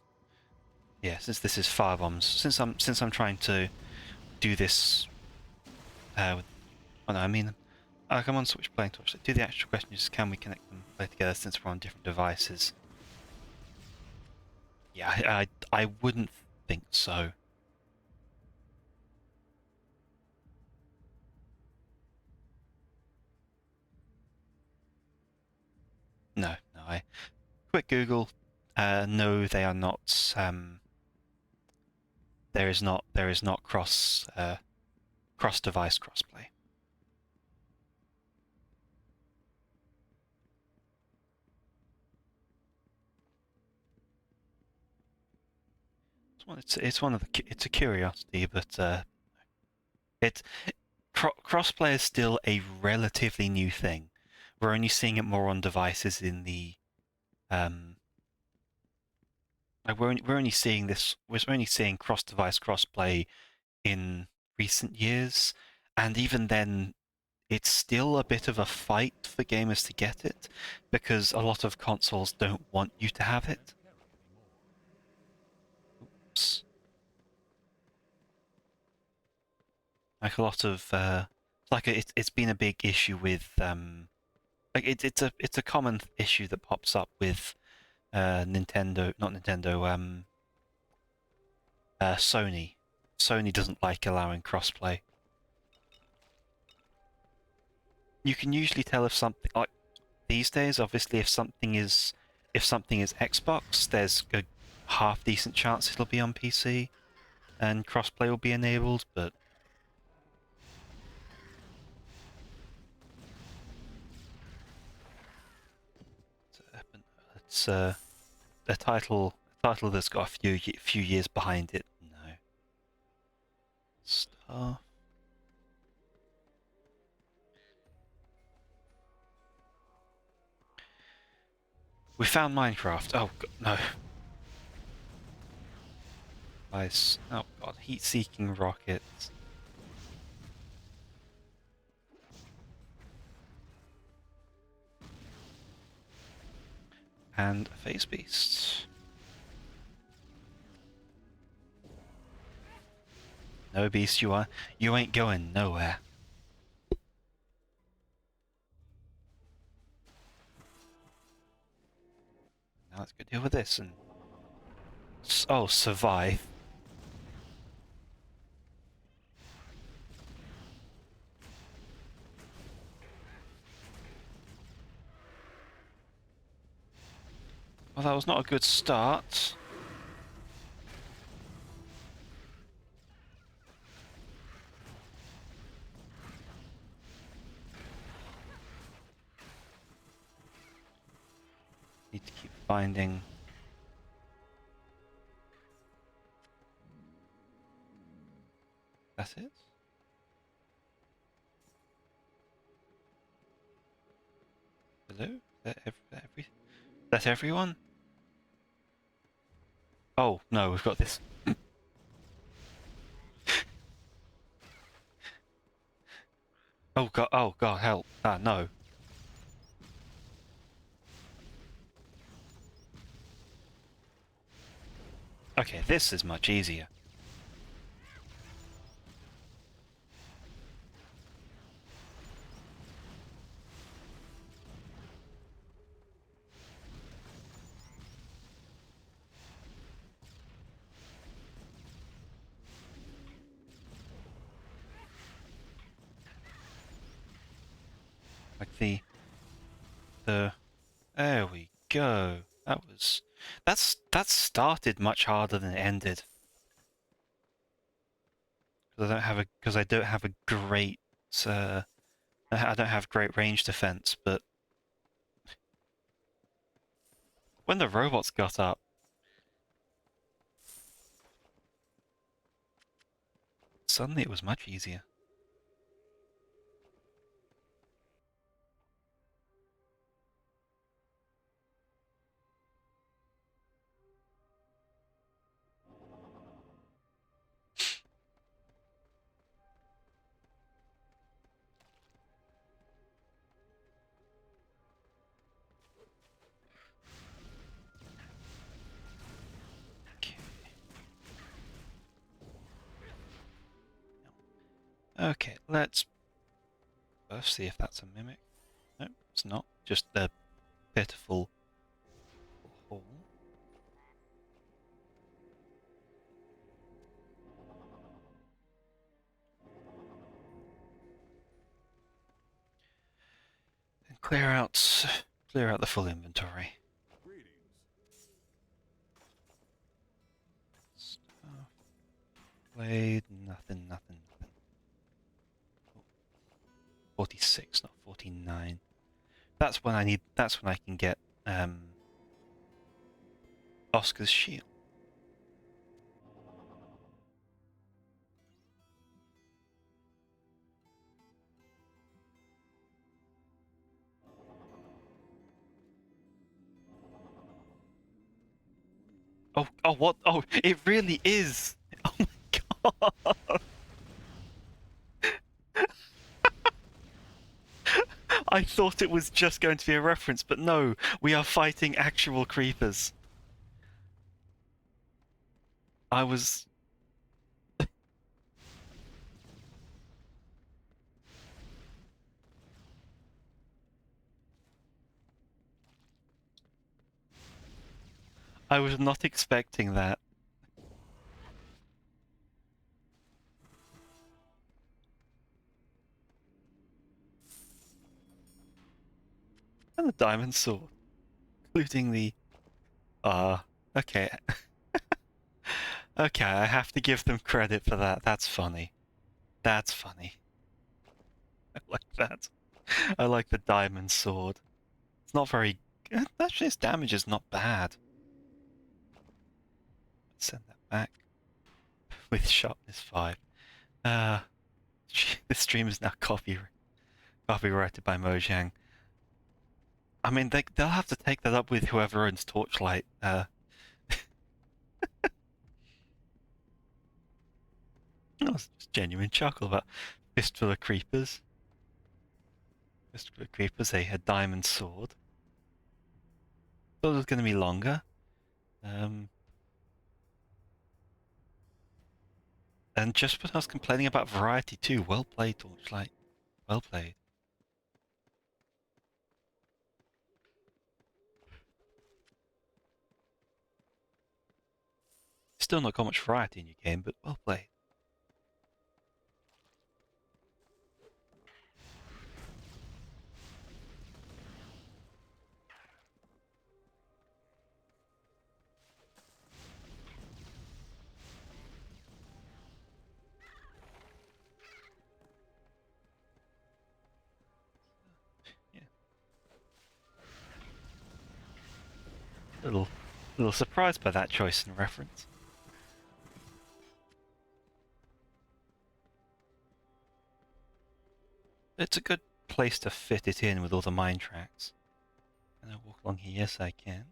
Yeah, since this is Firebombs, since I'm trying to do this. Oh no, I mean, Come on, switch playing Torchlight. Do the actual question is, can we connect them play together since we're on different devices? Yeah, I wouldn't think so. No, I quick Google. No, they are not. There is not cross device crossplay. It's one of it's a curiosity, but it crossplay is still a relatively new thing. We're only seeing it more on devices in the like we're only seeing this. We're only seeing cross-device crossplay in recent years, and even then, it's still a bit of a fight for gamers to get it because a lot of consoles don't want you to have it. Oops. Like a lot of it's been a big issue with like it's a common issue that pops up with Nintendo, not Nintendo, Sony. Sony doesn't like allowing crossplay. You can usually tell if something like these days, obviously, if something is Xbox, there's a half decent chance it'll be on PC and crossplay will be enabled, but it's a title that's got a few years behind it. No. Star. We found Minecraft. Oh god, no. Guys, oh god, heat-seeking rockets. And a phase beast. No beast, you ain't going nowhere. Now let's go deal with this and oh, survive. Well, that was not a good start. Need to keep finding. That's it? Hello? That everyone? Oh, no, we've got this. Oh god, help. Ah, no. Okay, this is much easier. Like there we go. That started much harder than it ended. Because I don't have a great I don't have great range defense, but when the robots got up, suddenly it was much easier. Okay, let's first, see if that's a mimic. No, it's not. Just a pitiful hole. And clear out the full inventory. Stuff. Blade, nothing. 46, not 49. That's when I can get Oscar's shield. Oh, what? Oh, it really is! Oh my god! I thought it was just going to be a reference, but no, we are fighting actual creepers. I was... I was not expecting that. And the diamond sword, including the... okay. Okay, I have to give them credit for that. That's funny. That's funny. I like that. I like the diamond sword. It's not very... Actually, its damage is not bad. Let's send that back. With sharpness 5. This stream is now copyrighted by Mojang. I mean, they'll have to take that up with whoever owns Torchlight. That was just genuine chuckle about Fistful of Creepers. Fistful of Creepers, they had diamond sword. Thought it was going to be longer. And just when I was complaining about variety too, well played, Torchlight. Well played. Still not got much variety in your game, but well played. Little surprised by that choice and reference. It's a good place to fit it in with all the mine tracks. Can I walk along here? Yes, I can.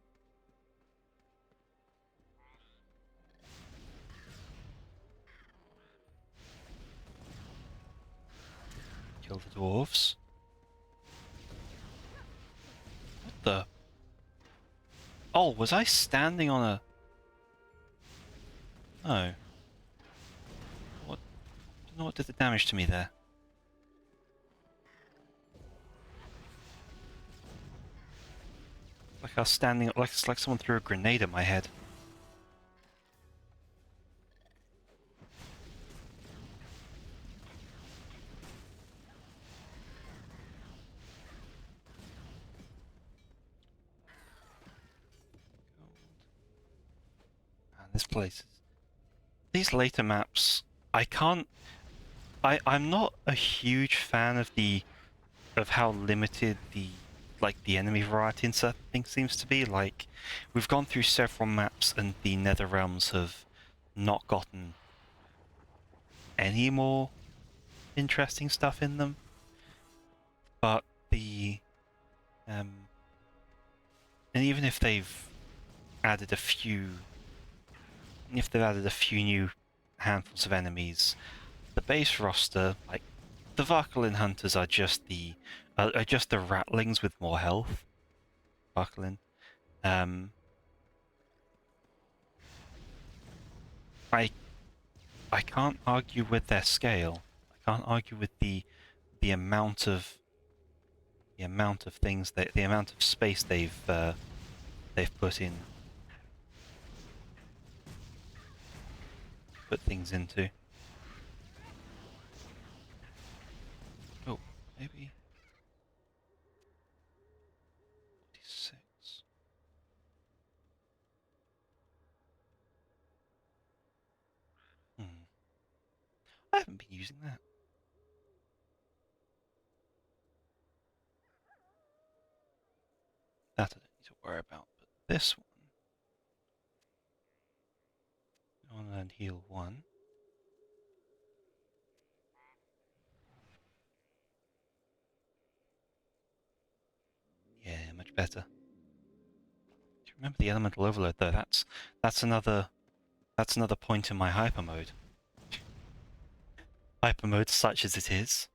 Kill the dwarves. What the? Oh, was I standing on a... Oh. What? I don't know what did the damage to me there. Like I was standing... Like it's like someone threw a grenade at my head. Man, this place is... These later maps... I can't... I'm not a huge fan of how limited the enemy variety in certain things seems to be. Like, we've gone through several maps and the Nether Realms have not gotten any more interesting stuff in them. But and even if they've added a few new handfuls of enemies, the base roster, like the Varkalin Hunters, are just the Ratlings with more health. Varkalin. I can't argue with their scale. I can't argue with the the amount of things that the amount of space they've put things into. Oh, maybe 46. I haven't been using that. That I don't need to worry about, but this one. On and heal 1. Yeah, much better. Do you remember the elemental overload though? That's another point in my hyper mode. Hyper mode such as it is.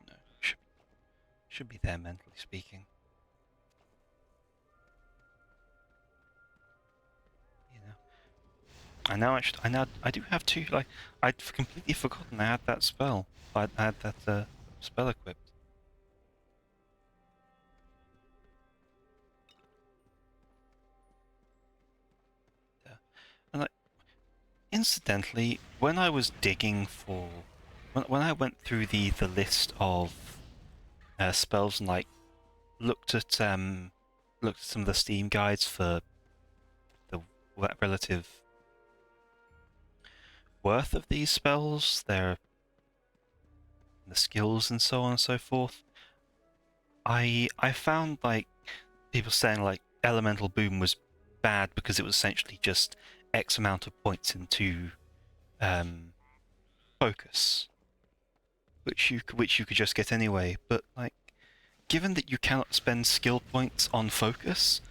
No, should be there mentally speaking. You know. I do have two. Like I'd completely forgotten I had that spell. I had that spell equipped. Yeah. And like, incidentally, when I was digging for, when I went through the list of spells and like looked at some of the Steam guides for the relative worth of these spells, the skills and so on and so forth. I found like people saying like Elemental Boom was bad because it was essentially just X amount of points into focus, which you could just get anyway. But like, given that you cannot spend skill points on focus,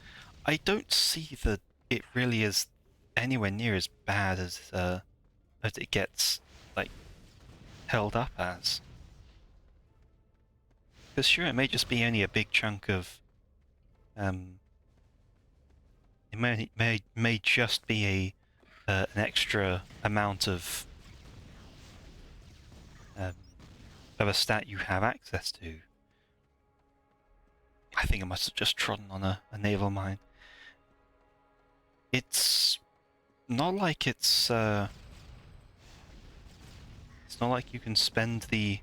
I don't see that it really is anywhere near as bad as it gets like held up as. Because sure, it may just be only a big chunk of it may just be an extra amount of a stat you have access to. I think I must have just trodden on a naval mine. It's not like it's not like you can spend the.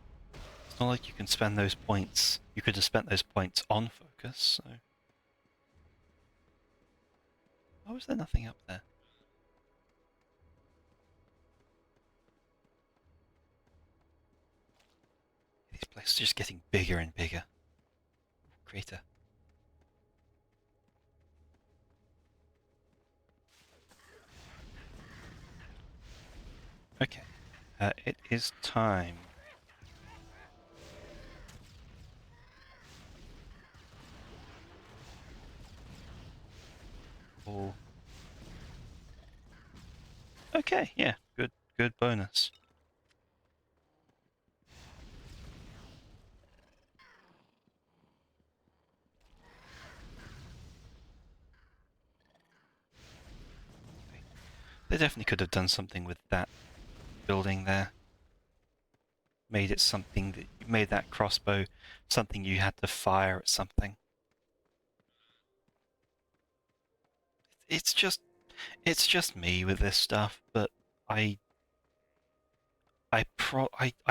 It's not like you can spend those points. You could have spent those points on focus. So, why was there nothing up there? These places are just getting bigger and bigger. Crater. Okay, it is time. For... Okay, yeah, good bonus. They definitely could have done something with that building there. Made it something that made that crossbow something you had to fire at something. It's just me with this stuff, but I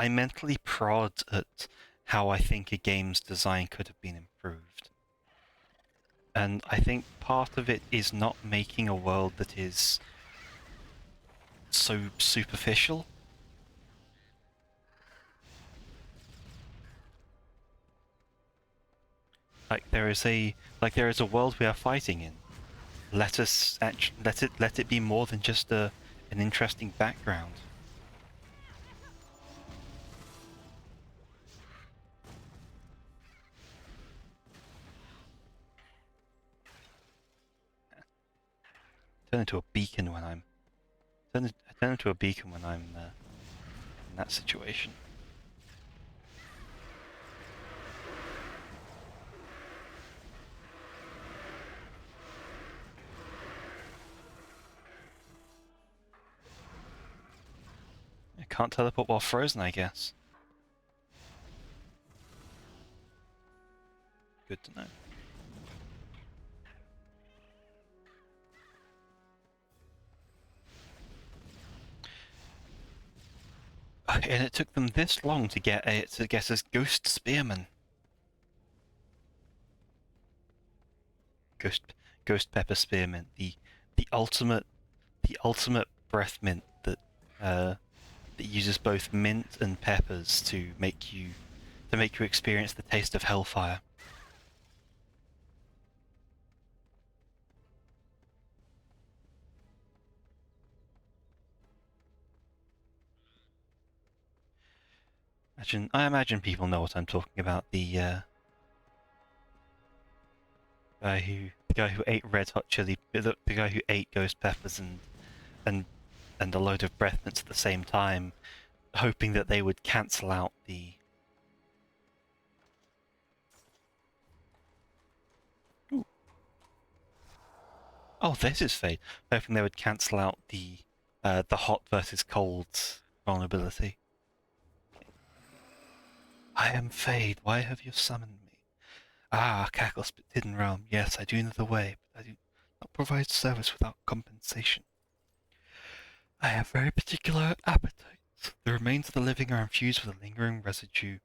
mentally prod at how I think a game's design could have been improved. And I think part of it is not making a world that is so superficial. Like there is a world we are fighting in. Let it be more than just an interesting background. I turn into a beacon when I'm in that situation. can't teleport while frozen, I guess. Good to know. And it took them this long to get us Ghost Spearman. Ghost Pepper Spearmint, the ultimate breath mint that that uses both mint and peppers to make you experience the taste of hellfire. I imagine people know what I'm talking about. The guy who ate red hot chili, the guy who ate ghost peppers and a load of breath mints at the same time, hoping that they would cancel out the. Ooh. Oh, this is Fade. Hoping they would cancel out the hot versus cold vulnerability. I am Fade. Why have you summoned me? Ah, Cacklespit Hidden Realm. Yes, I do know the way, but I do not provide service without compensation. I have very particular appetites. The remains of the living are infused with a lingering residue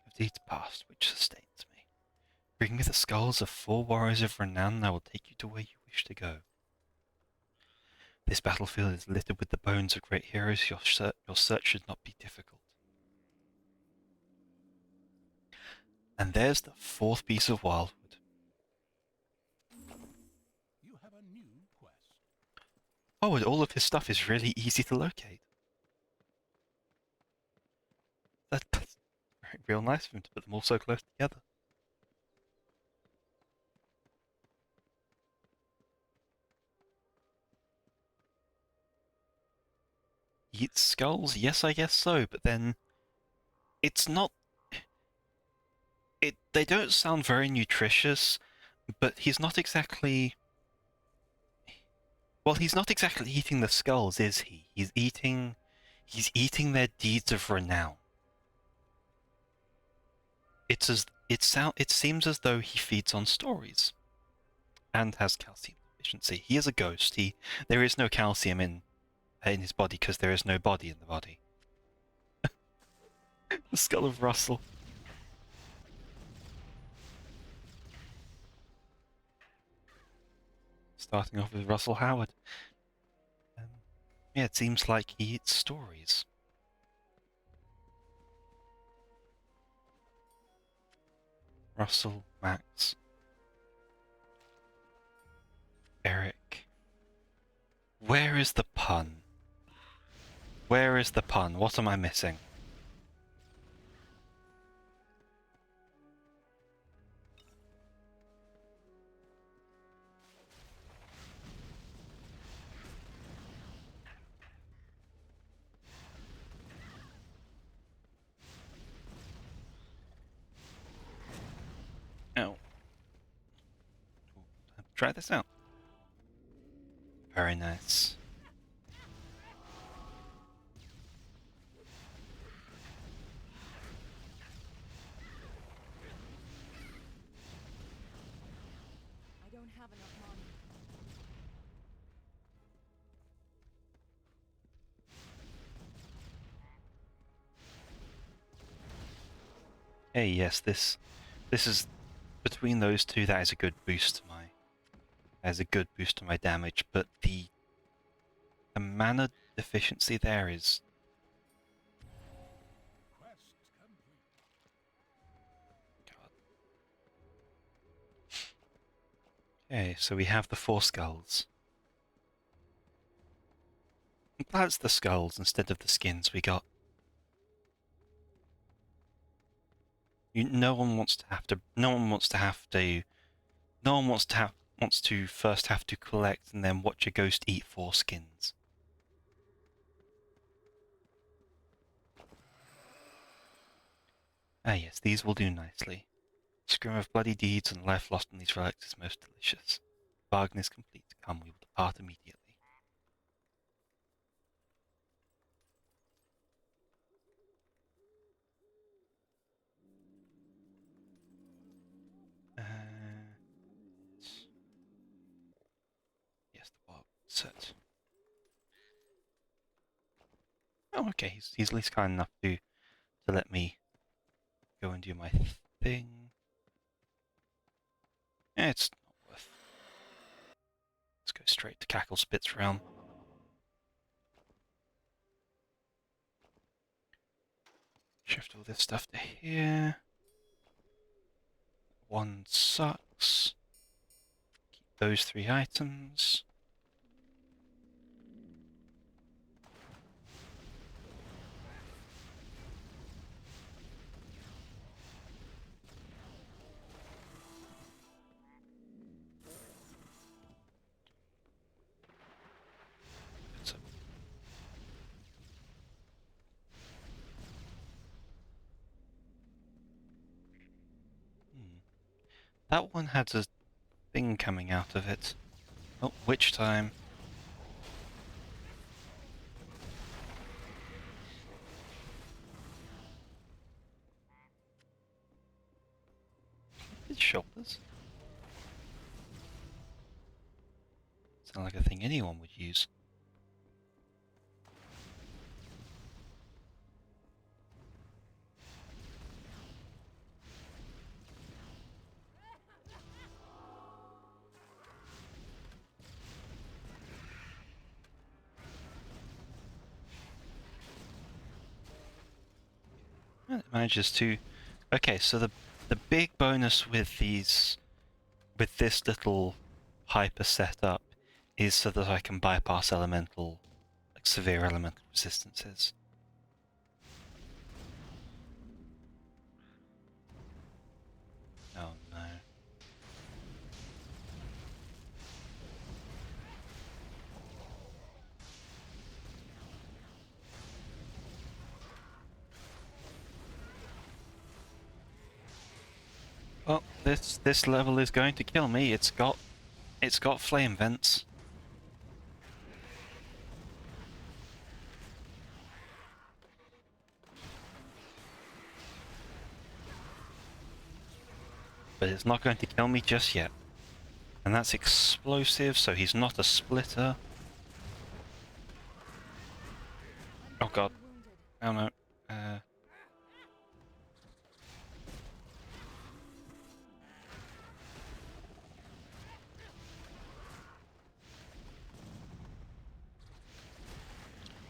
of deeds past, which sustains me. Bring me the skulls of 4 warriors of renown, and I will take you to where you wish to go. This battlefield is littered with the bones of great heroes. Your search should not be difficult. And there's the 4th piece of wildwood. You have a new quest. Oh, and all of his stuff is really easy to locate. That's real nice of him to put them all so close together. Eat skulls? Yes, I guess so, but then it's not. They don't sound very nutritious, but he's not exactly. Well, he's not exactly eating the skulls, is he? He's eating their deeds of renown. It seems as though he feeds on stories and has calcium deficiency. He is a ghost. There is no calcium in his body because there is no body in the body. The skull of Russell. Starting off with Russell Howard. Yeah, it seems like he eats stories. Russell, Max, Eric. Where is the pun? Where is the pun? What am I missing? Oh. Try this out. Very nice. I don't have enough money. Hey, yes, this is between those two. That is a good boost to my damage, but the mana deficiency there is. Quest complete. God. Okay, so we have the 4 skulls. I'm glad it's the skulls instead of the skins we got. No one wants to first have to collect and then watch a ghost eat 4 skins. Ah yes, these will do nicely. Scrim of bloody deeds and life lost in these relics is most delicious. Bargain is complete. Come, we will depart immediately. Set. Oh, okay. He's at least kind enough to let me go and do my thing. It's not worth. Let's go straight to Cackle Spit's realm. Shift all this stuff to here. One sucks. Keep those 3 items. So, that one had a thing coming out of it. Oh, witch time. His shoulders. Sound like a thing anyone would use. And it manages to. Okay, so the big bonus with this little hyper setup is so that I can bypass severe elemental resistances. Oh no. Well, this level is going to kill me. It's got flame vents. But it's not going to kill me just yet. And that's explosive, so he's not a splitter. Oh god. Oh no.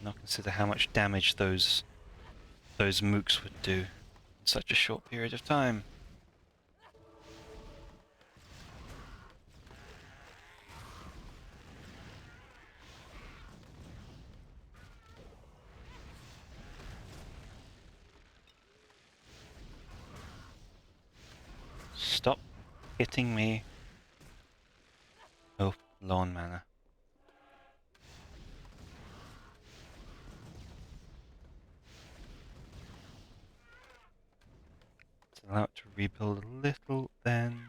Not consider how much damage those mooks would do in such a short period of time. Stop hitting me. Oh, low on mana. Let's allow it to rebuild a little, then.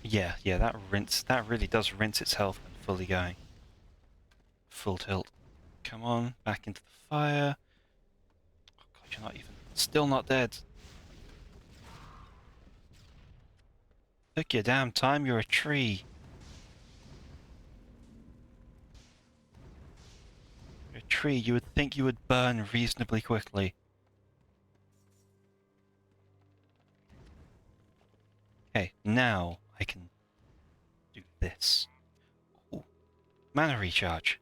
Yeah, that really does rinse its health when fully going. Full tilt. Come on, back into the fire. Oh god, you're not even, still not dead. Took your damn time, you're a tree. You're a tree, you would think you would burn reasonably quickly. Okay, now I can do this. Ooh, mana recharge.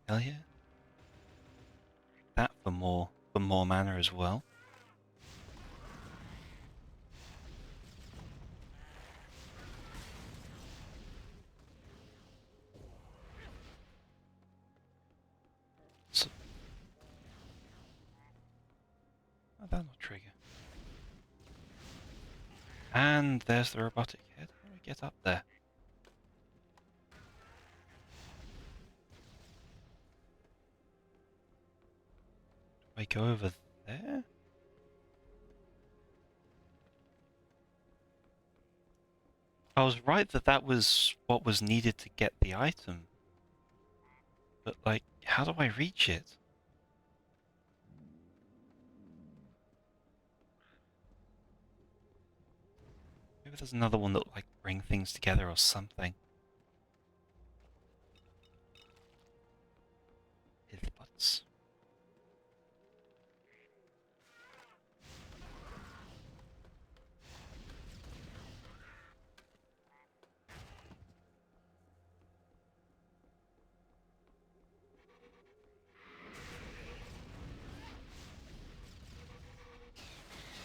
Hell yeah. That for more mana as well. So, oh, that'll trigger. And there's the robotic head. How do we get up there? Do I go over there? I was right that that was what was needed to get the item. But, like, how do I reach it? Maybe there's another one that will, like, bring things together or something. Earbuds.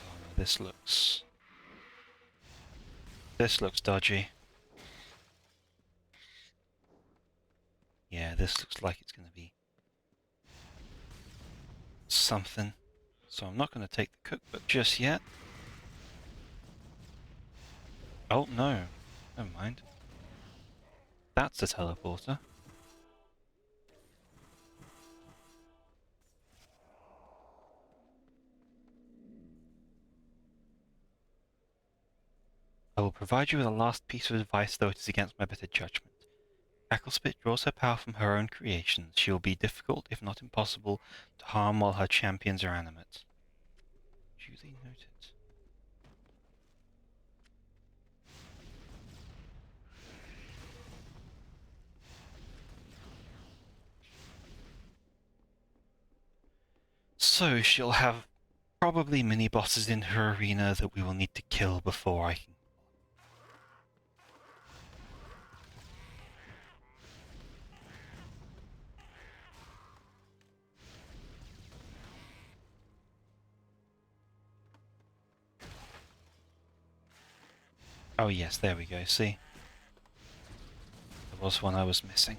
Oh no, this looks dodgy. Yeah, this looks like it's going to be something. So I'm not going to take the cookbook just yet. Oh no, never mind. That's a teleporter. I will provide you with a last piece of advice, though it is against my better judgment. Cacklespit draws her power from her own creations. She will be difficult, if not impossible, to harm while her champions are animate. Duly noted. So she'll have probably mini-bosses in her arena that we will need to kill before I can... Oh yes, there we go, see? There was one I was missing.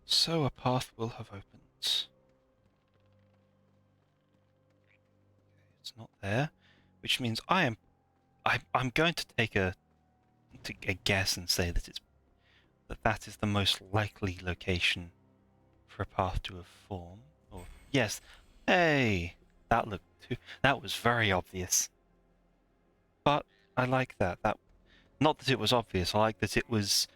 So a path will have opened. It's not there, which means I'm going to take a guess and say that that is the most likely location for a path to have formed. Or yes, hey, that was very obvious. But I like that. Not that it was obvious. I like that it was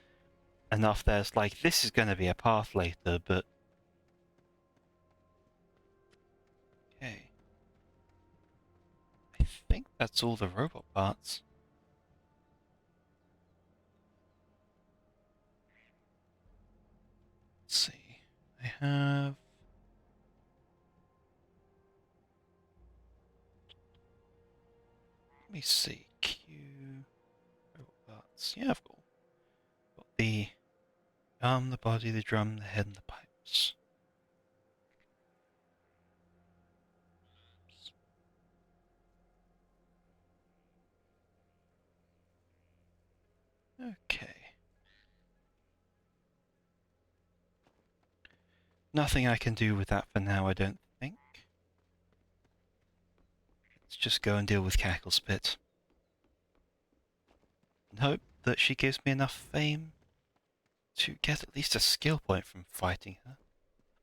enough. There's like this is going to be a path later, but okay. I think that's all the robot parts. Let's see. I have... Let me see. Q... Robot parts. Yeah, I've got the arm, the body, the drum, the head, and the pipes. Okay. Nothing I can do with that for now, I don't think. Let's just go and deal with Cacklespit. And hope that she gives me enough fame to get at least a skill point from fighting her.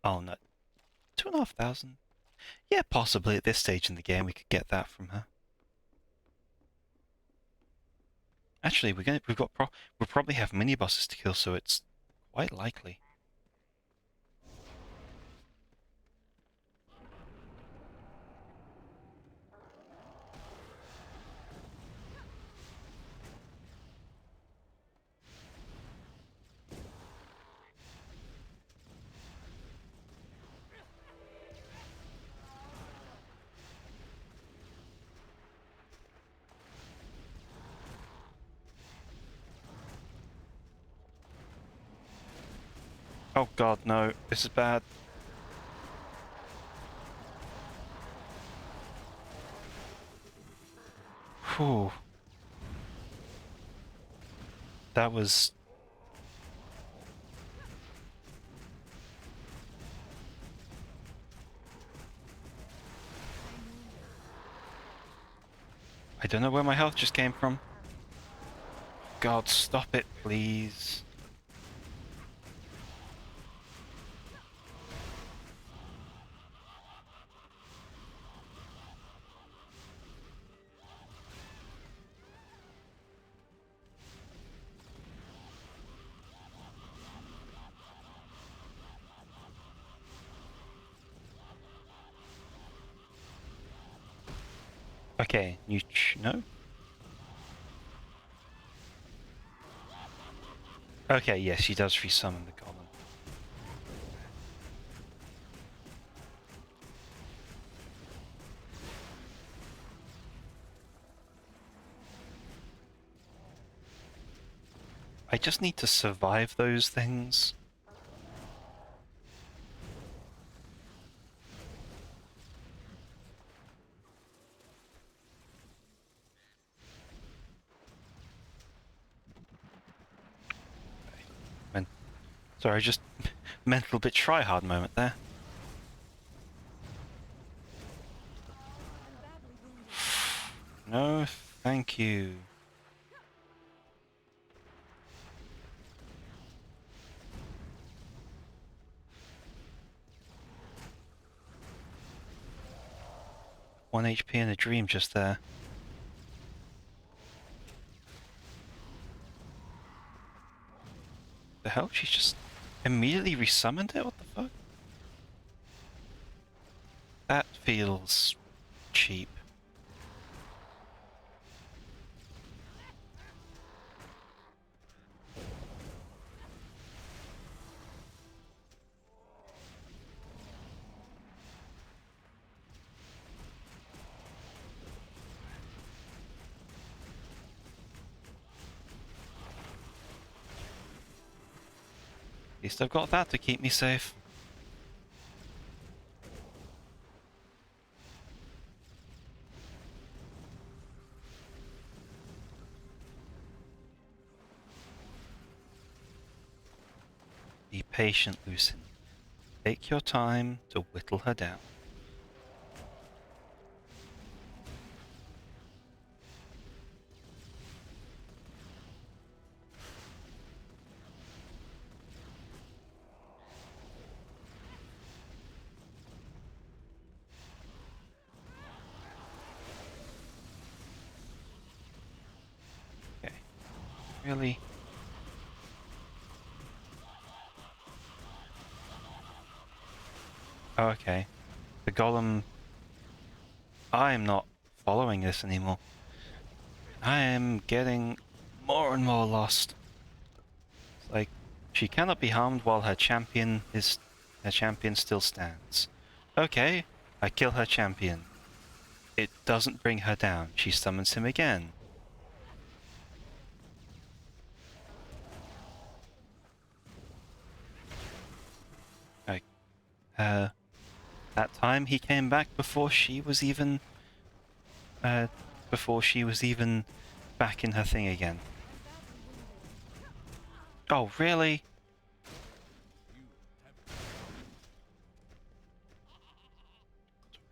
Oh no. 2,500? Yeah, possibly at this stage in the game we could get that from her. Actually, we'll probably have mini bosses to kill, so it's quite likely. Oh god, no. This is bad. Whew. That was... I don't know where my health just came from. God, stop it, please. Okay, no? Okay, yes, she does resummon the golem. I just need to survive those things. Sorry, just mental bit try-hard moment there. I'm badly wounded. No, thank you. One HP in a dream just there. The hell? She just immediately resummoned it? What the fuck? That feels cheap. At least I've got that to keep me safe. Be patient, Lucin. Take your time to whittle her down. Okay. Really? Oh, okay. The golem... I'm not following this anymore. I am getting more and more lost. It's like, she cannot be harmed while her champion still stands. Okay, I kill her champion. It doesn't bring her down. She summons him again. Like, that time he came back before she was even back in her thing again. Oh, really? You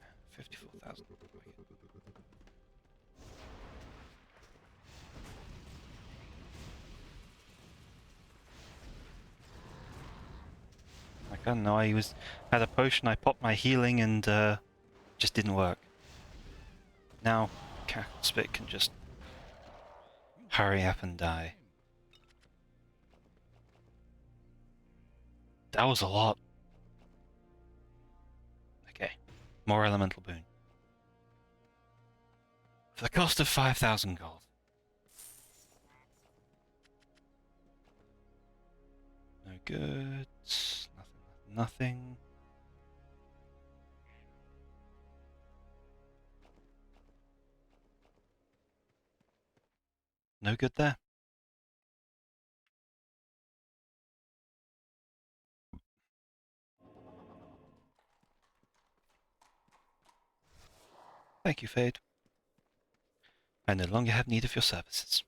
have 54,000. Like, I don't know, had a potion, I popped my healing and just didn't work. Now, Spit can just hurry up and die. That was a lot. Okay, more elemental boon. For the cost of 5,000 gold. No good. Nothing. No good there. Thank you, Fade. I no longer have need of your services.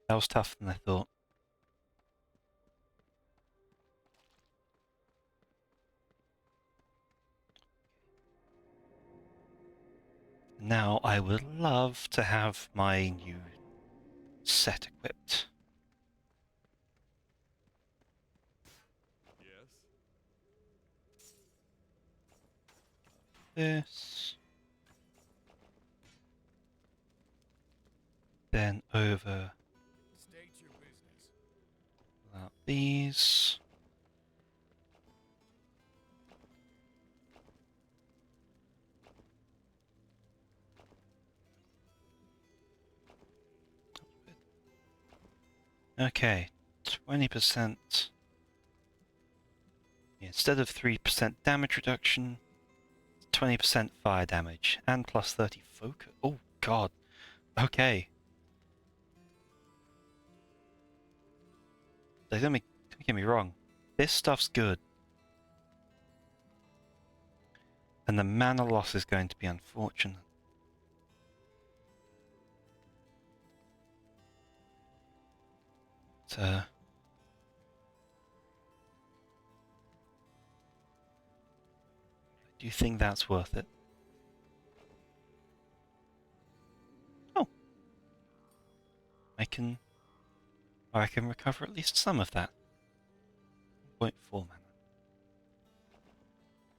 That was tougher than I thought. Now I would love to have my new set equipped. This. Then over state your business. these. Okay, 20%. Instead of 3% damage reduction, 20% fire damage, and plus 30 focus. Oh god. Okay. Don't get me wrong. This stuff's good. And the mana loss is going to be unfortunate. But, do you think that's worth it? Oh. I can recover at least some of that. 0.4 mana.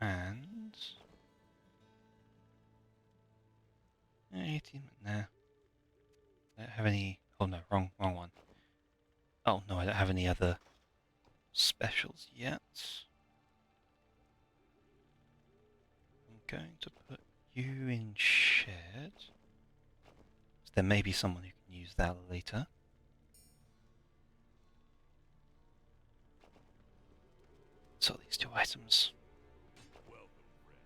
And 18 mana. I don't have any. Oh no, wrong one. Oh no, I don't have any other specials yet. I'm going to put you in shared. So there may be someone who can use that later. So these two items. Welcome, friend.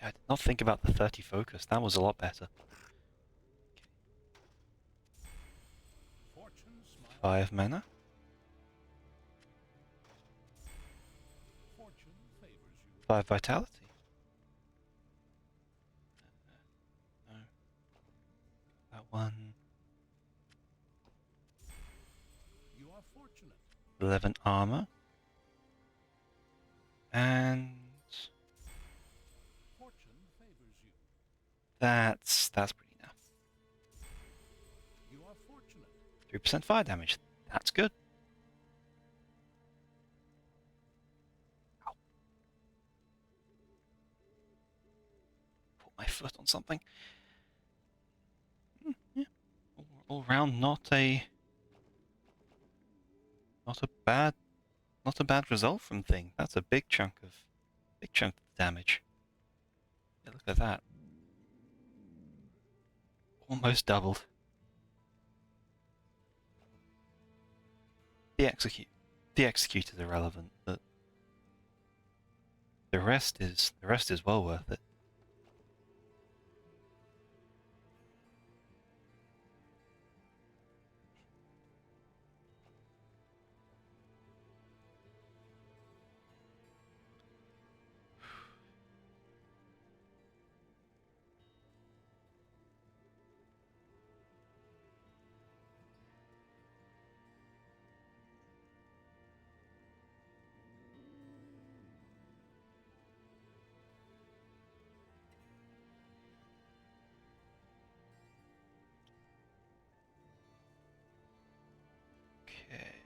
I did not think about the 30 focus. That was a lot better. Fortune smiles. 5 mana. Fortune favors you. 5 vitality. No. That one. You are fortunate. 11 armor. And Fortune favors you. that's pretty enough. You are fortunate. 3% fire damage. That's good. Ow. Put my foot on something. Yeah. All round, not a bad result from thing. That's a big chunk of damage. Yeah, look at that. Almost doubled. The execute is irrelevant, but the rest is well worth it. Okay.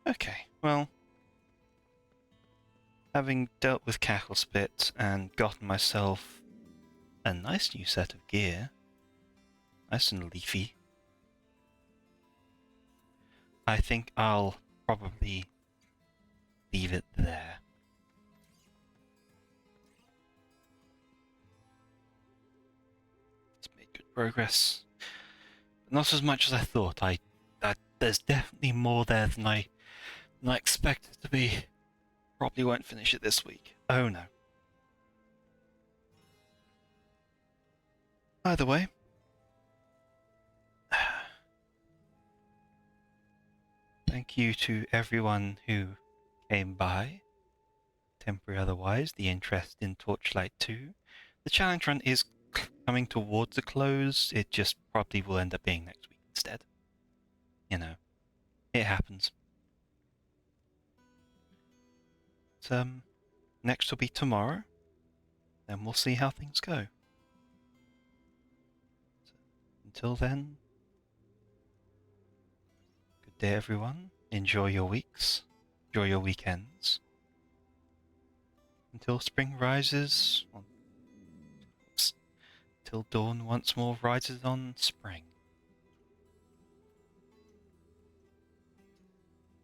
Okay, well, having dealt with Cackle Spit and gotten myself a nice new set of gear, nice and leafy, I think I'll probably leave it there. It's made good progress. Not as much as I thought. There's definitely more there than I expected to be. Probably won't finish it this week. Oh no. Either way. Thank you to everyone who came by. Temporary otherwise, the interest in Torchlight 2. The challenge run is coming towards a close. It just probably will end up being next week instead. You know, it happens. next will be tomorrow. Then we'll see how things go. So, until then, good day everyone. Enjoy your weeks. Enjoy your weekends. Until spring rises. Till dawn once more rises on spring.